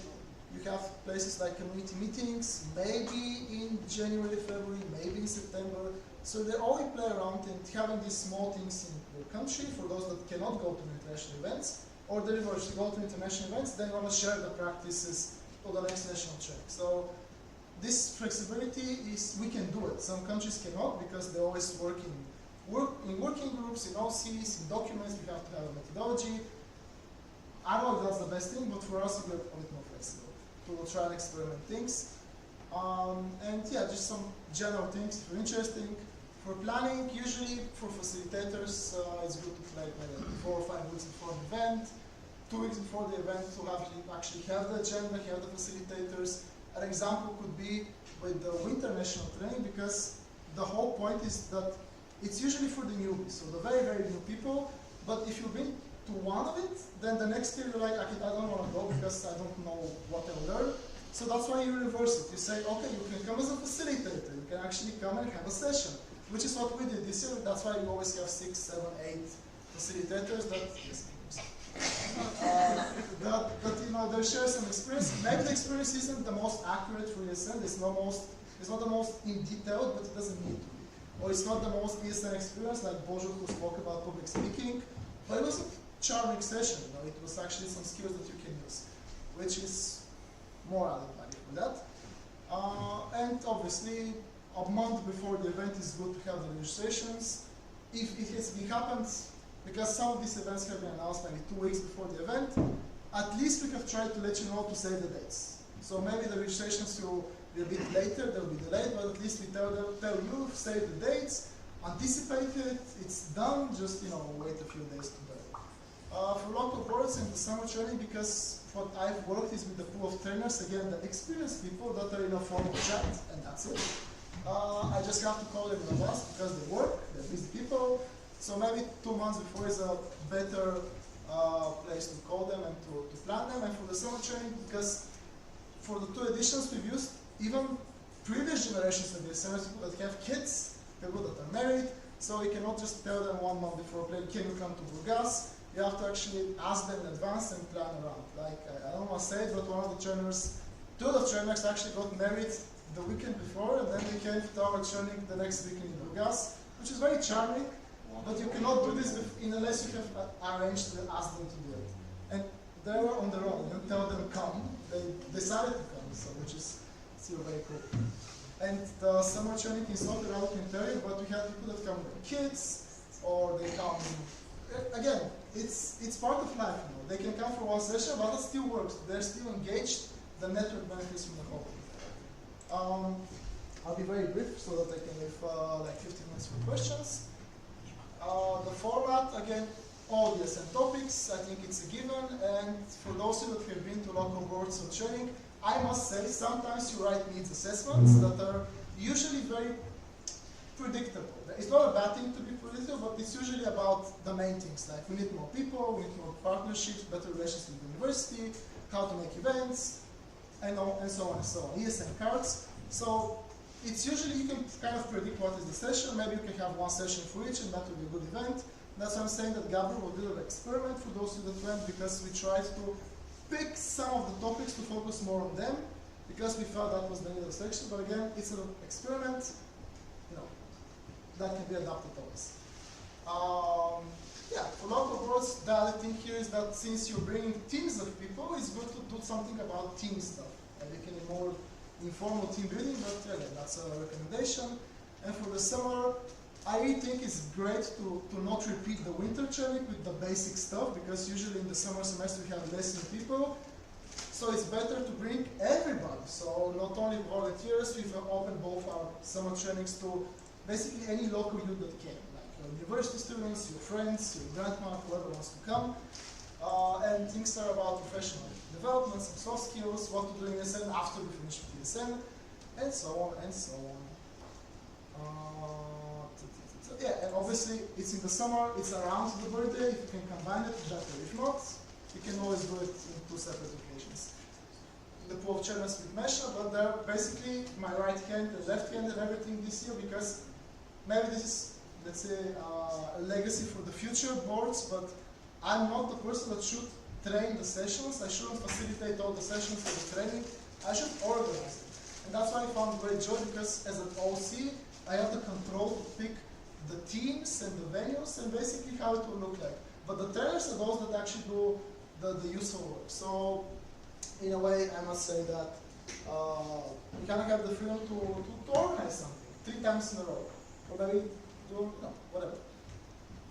you have places like community meetings, maybe in January, February, maybe in September. So they always play around and having these small things in your country for those that cannot go to international events, or the reverse, to go to international events, then you want to share the practices to the next national check. So this flexibility is, we can do it. Some countries cannot because they always work in working groups, in OCs, in documents, we have to have a methodology. I don't know if that's the best thing, but for us we're a bit more flexible to try and experiment things. And yeah, just some general things if you're interested. For planning, usually for facilitators, it's good to plan maybe 4 or 5 weeks before the event, 2 weeks before the event to actually have the agenda, have the facilitators. An example could be with the winter national training, because the whole point is that it's usually for the newbies, so the very, very new people. But if you've been to one of it, then the next year you're like, I don't want to go because I don't know what I'll learn. So that's why you reverse it. You say, okay, you can come as a facilitator. You can actually come and have a session, which is what we did this year. That's why we always have 6, 7, 8 facilitators that, that you know, they share some experience. Maybe the experience isn't the most accurate for ESN. It's not the most in detail, but it doesn't need to be. Or it's not the most ESN experience, like Božo who spoke about public speaking. But it was a charming session. You know, it was actually some skills that you can use, which is more added value for that. And obviously, a month before the event is good to have the registrations. If it happens, because some of these events have been announced maybe 2 weeks before the event, at least we have tried to let you know to save the dates. So maybe the registrations will be a bit later, they'll be delayed, but at least we tell you, save the dates, anticipate it, it's done, just wait a few days to do it. For local boards and the summer training, because what I've worked is with the pool of trainers, again, the experienced people that are in a formal chat, and that's it. I just have to call them in advance because they work, they're busy people. So maybe 2 months before is a better place to call them and to plan them. And for the summer training, because for the 2 editions we've used even previous generations of ESNers, people that have kids, people that are married. So you cannot just tell them 1 month before playing, can you come to Burgas? You have to actually ask them in advance and plan around. Like, I don't want to say it, but one of the trainers, 2 of the trainers actually got married the weekend before, and then they came to our training the next weekend in Burgas, which is very charming, but you cannot do this unless you have arranged to ask them to do it. And they were on their own, you don't tell them come, they decided to come, so which is still very cool. And the summer training is not around Quinterio, but we have people that come with kids, or they come, again, it's part of life, They can come for 1 session, but it still works. They're still engaged, the network benefits from the whole thing. I'll be very brief so that I can leave like 15 minutes for questions. The format, again, all ESN topics, I think it's a given, and for those of you that have been to local boards or training, I must say sometimes you write needs assessments that are usually very predictable. It's not a bad thing to be predictable, but it's usually about the main things, like we need more people, we need more partnerships, better relations with the university, how to make events, and so on and so on. ESN cards. So it's usually, you can kind of predict what is the session. Maybe you can have 1 session for each, and that will be a good event. That's why I'm saying that Gabriel will do an experiment for those who that went, because we tried to pick some of the topics to focus more on them, because we felt that was the need of the section. But again, it's an experiment, that can be adapted always. Yeah, for local boards, the other thing here is that since you're bringing teams of people, it's good to do something about team stuff. And you can be more informal team building, but again, that's a recommendation. And for the summer, I really think it's great to not repeat the winter training with the basic stuff, because usually in the summer semester we have less new people. So it's better to bring everybody. So not only volunteers, we've opened both our summer trainings to basically any local youth that came. Like university students, your friends, your grandma, whoever wants to come. And things are about professional development, some soft skills, what to do in ESN after we finish with ESN, and so on and so on. Yeah, and obviously it's in the summer, it's around the birthday, if you can combine it, better. If not, you can always do it in 2 separate occasions. The pool of channels with Mesha, but they're basically my right hand and left hand and everything this year, because maybe this is, let's say, a legacy for the future boards, but I'm not the person that should train the sessions. I shouldn't facilitate all the sessions for the training. I should organize it. And that's why I found great joy, because as an OC, I have the control to pick the teams and the venues and basically how it will look like. But the trainers are those that actually do the useful work. So in a way, I must say that we kind of have the freedom to organize something 3 times in a row. Or maybe do, no, whatever.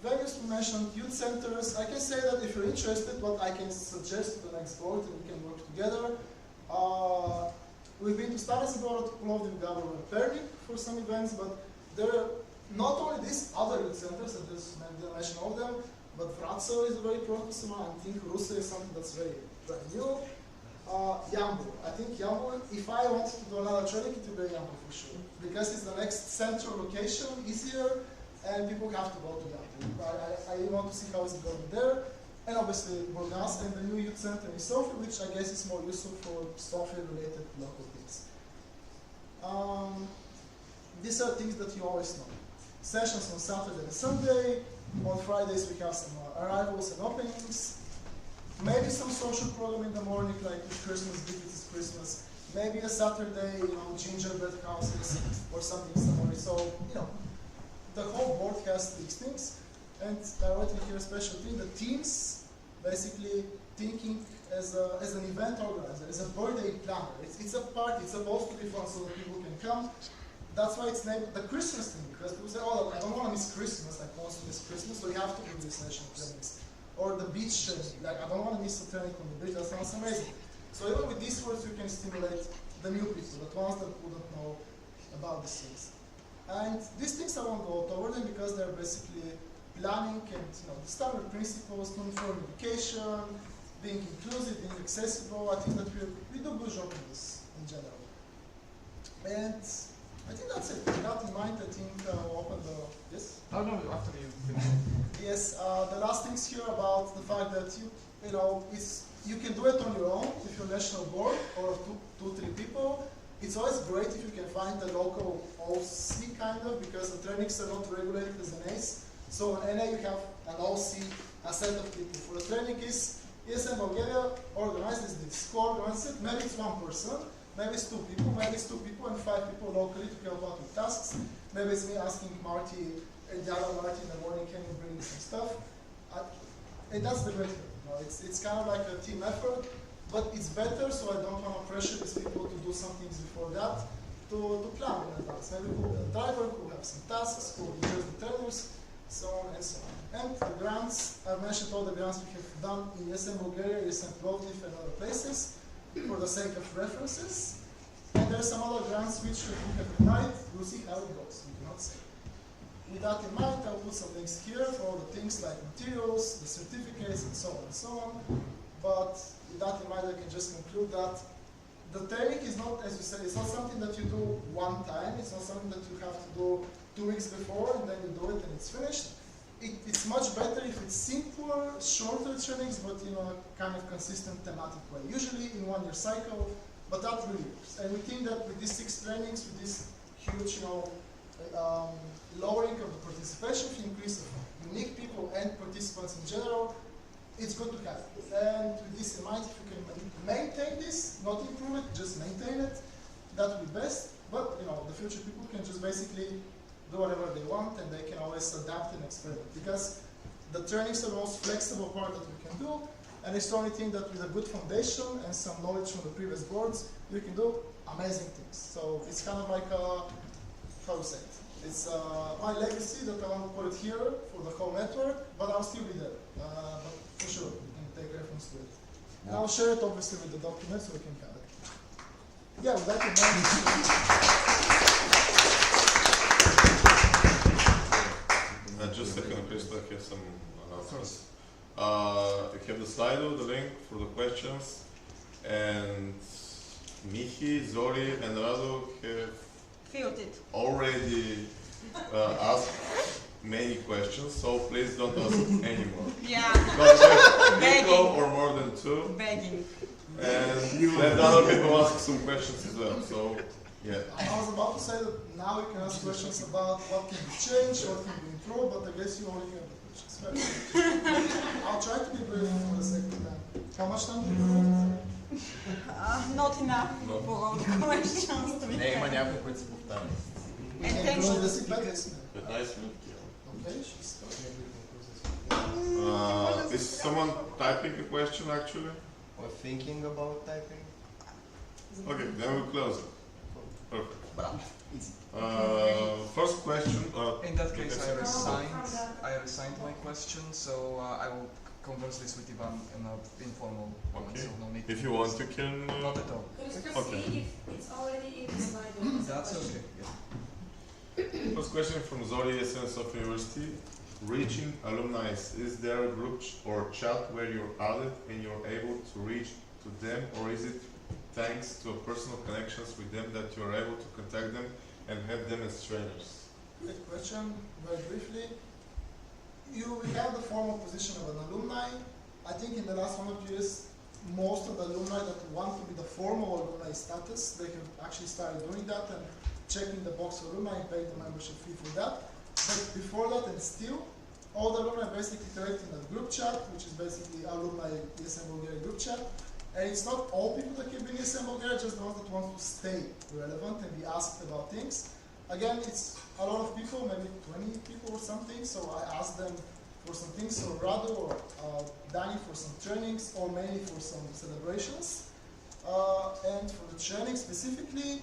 Venues we mentioned, youth centers. I can say that if you're interested, what I can suggest to the next board and we can work together. We've been to Starac Brod, Plovdiv, Gabor, and Pernik for some events, but there are not only these other youth centers, I just didn't mention all of them, but Vraco is a very promising one. I think Rusa is something that's very new. Jambu. I think Jambu, if I wanted to do another training, it would be Jambu for sure. Because it's the next central location, easier, and people have to go to Jambu. I want to see how it's going there. And obviously Burgas and the new youth center in Sofia, which I guess is more useful for Sofia-related local things. These are things that you always know. Sessions on Saturday and Sunday. On Fridays we have some arrivals and openings. Maybe some social program in the morning, like if Christmas, if it is Christmas. Maybe a Saturday, gingerbread houses or something similar. So, the whole board has these things. And I wrote here a special thing, the teams basically thinking as an event organizer, as a birthday planner. It's a party, it's supposed to be fun so that people can come. That's why it's named the Christmas thing, because people say, oh, I don't want to miss Christmas, I want to miss Christmas, so you have to do these national trainings. Or the beach training, like I don't want to miss a training on the beach, that sounds amazing. So even with these words, you can stimulate the new people, the ones that wouldn't know about these things. And these things I won't go over them because they're basically planning and the standard principles, uniform education, being inclusive, being accessible. I think that we do a good job in this in general. And I think that's it. With that in mind, I think I'll open the... Yes? Oh, no, after you finish. Yes, the last things here about the fact that you can do it on your own if you're national board or two, 3 people. It's always great if you can find the local OC kind of, because the trainings are not regulated as an ACE. So in NA you have an OC, a set of people. For the training is ESN Bulgaria organizes this. Who organizes it? Maybe it's 1 person. Maybe it's 2 people, maybe it's 2 people and 5 people locally to help out with tasks. Maybe it's me asking Marty and the other Marty in the morning, can you bring me some stuff? And that's the great thing. It's kind of like a team effort, but it's better, so I don't want to pressure these people to do some things before that, to plan in advance. Maybe who will be a driver, who will have some tasks, who will be just the trainers, so on and so on. And the grants, I've mentioned all the grants we have done in ESN Bulgaria, ESN Plovdiv and other places, for the sake of references. And there are some other grants which we have in mind. We'll see how it goes. We cannot say. With that in mind, I'll put some links here for all the things like materials, the certificates, and so on and so on. But with that in mind, I can just conclude that the training is not, as you said, it's not something that you do one time. It's not something that you have to do 2 weeks before and then you do it and it's finished. It's much better if it's simpler, shorter trainings, but in a kind of consistent thematic way. Usually in 1 year cycle, but that really works. And we think that with these 6 trainings, with this huge, lowering of the participation fee, increase of unique people and participants in general, it's good to have it. And with this in mind, if you can maintain this, not improve it, just maintain it, that would be best. But the future people can just basically do whatever they want, and they can always adapt and experiment. Because the trainings are the most flexible part that we can do, and it's the only thing that with a good foundation and some knowledge from the previous boards, you can do amazing things. So it's kind of like how to say it? It's my legacy that I want to put it here for the whole network, but I'll still be there. But for sure, you can take reference to it. And I'll share it obviously with the document so we can have it. Yeah, with that in mind. Just Krista has some announcements. You have the Slido, the link for the questions, and Mihi, Zori, and Rado have already asked many questions, so please don't ask anymore. Yeah. Don't have equal or more than two. Begging. And let other people ask some questions as well. So, yeah. I was about to say that now you can ask questions about what can be changed, what can be improved, but I guess you only have the questions. I'll try to be brief for the second time. How much time do you have? Not enough for all the questions to be Не, има някои, които се повтарят. Attention. 15 минути. Okay, she's Is someone typing a question actually? Or thinking about typing? Okay, then we'll close it. Perfect. First question. In that case, I resigned my question, so I will converse this with Ivan in an informal moment. Okay. So no need If you want, you can. Not at all. Okay. It's already in the slide. That's okay. Yeah. First question from Zori, Essence of University. Reaching alumni, is there a group or chat where you're added and you're able to reach to them, or is it thanks to personal connections with them that you're able to contact them and have them as trainers? Great question. Very briefly, you have the formal position of an alumni. I think in the last 1 or 2 years, most of the alumni that want to be the formal alumni status, they have actually started doing that and checking the box for alumni and paying the membership fee for that. But before that, and still, all the alumni basically collect in a group chat, which is basically alumni ESM Bulgaria group chat. And it's not all people that can be in ESM Bulgaria, just the ones that want to stay relevant and be asked about things. Again, it's a lot of people, maybe 20 people or something, so I asked them for some things, so Rado or Danny for some trainings, or mainly for some celebrations. And for the training specifically,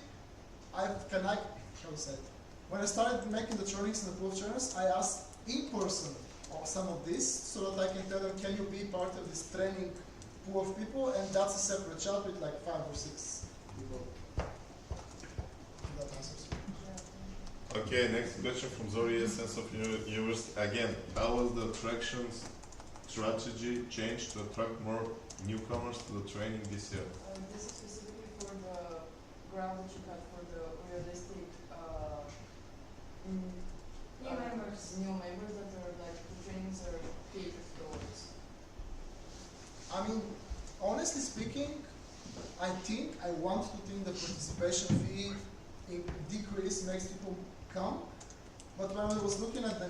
when I started making the trainings in the pool of trainers, I asked in person some of this, so that I can tell them, can you be part of this training pool of people, and that's a separate chat with like 5 or 6 people. That answers. Okay, next question from Zori, Essence of University. Again, how was the attraction strategy changed to attract more newcomers to the training this year? This is specifically for the ground that you got for the realistic new members that are like the trainings are catered towards. I mean, honestly speaking, I want to think the participation fee decrease makes people come. But when I was looking at the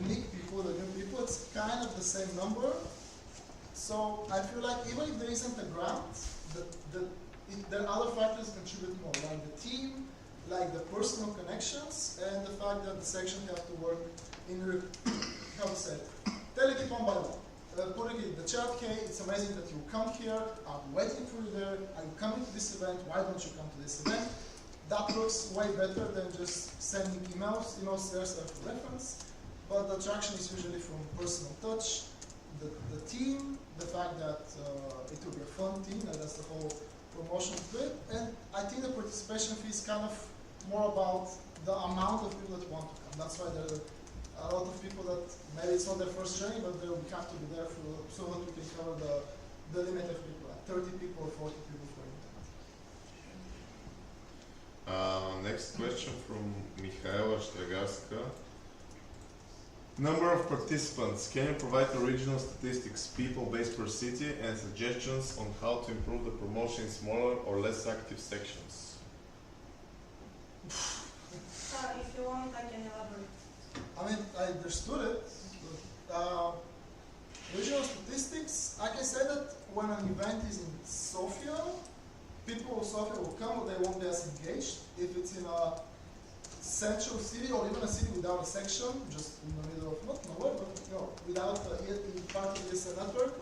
unique people, the new people, it's kind of the same number. So I feel like even if there isn't a grant, there are other factors that contribute more, like the team, like the personal connections, and the fact that the section have to work in, how to say it, telling it one by one. Putting it in the chat, okay, it's amazing that you come here, I'm waiting for you there, are you coming to this event, why don't you come to this event? That works way better than just sending emails. Emails there are for reference, but the attraction is usually from personal touch, the team, the fact that it will be a fun team, and that's the whole promotion of it. And I think the participation fee is kind of more about the amount of people that want to come. That's why there are a lot of people that maybe it's not their first journey, but they will have to be there so that we can cover the limit of people, like 30 people or 40 people for internet. Next question from Michaela Štragarska. Number of participants. Can you provide the regional statistics, people based per city, and suggestions on how to improve the promotion in smaller or less active sections? If you want, I can elaborate. I mean, I understood it. Regional statistics, I can say that when an event is in Sofia, people of Sofia will come, but they won't be as engaged. If it's in a central city or even a city without a section, just in the middle of, not nowhere, but without part of this network,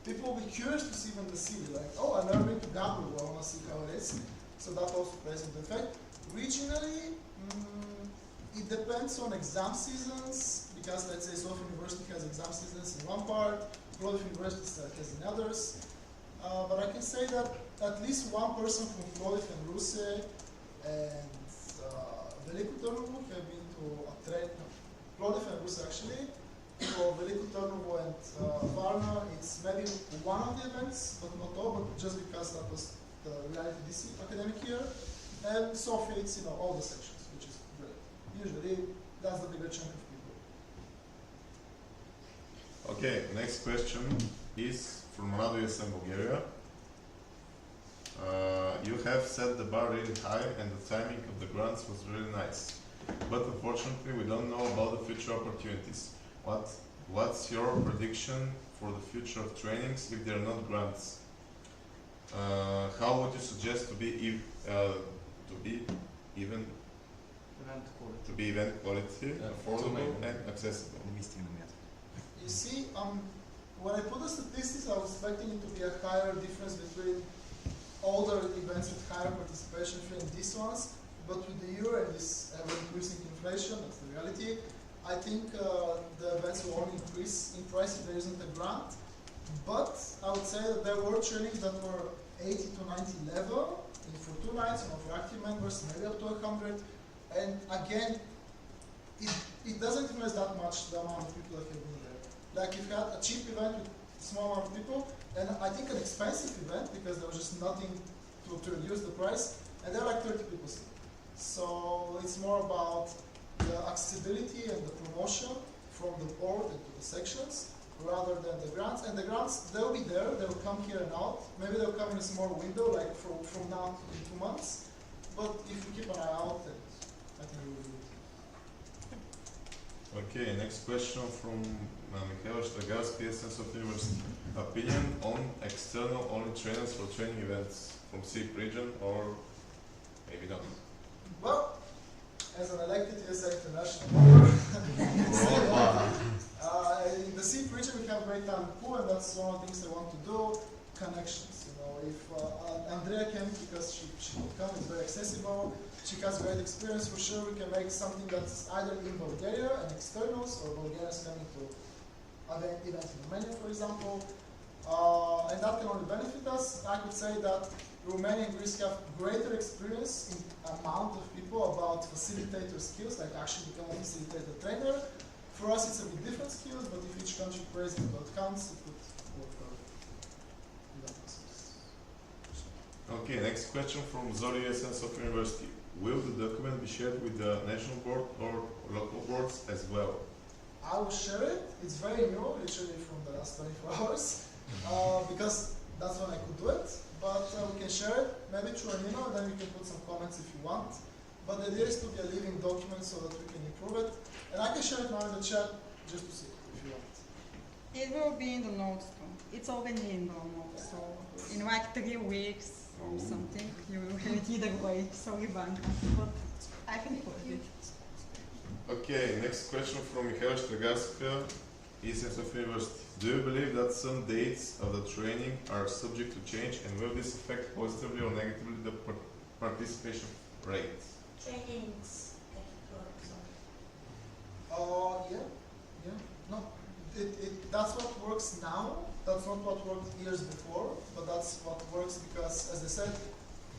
people will be curious to see even the city. Like, oh, I've never been to Gabru, I want to see how it is. So that also plays into effect. Regionally, it depends on exam seasons, because let's say Sofia University has exam seasons in one part, Plovdiv University has in others. But I can say that at least one person from Plovdiv and Ruse and Veliko Trnovo have been to a trade, Plovdiv and Ruse actually, for Veliko Trnovo and Varna, it's maybe one of the events, but not all, but just because that was the reality this academic year. And Sofia, it's all the sections, which is great. Usually, that's the bigger chunk of people. Okay, next question is from Radu in Bulgaria. You have set the bar really high and the timing of the grants was really nice. But unfortunately, we don't know about the future opportunities. What's your prediction for the future of trainings if there are not grants? How would you suggest to be event quality, affordable and accessible? You see, when I put the statistics, I was expecting it to be a higher difference between older events with higher participation fee and these ones, but with the euro and this ever-increasing inflation, that's the reality, I think the events will only increase in price if there isn't a grant. But I would say that there were trainings that were 80 to 90 level for 2 nights, for active members, maybe up to 100. And again, it doesn't influence that much the amount of people that have been there. Like if you had a cheap event with small amount of people, and I think an expensive event because there was just nothing to reduce the price, and there were like 30 people still. So it's more about the accessibility and the promotion from the board into the sections rather than the grants. And the grants, they'll be there, they'll come here and out. Maybe they'll come in a small window, like from now to 2 months. But if you keep an eye out, then I think we will do it. Okay, next question from Mikhail Shtagarski, Essence of University. Opinion on external only trainers for training events from SIP region or maybe not? Well, as an elected ESA international member, in the SIP region we have great talent pool, and that's one of the things I want to do, connections. If Andrea came because she could come, it's very accessible, she has great experience, for sure we can make something that's either in Bulgaria and externals, or Bulgarians coming to event in Romania, for example, and that can only benefit us. I could say that Romania and Greece have greater experience in amount of people about facilitator skills, like actually become a facilitator trainer. For us it's a bit different skills, but if each country plays into accounts, it could work well. Okay, next question from Zori Essence of University. Will the document be shared with the national board or local boards as well? I will share it. It's very new, literally from the last 24 hours, because that's when I could do it. But we can share it, maybe through an email, then you can put some comments if you want. But the idea is to be a living document so that we can improve it. And I can share it now in the chat just to see if you want. It will be in the notes too. It's already in the notes, so in like 3 weeks or something, you will have it either way. Sorry, Banka, but I can put it. Okay, next question from Mikhail Shtagarska, Essence of University. Do you believe that some dates of the training are subject to change, and will this affect positively or negatively the participation rate? Trainings. Yeah. No, that's what works now. That's not what worked years before, but that's what works because, as I said,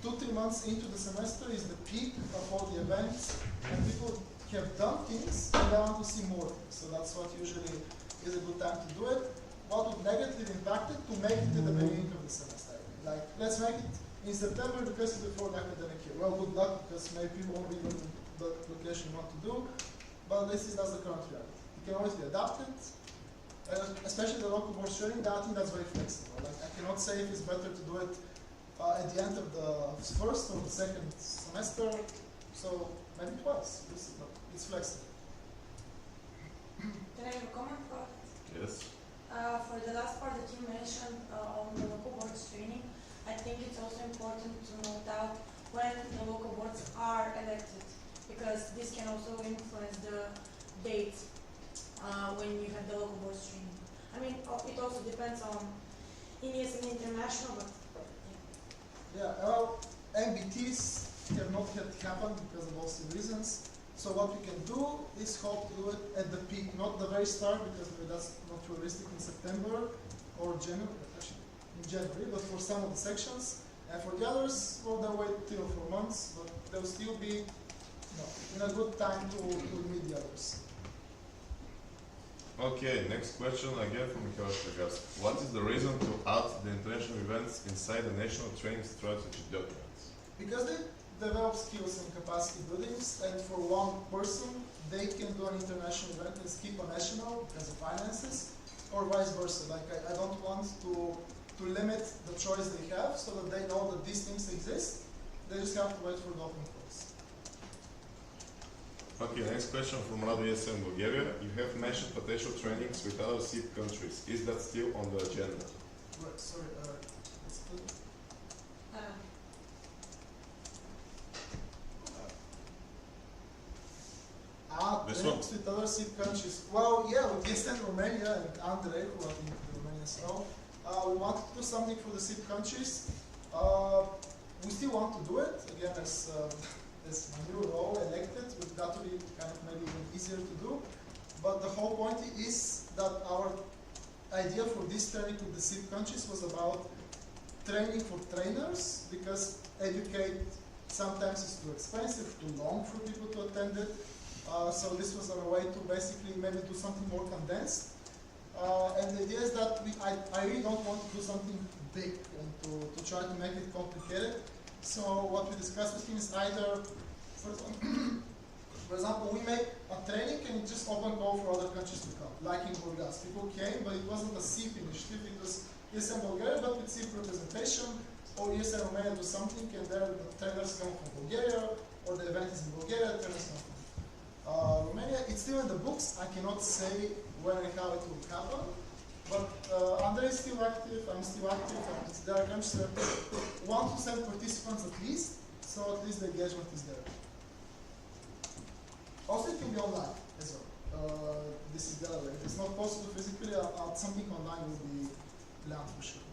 2-3 months into the semester is the peak of all the events, and people have done things and they want to see more things. So that's what usually is a good time to do it. What would negatively impact it? To make it at the beginning of the semester. Like, let's make it in September because it's before the academic year. Well, good luck, because maybe people won't be in the location you want to do, but that's the current reality. It can always be adapted, especially the local board training. I think that's very flexible. Like, I cannot say if it's better to do it at the end of the first or the second semester, so maybe twice. It's flexible. Can I have a comment about it? Yes. For the last part that you mentioned on the local boards training, I think it's also important to note out when the local boards are elected, because this can also influence the dates when you have the local boards training. I mean, it also depends on ESM International, but yeah. Well, MBTs have not yet happened because of all the reasons. So what we can do is hope to do it at the peak, not the very start, because that's not realistic in September or January, actually in January, but for some of the sections. And for the others, well, they'll wait till 4 months, but they'll still be in a good time to meet the others. Okay, next question again from Mikhail Shtagarski. What is the reason to add the international events inside the national training strategy documents? Because they develop skills and capacity buildings, and for one person, they can do an international event and skip a national because of finances, or vice versa. Like I don't want to limit the choice they have so that they know that these things exist. They just have to wait for the open course. Okay, next question from Radu ESM Bulgaria. You have mentioned potential trainings with other SIP countries. Is that still on the agenda? Right, sorry, This one. with other SIP countries. Well, yeah, with Eastern Romania and Andrei, who I think the Romanians know, we wanted to do something for the SIP countries. We still want to do it, again, as my new role elected, with that to be kind of maybe even easier to do. But the whole point is that our idea for this training with the SIP countries was about training for trainers, because educate sometimes is too expensive, too long for people to attend it. So this was a way to basically maybe do something more condensed. And the idea is that I really don't want to do something big and to try to make it complicated. So what we discussed with him is either, for example, we make a training and just open call for other countries to come, like in Burgas. People came, but it wasn't a SIP initiative, it was ESM Bulgaria, but with SIP representation, or ESM Romania do something, and there the trainers come from Bulgaria, or the event is in Bulgaria, trainers come from Romania. It's still in the books. I cannot say when and how it will happen, but Andrei is still active, I'm still active, and there are countries that want to send participants at least, so at least the engagement is there. Also, it can be online as well. This is the other way. If it's not possible physically, something online will be planned for sure.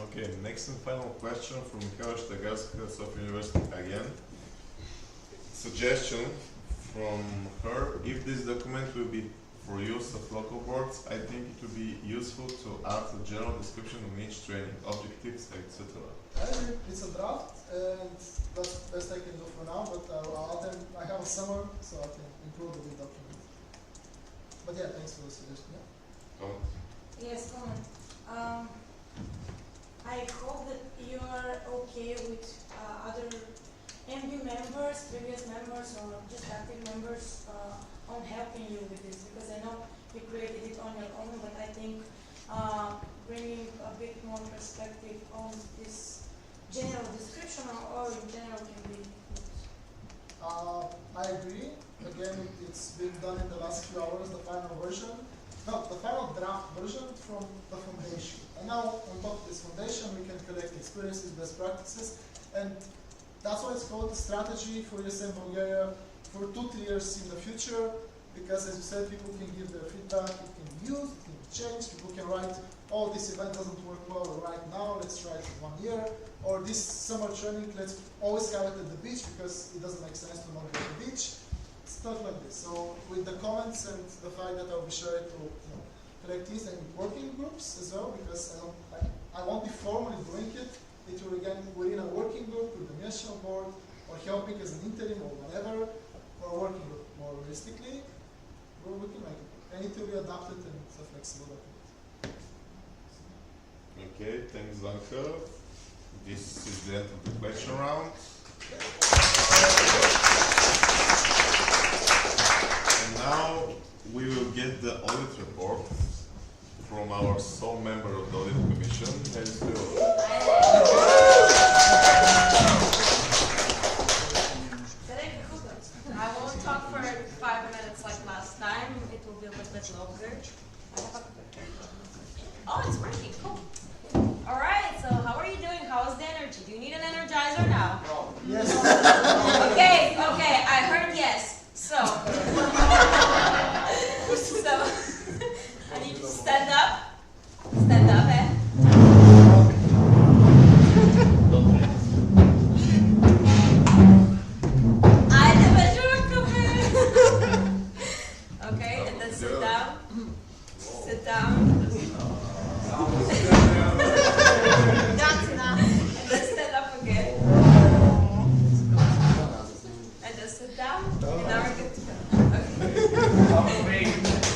Okay, next and final question from Mikhail Shtagarski, Sofia University again. Suggestion from her: if this document will be for use of local boards, I think it would be useful to add a general description of each training, objectives, etc. I agree. It's a draft, and that's the best I can do for now, but I have a summer, so I can improve the document. But yeah, thanks for the suggestion. Yeah? Yes, comment. I hope that you are okay with other MB members, previous members, or just active members on helping you with this, because I know you created it on your own, but I think bringing a bit more perspective on this general description or in general can be good. I agree. Again, it's been done in the last few hours, the final version. No, the final draft version from the foundation. And now, on top of this foundation, we can collect experiences, best practices, and that's why it's called the strategy for ESM Bulgaria for 2-3 years in the future, because as you said, people can give their feedback, it can be used, it can be changed, people can write, oh, this event doesn't work well right now, let's try it for 1 year, or this summer training, let's always have it at the beach because it doesn't make sense to not go to the beach, stuff like this. So with the comments and the fact that I'll be sure to collect these and working groups as well, because I won't be formally doing it. It will again within a working group with the national board, or helping as an interim or whatever, or a working group more realistically, we can make it. And it will be adapted and it's a flexible document. Okay, thanks Zanka. This is the end of the question round. And now we will get the audit report from our sole member of the audit commission, Helix. I won't talk for 5 minutes like last time. It will be a little bit longer. Oh, it's working. Cool. All right. So, how are you doing? How's the energy? Do you need an energizer now? Yes. Okay. Okay. I heard yes. So, I need you to stand up. Stand up, eh? Okay, and then sit down. Sit down. That's enough. And then stand up again. And then sit down. And now we're good to go. Okay.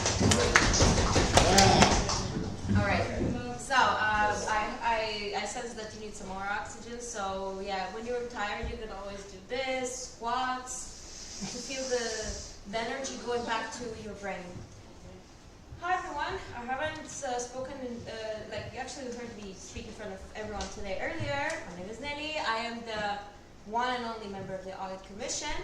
So yeah, when you're tired, you can always do this, squats, to feel the energy going back to your brain. Hi everyone, I haven't spoken, like you actually heard me speak in front of everyone today earlier. My name is Nelly. I am the one and only member of the Audit Commission,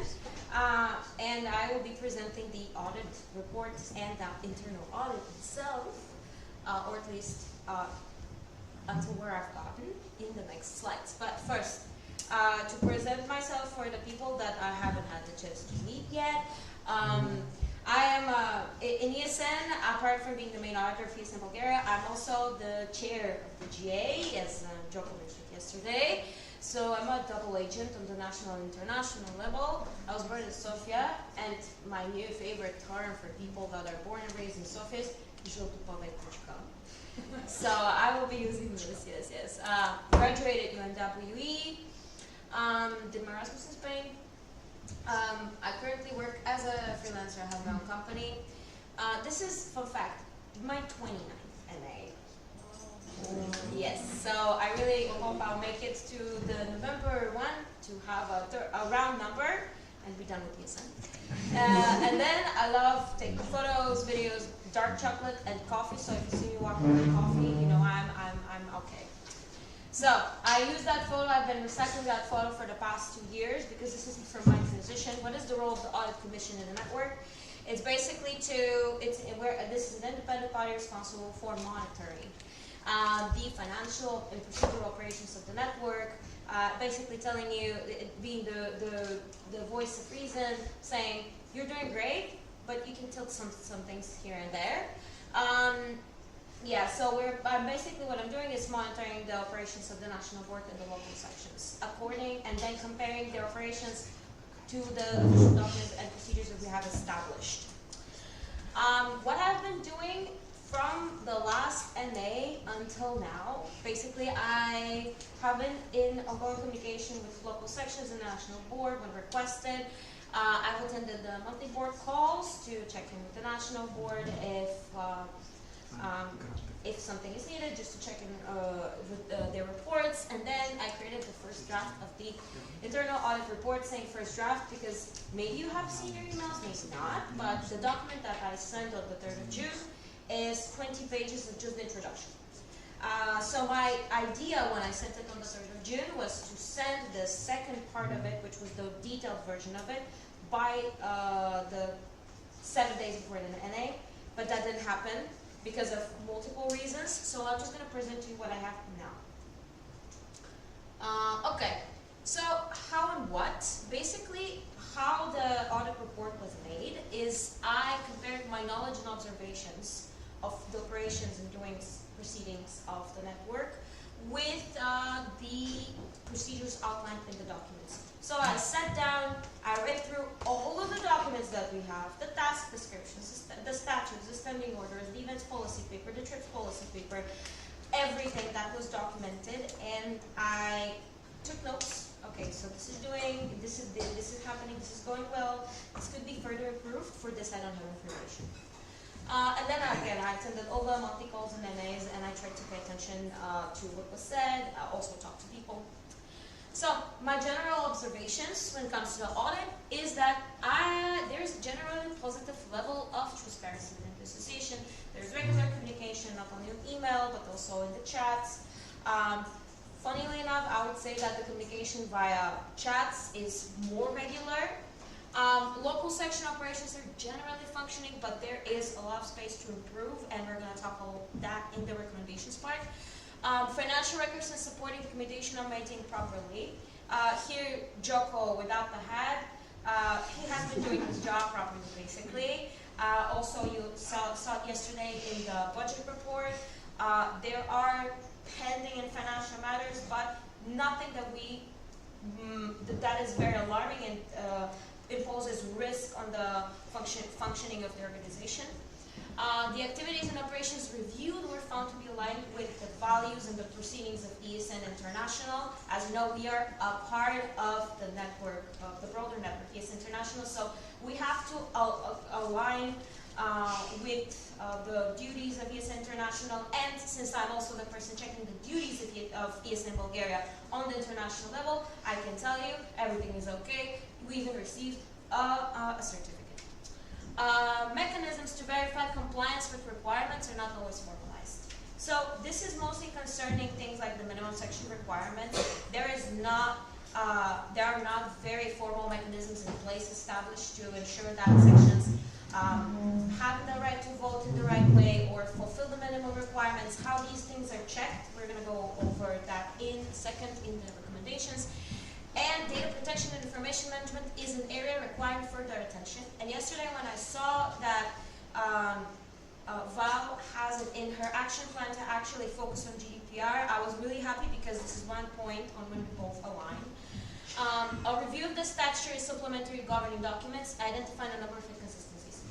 and I will be presenting the audit report and the internal audit itself, or at least until where I've gotten in the next slides. But first, to present myself for the people that I haven't had the chance to meet yet. I am in ESN, apart from being the main auditor of ESN Bulgaria, I'm also the chair of the GA, as Joko mentioned yesterday. So I'm a double agent on the national and international level. I was born in Sofia, and my new favorite term for people that are born and raised in Sofia is žiltupavetnička. So I will be using this, yes. Graduated UNWE, did my Erasmus in Spain. I currently work as a freelancer. I have my own company. This is, fun fact, my 29th NA. Yes, so I really hope I'll make it to the November one to have a round number and be done with ESN. And then I love taking photos, videos, dark chocolate, and coffee. So if you see me walking with coffee, you know I'm okay. So I use that photo. I've been recycling that photo for the past 2 years because this is for my transition. What is the role of the audit commission in the network? It's basically this is an independent body responsible for monitoring the financial and procedural operations of the network, basically telling you, being the voice of reason, saying you're doing great, but you can tilt some things here and there. Yeah, so basically what I'm doing is monitoring the operations of the national board and the local sections, and then comparing their operations to the official documents and procedures that we have established. What I've been doing from the last NA until now, basically I have been in ongoing communication with local sections and the national board when requested. I've attended the monthly board calls to check in with the national board if something is needed, just to check in with their reports. And then I created the first draft of the internal audit report, saying first draft because maybe you have seen your emails, maybe not, but the document that I sent on the 3rd of June is 20 pages of just the introduction. So my idea when I sent it on the 3rd of June was to send the second part of it, which was the detailed version of it, by the 7 days before the NA, but that didn't happen because of multiple reasons. So I'm just going to present to you what I have now. Okay, so how and what? Basically, how the audit report was made is I compared my knowledge and observations of the operations and doings proceedings of the network with the procedures outlined in the documents. So I sat down, I read through all of the documents that we have, the task descriptions, the statutes, the standing orders, the events policy paper, the trips policy paper, everything that was documented, and I took notes. Okay, so this is happening, this is going well, this could be further improved, for this I don't have information. And then again, I attended all the monthly calls and NAs, and I tried to pay attention to what was said, I also talked to people. So, my general observations when it comes to the audit is that there's generally a positive level of transparency within the association. There's regular communication, not only on email, but also in the chats. Funnily enough, I would say that the communication via chats is more regular. Local section operations are generally functioning, but there is a lot of space to improve, and we're going to tackle that in the recommendations part. Financial records and supporting documentation are maintained properly. Here, Joko, without the hat, he has been doing his job properly, basically. Also, you saw it yesterday in the budget report. There are pending in financial matters, but nothing that is very alarming and imposes risk on the functioning of the organization. The activities and operations reviewed were found to be aligned with the values and the proceedings of ESN International. As you know, we are a part of the network, of the broader network, ESN International, so we have to align with the duties of ESN International, and since I'm also the person checking the duties of ESN Bulgaria on the international level, I can tell you everything is okay. We even received a certificate. Mechanisms to verify compliance with requirements are not always formalized. So this is mostly concerning things like the minimum section requirements. There are not very formal mechanisms in place established to ensure that sections have the right to vote in the right way or fulfill the minimum requirements. How these things are checked, we're going to go over that in a second in the recommendations. And data protection and information management is an area requiring further attention. And yesterday when I saw that Val has it in her action plan to actually focus on GDPR, I was really happy because this is one point on when we both align. A review of the statutory supplementary governing documents identified a number of inconsistencies.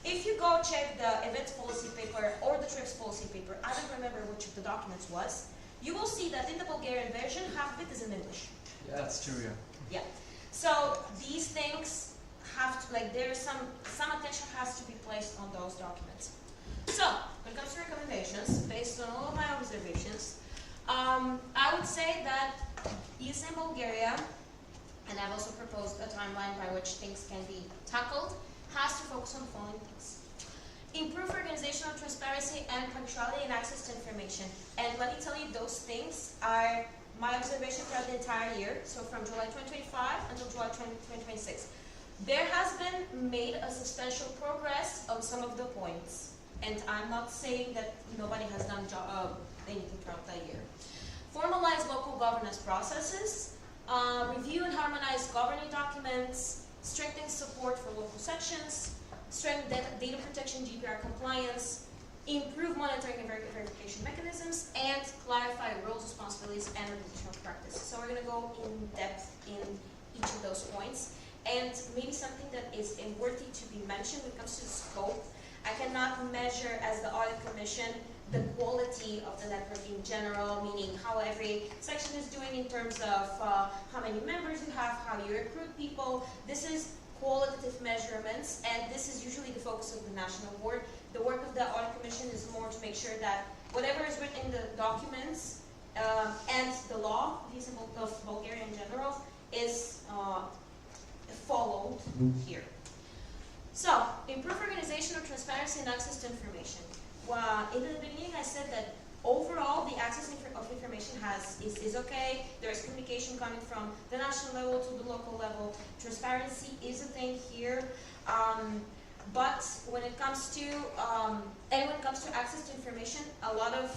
If you go check the events policy paper or the trips policy paper, I don't remember which of the documents was, you will see that in the Bulgarian version, half of it is in English. Yeah, that's true, yeah. Yeah. So these things have to, like, there's some attention has to be placed on those documents. So, when it comes to recommendations, based on all of my observations, I would say that ESN Bulgaria, and I've also proposed a timeline by which things can be tackled, has to focus on the following things. Improve organizational transparency and punctuality and access to information. And let me tell you, those things are my observation throughout the entire year, so from July 2025 until July 2026. There has been made a substantial progress on some of the points, and I'm not saying that nobody has done anything throughout the year. Formalize local governance processes, review and harmonize governing documents, strengthen support for local sections, strengthen data protection, GDPR compliance, improve monitoring and verification mechanisms, and clarify roles, responsibilities, and organizational practice. So we're going to go in depth in each of those points. And maybe something that is worthy to be mentioned when it comes to the scope, I cannot measure as the Audit Commission the quality of the network in general, meaning how every section is doing in terms of how many members you have, how you recruit people. This is qualitative measurements, and this is usually the focus of the National Board. The work of the Audit Commission is more to make sure that whatever is written in the documents and the law of Bulgaria in general is followed here. So, improve organizational transparency and access to information. In the beginning I said that overall the access of information is okay. There is communication coming from the national level to the local level. Transparency is a thing here. But when it comes to access to information, a lot of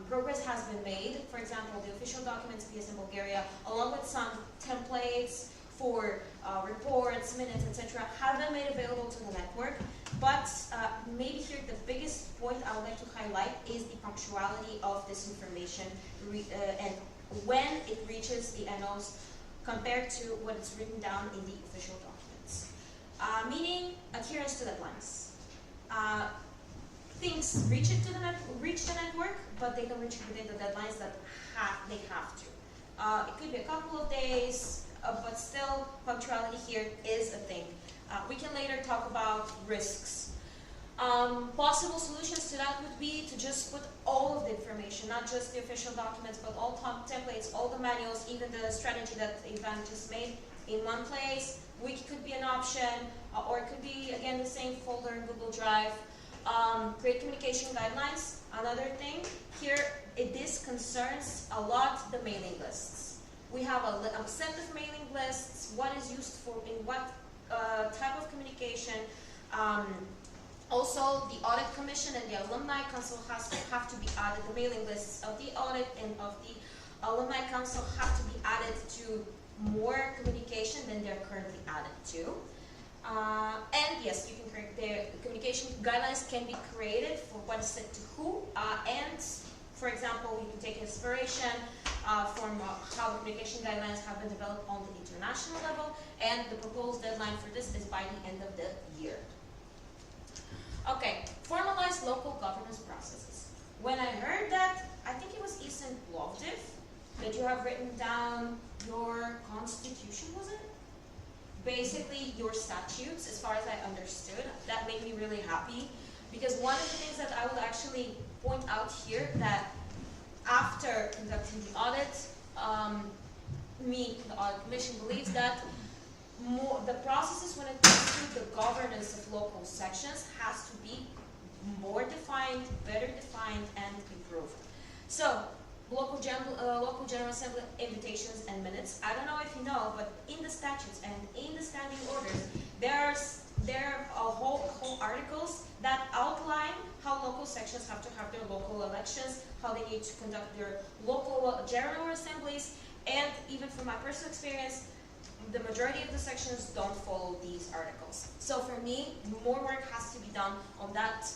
progress has been made. For example, the official documents of ESN Bulgaria, along with some templates for reports, minutes, etc., have been made available to the network. But maybe here the biggest point I would like to highlight is the punctuality of this information and when it reaches the NOs compared to what is written down in the official documents. Meaning adherence to deadlines. Things reach the network, but they don't reach it within the deadlines that they have to. It could be a couple of days, but still punctuality here is a thing. We can later talk about risks. Possible solutions to that would be to just put all of the information, not just the official documents, but all templates, all the manuals, even the strategy that Ivan just made in one place. Wiki could be an option, or it could be, again, the same folder in Google Drive. Create communication guidelines. Another thing here, this concerns a lot the mailing lists. We have a set of mailing lists, what is used for, in what type of communication. Also, the Audit Commission and the Alumni Council have to be added. The mailing lists of the Audit and of the Alumni Council have to be added to more communication than they're currently added to. And yes, you can create the communication guidelines can be created for what is said to who. And for example, you can take inspiration from how the communication guidelines have been developed on the international level. And the proposed deadline for this is by the end of the year. Okay, formalize local governance processes. When I heard that, I think it was Ethan Plovdiv that you have written down your constitution, was it? basically your statutes, as far as I understood. That made me really happy, because one of the things that I would actually point out here, that after conducting the audit, the audit commission believes that the processes when it comes to the governance of local sections has to be more defined, better defined, and improved. So, local General Assembly invitations and minutes. I don't know if you know, but in the statutes and in the standing orders, there are whole articles that outline how local sections have to have their local elections, how they need to conduct their local General Assemblies, and even from my personal experience, the majority of the sections don't follow these articles. So for me, more work has to be done on that,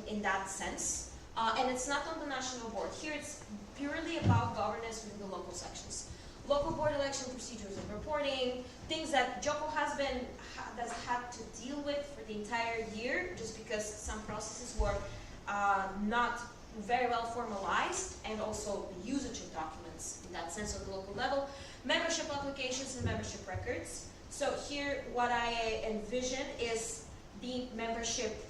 in that sense. And it's not on the national board. Here it's purely about governance within the local sections. Local board election procedures and reporting, things that Joko has had to deal with for the entire year, just because some processes were not very well formalized, and also the usage of documents in that sense at the local level. Membership applications and membership records. So here what I envision is the membership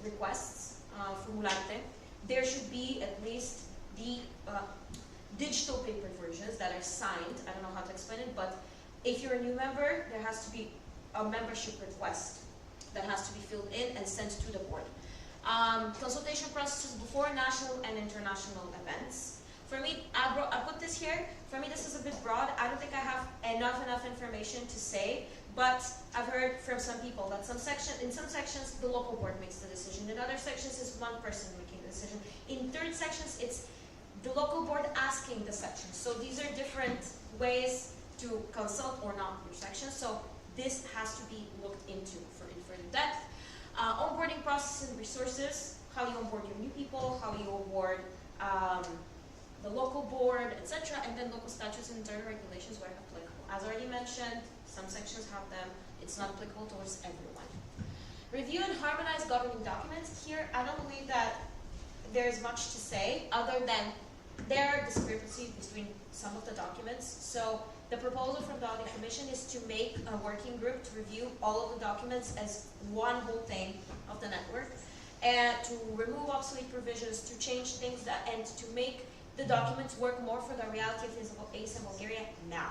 requests, formularte. There should be at least the digital paper versions that are signed. I don't know how to explain it, but if you're a new member, there has to be a membership request that has to be filled in and sent to the board. Consultation processes before national and international events. For me, I put this here. For me, this is a bit broad. I don't think I have enough information to say, but I've heard from some people that in some sections, the local board makes the decision. In other sections, it's one person making the decision. In third sections, it's the local board asking the section. So these are different ways to consult or not your section. So this has to be looked into in further depth. Onboarding process and resources, how you onboard your new people, how you onboard the local board, etc., and then local statutes and internal regulations where applicable. As already mentioned, some sections have them. It's not applicable towards everyone. Review and harmonize governing documents. Here, I don't believe that there is much to say other than there are discrepancies between some of the documents. So the proposal from the Audit Commission is to make a working group to review all of the documents as one whole thing of the network, and to remove obsolete provisions, to change things and to make the documents work more for the reality of ASM Bulgaria now.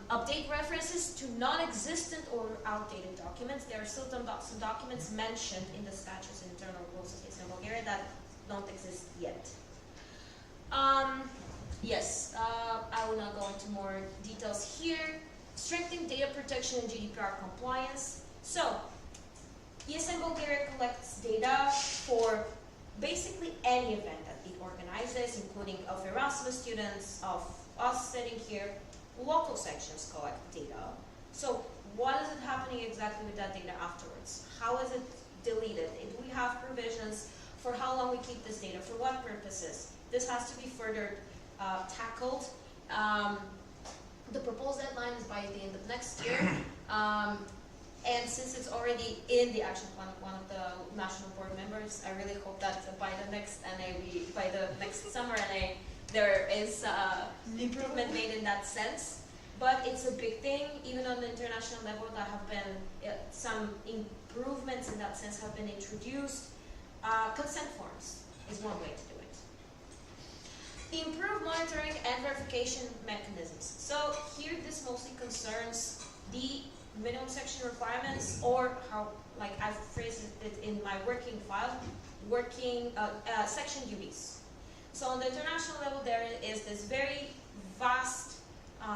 Update references to non-existent or outdated documents. There are still some documents mentioned in the statutes and internal rules of ASM Bulgaria that don't exist yet. Yes, I will not go into more details here. Strengthening data protection and GDPR compliance. So, ESM Bulgaria collects data for basically any event that it organizes, including of Erasmus students, of us sitting here. Local sections collect data. So, what is it happening exactly with that data afterwards? How is it deleted? Do we have provisions for how long we keep this data? For what purposes? This has to be further tackled. The proposed deadline is by the end of next year. And since it's already in the action plan of one of the national board members, I really hope that by the next summer NA, there is improvement made in that sense. But it's a big thing, even on the international level, there have been some improvements in that sense have been introduced. Consent forms is one way to do it. Improve monitoring and verification mechanisms. So here this mostly concerns the minimum section requirements, or how, like I've phrased it in my working file, section duties. So on the international level, there is this very vast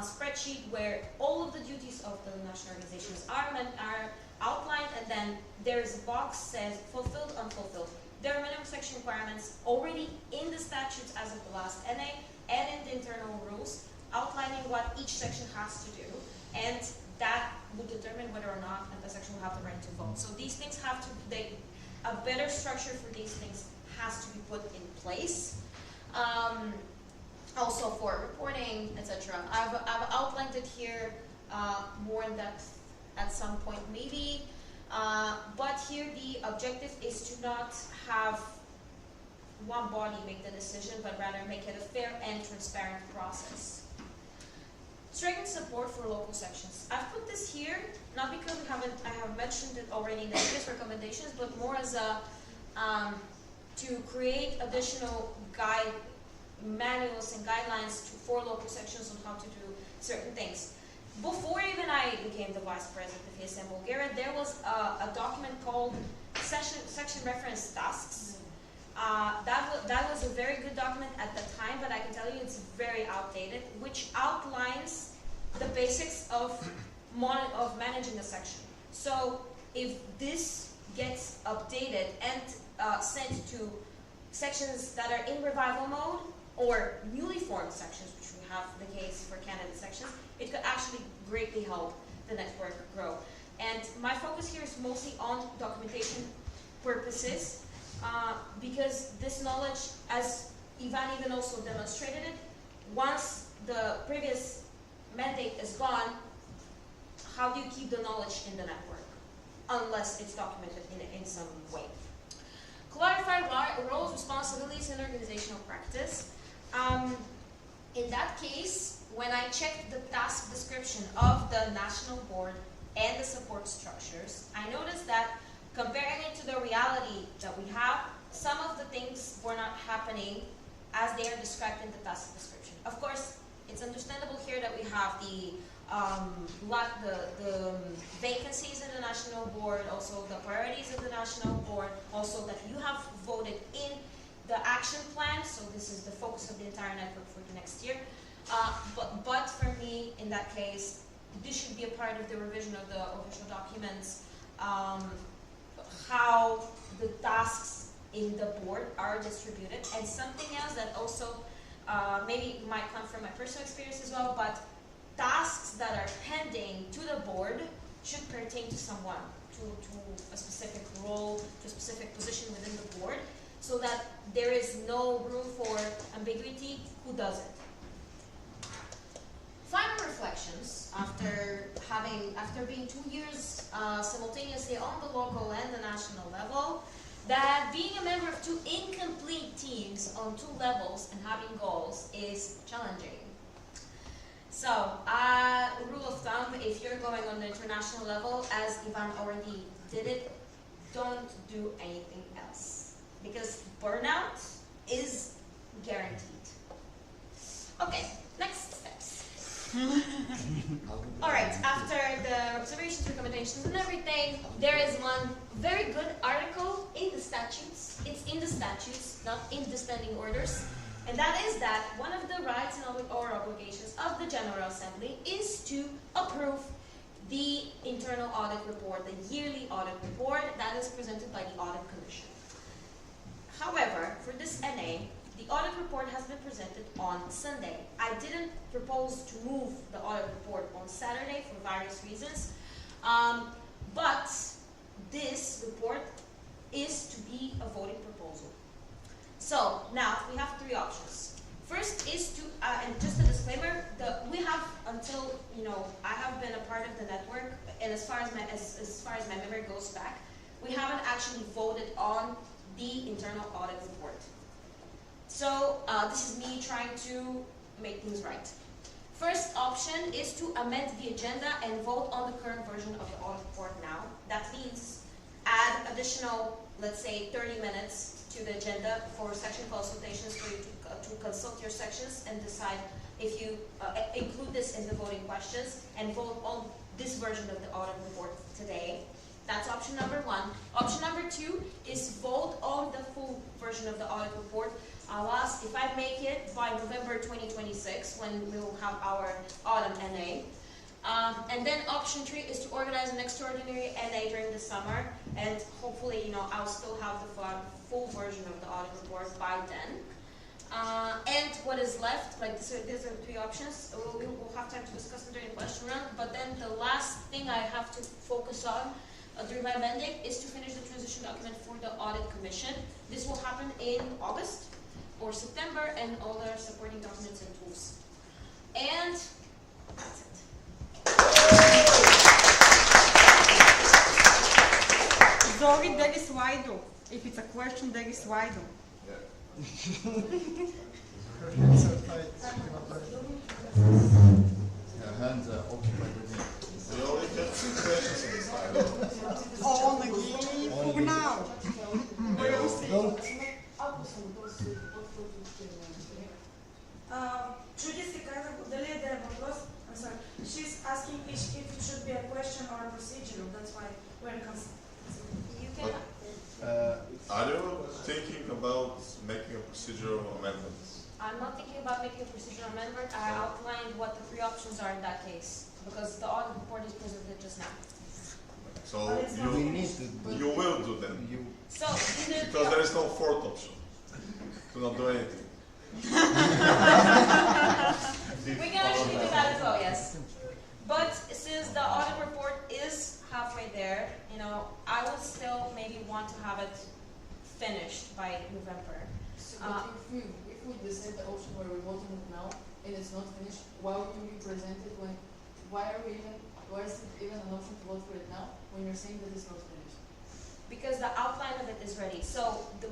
spreadsheet where all of the duties of the national organizations are outlined, and then there is a box says fulfilled, unfulfilled. There are minimum section requirements already in the statutes as of the last NA and in the internal rules outlining what each section has to do, and that would determine whether or not the section will have the right to vote. So these things have to, a better structure for these things has to be put in place. Also for reporting, etc. I've outlined it here more in depth at some point maybe, but here the objective is to not have one body make the decision, but rather make it a fair and transparent process. strengthen support for local sections. I've put this here, not because I have mentioned it already in the previous recommendations, but more as a, to create additional manuals and guidelines for local sections on how to do certain things. Before even I became the vice president of ESM Bulgaria, there was a document called Section Reference Tasks. That was a very good document at the time, but I can tell you it's very outdated, which outlines the basics of managing a section. So if this gets updated and sent to sections that are in revival mode or newly formed sections, which we have the case for candidate sections, it could actually greatly help the network grow. And my focus here is mostly on documentation purposes, because this knowledge, as Ivan even also demonstrated it, once the previous mandate is gone, how do you keep the knowledge in the network? Unless it's documented in some way. Clarify roles, responsibilities, and organizational practice. In that case, when I checked the task description of the national board and the support structures, I noticed that comparing it to the reality that we have, some of the things were not happening as they are described in the task description. Of course, it's understandable here that we have the vacancies in the national board, also the priorities of the national board, also that you have voted in the action plan, so this is the focus of the entire network for the next year. But for me, in that case, this should be a part of the revision of the official documents, how the tasks in the board are distributed, and something else that also maybe might come from my personal experience as well, but tasks that are pending to the board should pertain to someone, to a specific role, to a specific position within the board, so that there is no room for ambiguity who does it. Final reflections after being 2 years simultaneously on the local and the national level, that being a member of two incomplete teams on 2 levels and having goals is challenging. So, rule of thumb, if you're going on the international level, as Ivan already did it, don't do anything else, because burnout is guaranteed. Okay, next steps. Alright, after the observations, recommendations, and everything, there is one very good article in the statutes. It's in the statutes, not in the standing orders. And that is that one of the rights or obligations of the General Assembly is to approve the internal audit report, the yearly audit report that is presented by the Audit Commission. However, for this NA, the audit report has been presented on Sunday. I didn't propose to move the audit report on Saturday for various reasons, but this report is to be a voting proposal. So now we have 3 options. First is to, and just a disclaimer, we have until, I have been a part of the network, and as far as my memory goes back, we haven't actually voted on the internal audit report. So this is me trying to make things right. First option is to amend the agenda and vote on the current version of the audit report now. That means add additional, let's say, 30 minutes to the agenda for section consultations for you to consult your sections and decide if you include this in the voting questions and vote on this version of the audit report today. That's option number 1. Option number 2 is vote on the full version of the audit report. If I make it by November 2026, when we will have our autumn NA. And then option 3 is to organize an extraordinary NA during the summer, and hopefully, I'll still have the full version of the audit report by then. And what is left, these are 3 options. We'll have time to discuss them during the question round, but then the last thing I have to focus on during my mandate is to finish the transition document for the Audit Commission. This will happen in August or September, and all their supporting documents and tools. And that's it. Zori, there is Slido. If it's a question, there is Slido. hands are occupied with it. We only have 2 questions on this side. For now. We'll see. Чуди се каза дали е да е въпрос. I'm sorry. She's asking if it should be a question or a procedural. That's why we're considering. Are you thinking about making a procedural amendment? I'm not thinking about making a procedural amendment. I outlined what the 3 options are in that case, because the audit report is presented just now. So you will do them. So Because there is no 4th option. To not do anything. We can actually do that as well, yes. But since the audit report is halfway there, you know, I would still maybe want to have it finished by November. So, if we decide the option where we're voting it now and it's not finished, why would we present it when? Why is it even an option to vote for it now when you're saying that it's not finished? Because the outline of it is ready. So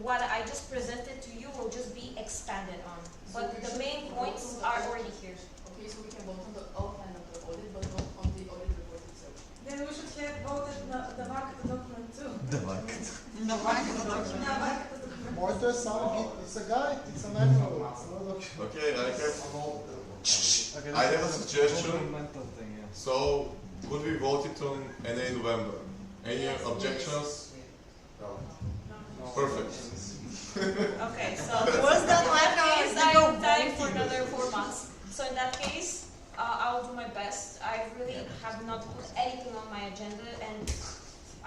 what I just presented to you will just be expanded on. But the main points are already here. Okay, so we can vote on the outline of the audit, but not on the audit report itself. Then we should have voted the market document too. The market. The market document. Моето е само сега, it's an annual. Okay, I have a suggestion. So, could we vote it on NA November? Any objections? No. Perfect. Okay, so Was that like case, I'm dying for another 4 months. So in that case, I'll do my best. I really have not put anything on my agenda, and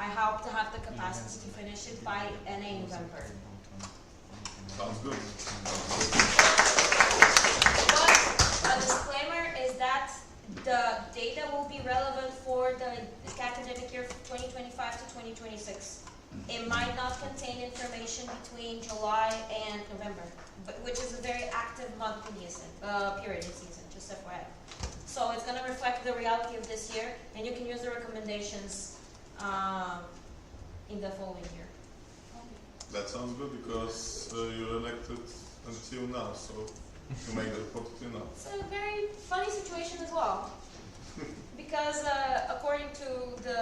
I hope to have the capacity to finish it by NA November. Sounds good. But a disclaimer is that the data will be relevant for the academic year 2025 to 2026. It might not contain information between July and November, which is a very active month in season, period in season, just FYI. So it's going to reflect the reality of this year, and you can use the recommendations in the following year. That sounds good because you're elected until now, so you make the report until now. It's a very funny situation as well, because according to the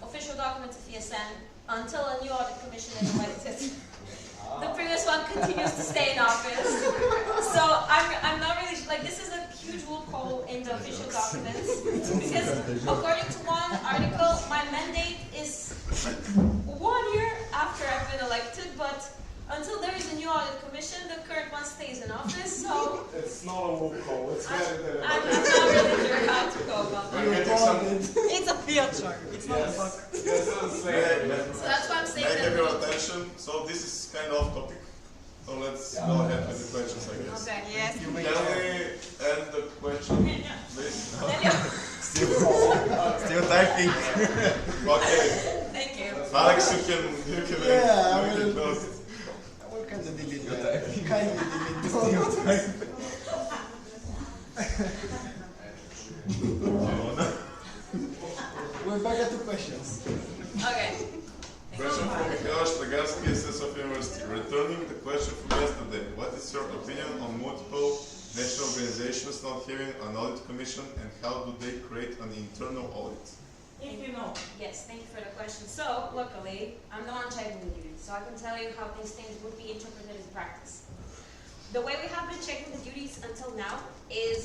official documents of ESN, until a new audit commission is elected, the previous one continues to stay in office. So I'm not really like, this is a huge loophole in the official documents, because according to one article, my mandate is 1 year after I've been elected, but until there is a new audit commission, the current one stays in office. So it's not a loophole. It's very I'm not really sure how to go about that. It's a feature. It's not a bug. So that's why I'm saying May I that. have your attention? So this is kind of off topic. So let's go ahead with the questions, I guess. Okay. Yes. Can we end the question, please? Still typing. Okay. Thank you. Alex, you can close it. What kind of delete that? Kindly delete the stereotype. We're back at the questions. Okay. Question from Mikhail Shtagarski, SSF University. Returning the question from yesterday, what is your opinion on multiple national organizations not having an audit commission, and how do they create an internal audit? If you know. Yes, thank you for the question. So, luckily, I'm the one checking the duties, so I can tell you how these things would be interpreted in practice. The way we have been checking the duties until now is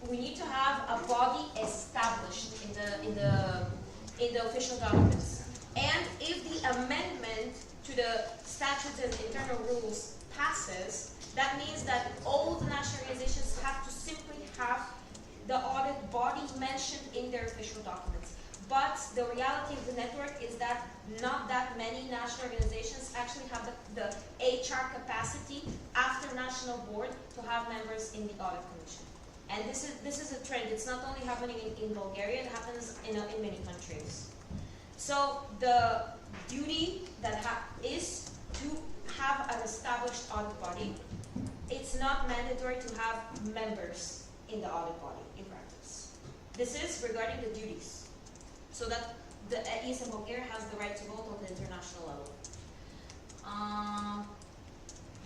we need to have a body established in the official documents. And if the amendment to the statutes and internal rules passes, that means that all the national organizations have to simply have the audit body mentioned in their official documents. But the reality of the network is that not that many national organizations actually have the HR capacity after national board to have members in the audit commission. And this is a trend. It's not only happening in Bulgaria, it happens in many countries. So the duty that is to have an established audit body. It's not mandatory to have members in the audit body in practice. This is regarding the duties, so that the ESN Bulgaria has the right to vote on the international level.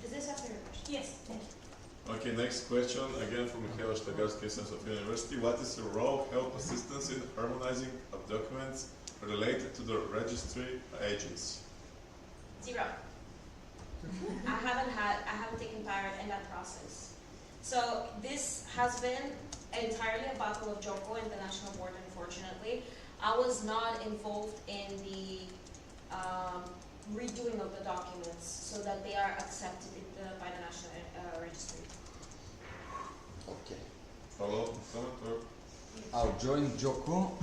Does this answer your question? Yes. Thank you. Okay, next question, again from Michaela Shtagarska, Sofia University. What is your role of help assistance in harmonizing of documents related to the registry agency? Zero. I haven't taken part in that process. So this has been entirely a battle of Joko and the national board, unfortunately. I was not involved in the redoing of the documents so that they are accepted by the national registry. Okay. Follow comment or? I'll join Joko.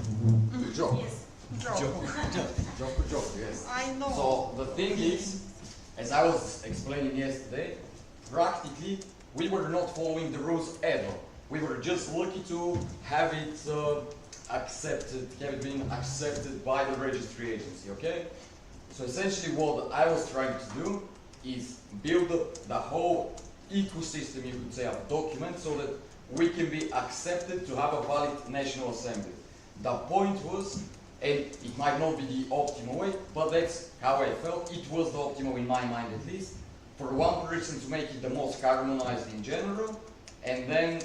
Joko. Yes. Joko, yes. I know. So the thing is, as I was explaining yesterday, practically we were not following the rules at all. We were just lucky to have it accepted, have it been accepted by the registry agency, okay? So essentially what I was trying to do is build the whole ecosystem, you could say, of documents so that we can be accepted to have a valid National Assembly. The point was, and it might not be the optimal way, but that's how I felt. It was the optimal in my mind at least, for one person to make it the most harmonized in general, and then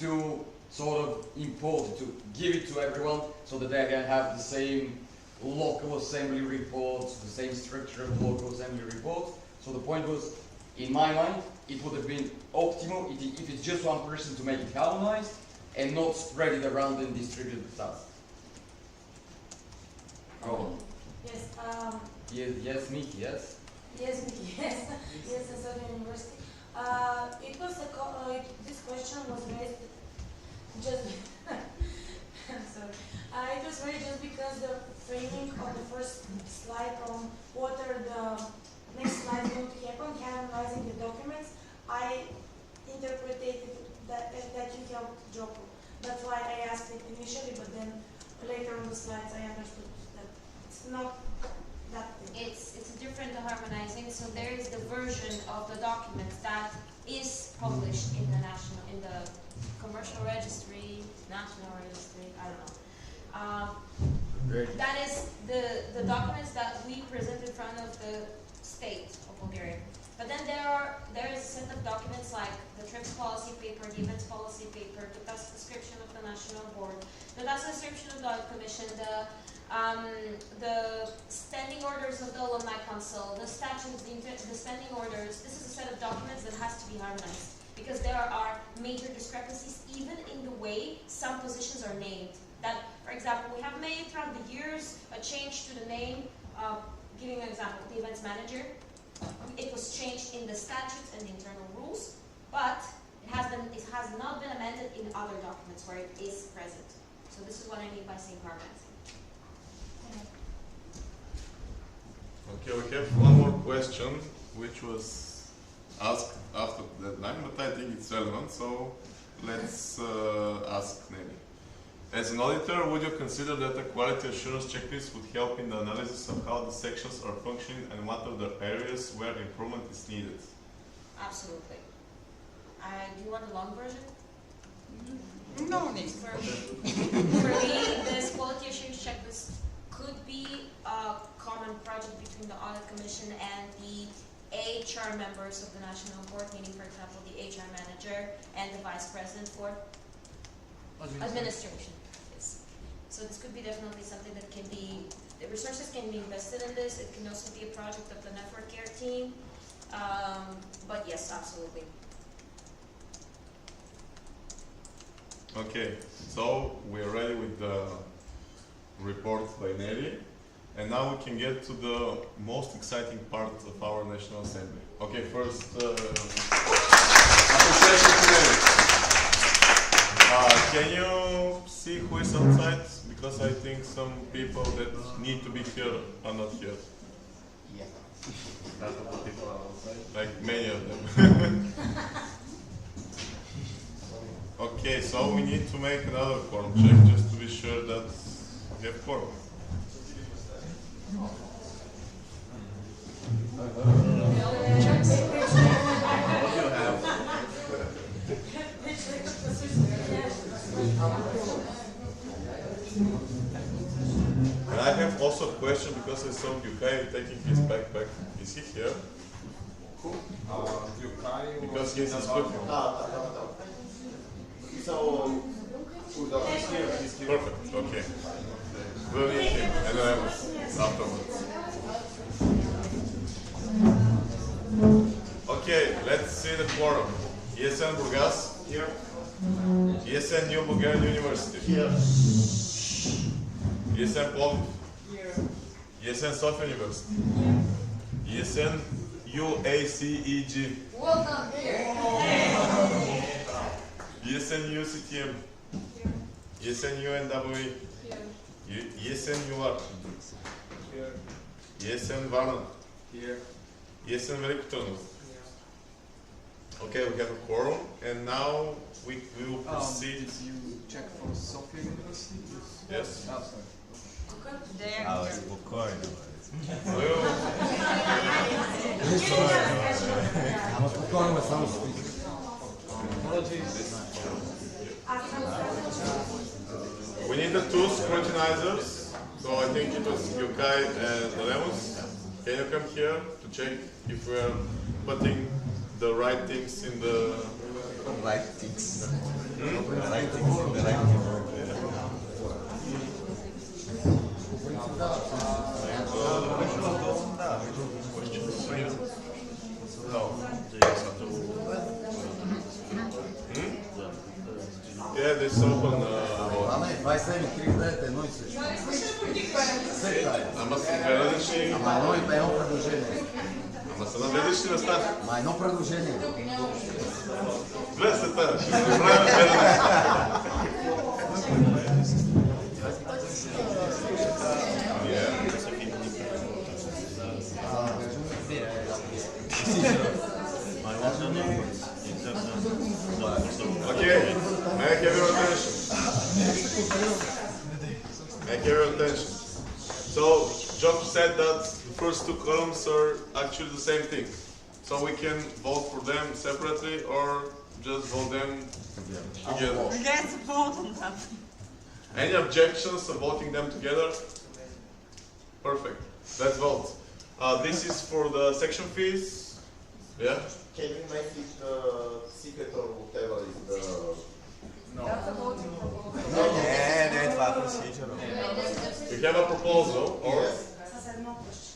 to sort of impose it, to give it to everyone so that they can have the same local assembly reports, the same structure of local assembly reports. So the point was, in my mind, it would have been optimal if it's just one person to make it harmonized and not spread it around and distribute the task. Oh. Yes. Yes, Miki, yes? Yes, Miki, yes. Yes, at Soria University. It was this question was raised just sorry. It was raised just because the framing of the first slide on what are the next slides going to happen, harmonizing the documents, I interpreted that you helped Joko. That's why I asked it initially, but then later on the slides I understood that it's not that thing. It's a different harmonizing. So there is the version of the documents that is published in the commercial registry, national registry, I don't know. That is the documents that we present in front of the state of Bulgaria. But then there is a set of documents like the trips policy paper, the events policy paper, the task description of the national board, the task description of the audit commission, the standing orders of the alumni council, the statutes, the standing orders. This is a set of documents that has to be harmonized because there are major discrepancies even in the way some positions are named. That, for example, we have made throughout the years a change to the name. Giving an example, the events manager. It was changed in the statutes and the internal rules, but it has not been amended in other documents where it is present. So this is what I mean by saying harmonizing. Okay, we have one more question, which was asked after the deadline, but I think it's relevant, so let's ask Nelly. As an auditor, would you consider that a quality assurance checklist would help in the analysis of how the sections are functioning and what are the areas where improvement is needed? Absolutely. Do you want a long version? No need. For me, this quality assurance checklist could be a common project between the audit commission and the HR members of the national board, meaning, for example, the HR manager and the vice president for administration. Yes. So this could be definitely something that can be, the resources can be invested in this. It can also be a project of the network care team. But yes, absolutely. Okay, so we're ready with the report by Nelly. And now we can get to the most exciting part of our National Assembly. Okay, first, appreciation to Nelly. Can you see who is outside? Because I think some people that need to be here are not here. Yeah. Half of the people are outside. Like many of them. Okay, so we need to make another quorum check just to be sure that we have quorum. And I have also a question because I saw Yukai taking his backpack. Is he here? Because he's a good one. So, he's here. Perfect, okay. We'll meet him and afterwards. Okay, let's see the quorum. ESN Burgas? Here. ESN New Bulgarian University? Here. ESN Plovdiv? Here. ESN Sofia University? Here. ESN UACEG? Well done, here. ESN UCTM? ESN UNWE? ESN UAR? Here. ESN Varnaranga? Here. ESN Veliko Trnovo? Okay, we have a quorum, and now we will proceed. Did you check for Sofia University? Yes. Oh, sorry. Спокойно. Ама спокойно, само We need the two scrutinizers, so I think it was Yukai and Lemus. Can you come here to check if we are putting the right things in the right things? Right things in the right Yeah, this open. Ама 27-30 е едно и също. Ама са две различни. Ама едно предложение. Ама са на две различни места. Ама едно предложение. Две се тая. Ще се правим две Okay, may I have your attention? May I have your attention? So, Job said that the first two columns are actually the same thing. So we can vote for them separately or just vote them together. Let's vote on that. Any objections of voting them together? Perfect. Let's vote. This is for the section fees. Yeah? Can you make it secret or whatever is the... No. That's a voting proposal. You have a proposal or Yes.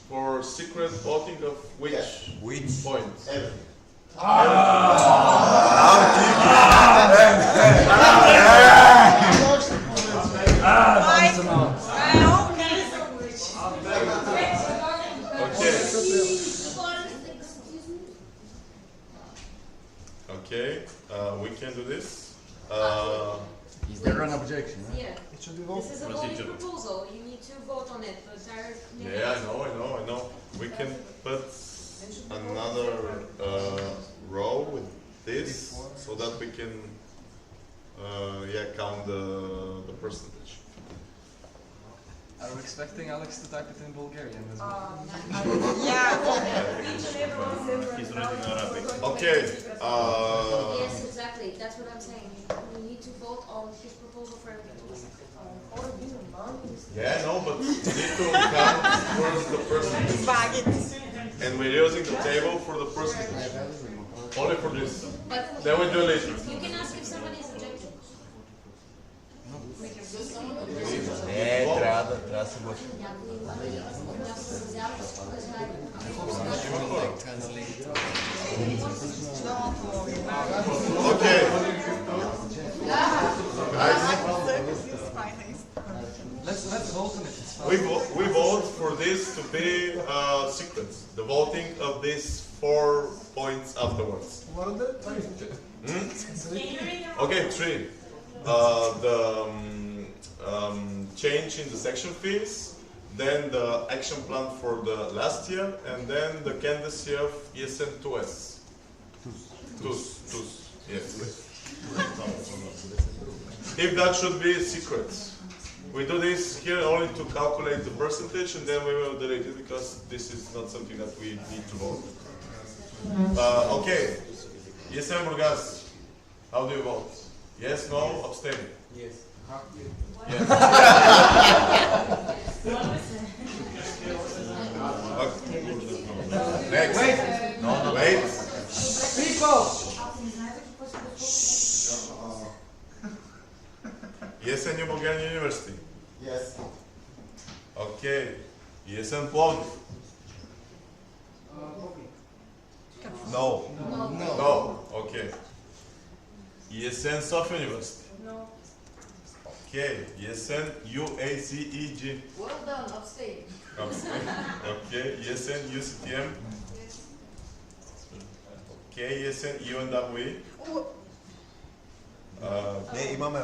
for secret voting of which point? Everything. Okay, we can do this. Is there an objection? Yeah. This is a voting proposal. You need to vote on it. But Yeah, I know. We can put another row with this so that we can count the percentage. Are we expecting Alex to type it in Bulgarian as well? He's ready in Arabic. Okay. Yes, exactly. That's what I'm saying. We need to vote on his proposal for everything. Yeah, no, but we need to count first the percentage. And we're using the table for the percentage. Only for this. Then we do it. You can ask if somebody is objecting. Трябва да се гласи. Okay. Let's vote on it. We vote for this to be secret. The voting of these 4 points afterwards. What are the Okay, 3. The change in the section fees, then the action plan for the last year, and then the candidacy of ESN 2S. TUS. Yes. If that should be secret. We do this here only to calculate the percentage, and then we will delete it because this is not something that we need to vote. Okay. ESN Burgas, how do you vote? Yes, no, abstain? Yes. Yes. Next. Wait. ESN Plovdiv. No. No. Okay. ESN Sofia University. No. Okay. ESN UACEG. Well done, abstain. Abstain. Okay. ESN UCTM. Okay. ESN UNWE. Не, имаме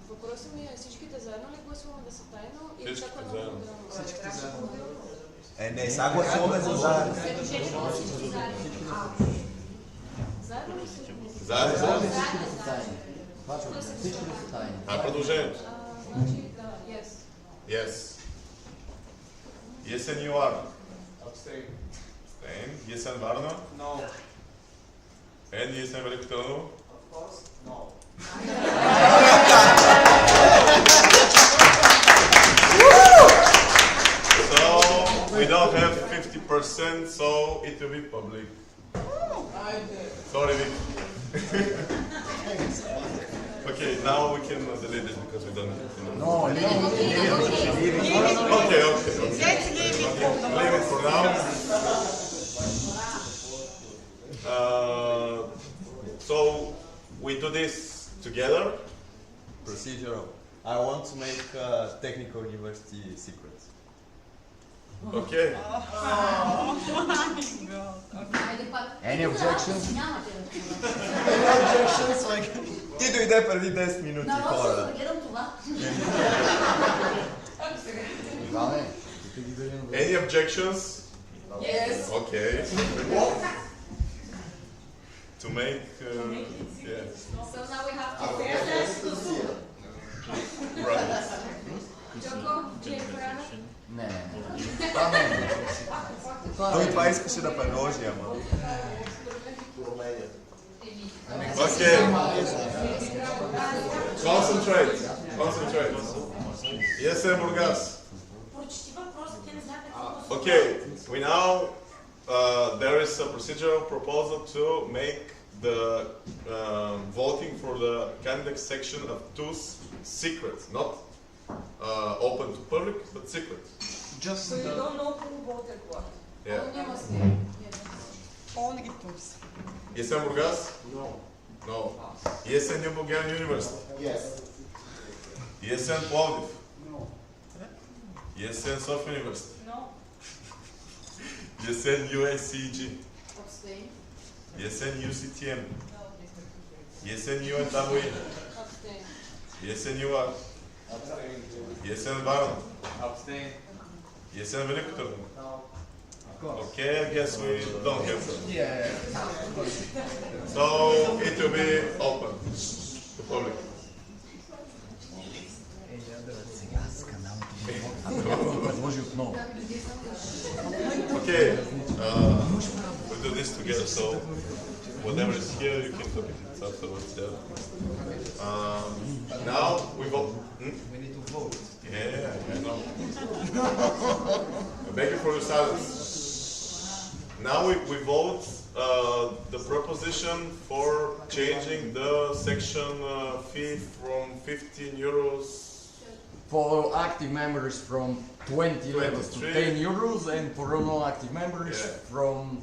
Въпросът ми е всичките заедно ли гласуваме да са тайно или Всичките всяко едно заедно. отделно? Всичките заедно. не, сега гласуваме за заедно. Заедно ли са? Заедно. Всички ли са тайни? А продължението? Значи, yes. Yes. ESN UR. Abstain. Abstain. ESN Varna. No. And ESN Велико Търново. Of course, no. So we don't have 50%, so it will be public. Sorry, Vic. Okay, now we can delete it because we don't. No, leave it. Okay. Leave it for now. So we do this together. Procedural. I want to make technical university secret. Okay. Any objections? Any objections? Like... Ти дойде преди 10 минути, хора. Иване, Any objections? Yes. Okay. To make, yes. So now we have to Right. Joko, do you have Не. Той това искаше да предложи, ама. Okay. Concentrate. Yes, Burgas. Okay, we now, there is a procedural proposal to make the voting for the candidate section of TUS secret, not open to public, but secret. Just So you don't know who voted what? Yeah. Only must Only TUS. ESN Burgas? No. ESN New Bulgarian University? Yes. ESN Plovdiv? ESN Sofia University? No. ESN UACEG? Abstain. ESN UCTM? ESN UNWE? Abstain. ESN UR? ESN Varna? Abstain. ESN Велико Търново? Okay, I guess we don't have them. So it will be open to public. Okay, we do this together, so whatever is here, you can copy it afterwards. Now we vote. We need to vote. Yeah, I know. I beg you for your silence. Now we vote the proposition for changing the section fee from 15 euros For active members from 20 levels to 10 euros, and for non-active members from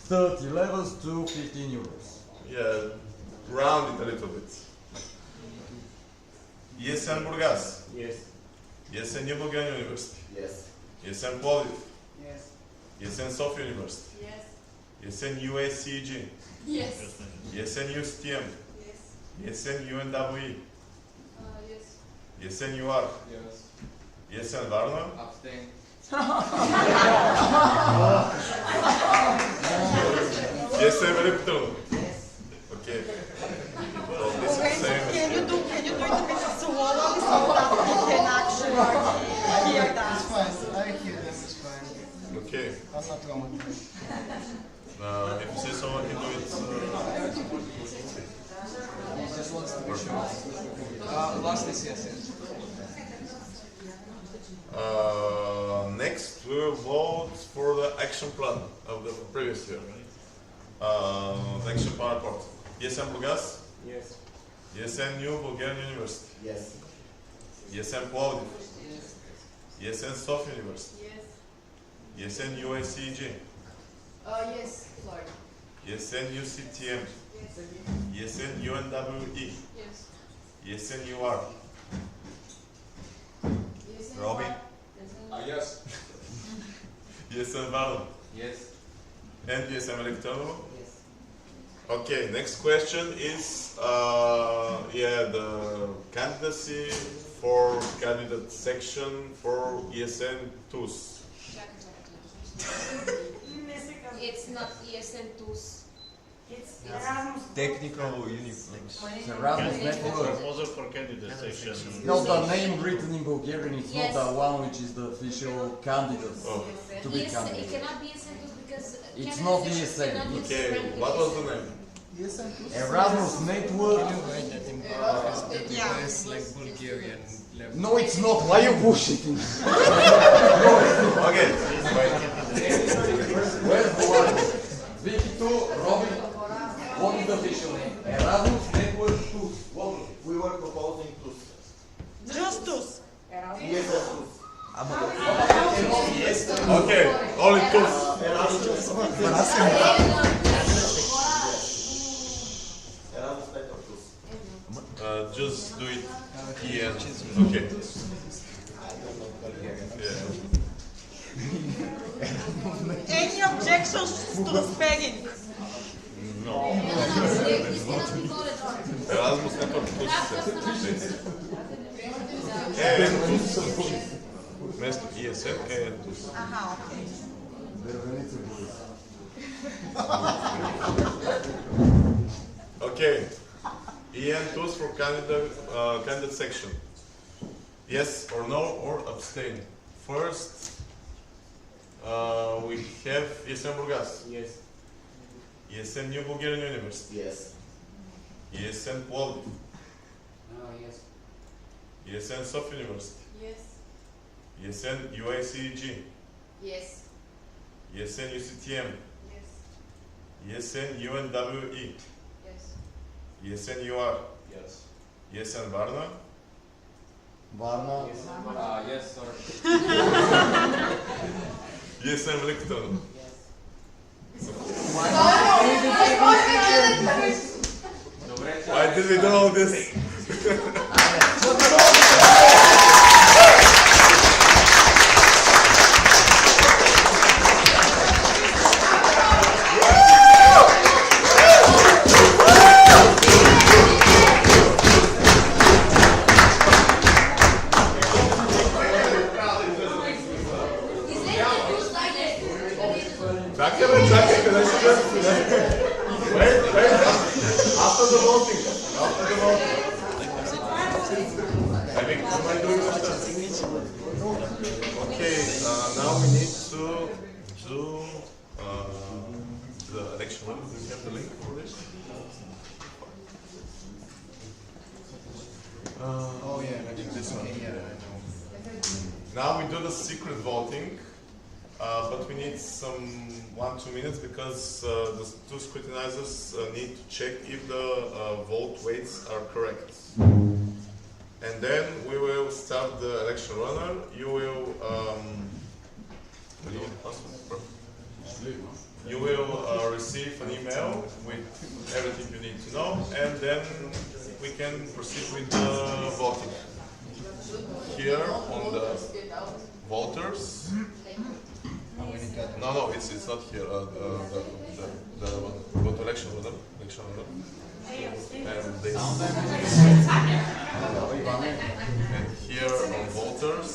30 levels to 15 euros. Yeah, round it a little bit. ESN Burgas? Yes. ESN New Bulgarian University? Yes. ESN Plovdiv? Yes. ESN Sofia University? Yes. ESN UACEG? Yes. ESN UCTM? Yes. ESN UNWE? Yes. ESN UR? Yes. ESN Varna? Abstain. ESN Велико Търново? Okay. So this is the same. Can you do it a bit slowly so that we can actually hear that? It's fine. I hear them. It's fine. Okay. I'm not wrong with it. If you say someone can do it. Last is yes. Next, we will vote for the action plan of the previous year. The action plan report. ESN Burgas? Yes. ESN New Bulgarian University? Yes. ESN Plovdiv? ESN Sofia University. Yes. ESN UICG. Yes, sorry. ESN UCTM. Yes. ESN UNWE. Yes. ESN UR. Robbie. Yes. ESN Varnaranga. Yes. And ESN Electronovo. Yes. Okay, next question is the candidacy for candidate section for ESN TUS. It's not ESN tools. It's Erasmus. Technical uniforms. Erasmus network. Proposal for candidate section. No, the name written in Bulgarian is Yes. not the one which is the official candidate to be It candidate. cannot be ESN tools because It's candidate not section ESN. cannot be Okay, different what was the name? Erasmus network. It's like Bulgarian level. No, it's not. Why you bullshitting? Okay. Where's the one? Vicky2, Robin, what is the official name? Erasmus network TUS. What is it? We were proposing TUS. Just TUS. Yes, TUS. Okay, only TUS. Just do it EN. Okay. Yeah. Any objections to the spelling? No. This cannot be voted on. Erasmus Network TUS. Вместо ESN TUS. Aha, okay. Okay. EN TUS for candidate section. Yes or no or abstain. First, we have ESN Burgas. Yes. ESN New Bulgarian University. Yes. ESN Plovdiv. Yes. ESN Sofia University. Yes. ESN UICG. Yes. ESN UCTM. Yes. ESN UNWE. Yes. ESN UR. Yes. ESN Varna. Varna. Yes, sir. ESN Licton. Why did we do all this? After the voting. I think, am I doing this? Okay, now we need to do the election. Do we have the link for this? Oh yeah, I think this one. Okay, yeah, I know. Now we do the secret voting, but we need some 1-2 minutes because the two scrutinizers need to check if the vote weights are correct. And then we will start the election runner. You will receive an email with everything you need to know, and then we can proceed with the voting. Here on the voters. No, it's not here. The one. Go to election runner. Election runner. And this. And here on voters.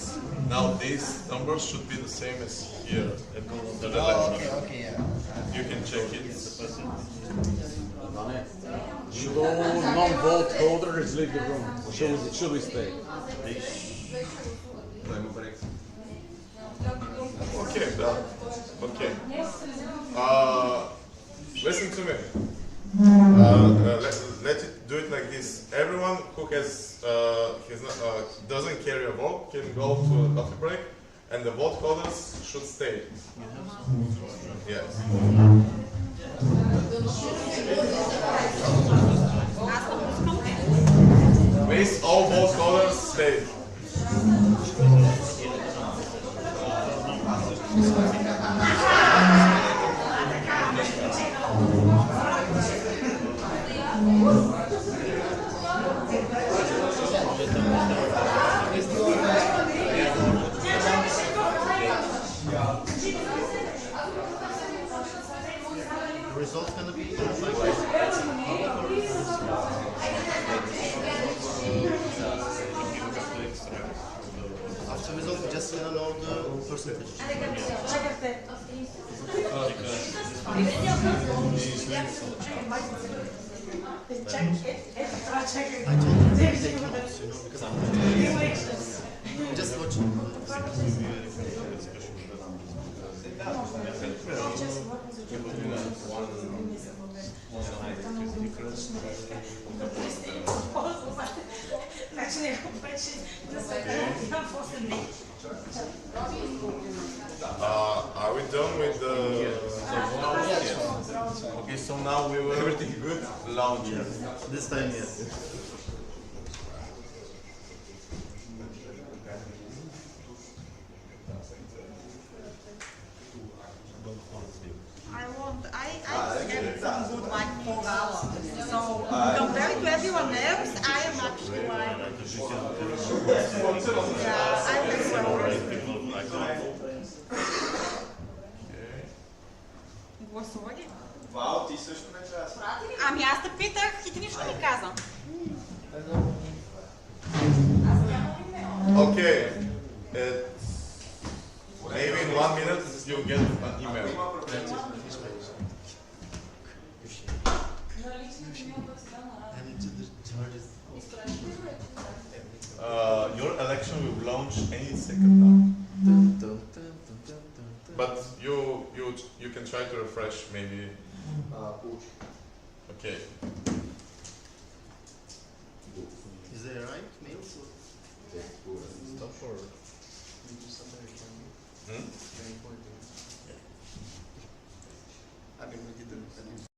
Now these numbers should be the same as here to the left. Okay, yeah. You can check it. Should all non-vote holders leave the room? Or should we stay? Okay, done. Okay. Listen to me. Let it do it like this. Everyone who has doesn't carry a vote can go to a coffee break, and the vote holders should stay. Yes. Please, all vote holders stay. The result's gonna be after result, we're just gonna know the percentage. I told you to take notes, because I'm just watching. Are we done with the Okay, so now we will everything good? Launch. Yes. This time, yes. I get some good like 4 hours. So compared to everyone else, I am actually like yeah, I'm very well. Гласували? Вау, ти също не трябва. Ами аз те питах и ти нищо не каза. Okay. Maybe in 1 minute you'll get an email. Your election will launch any second now. But you can try to refresh maybe. Okay. Is there a right mail? Stop or? I mean, we did the news.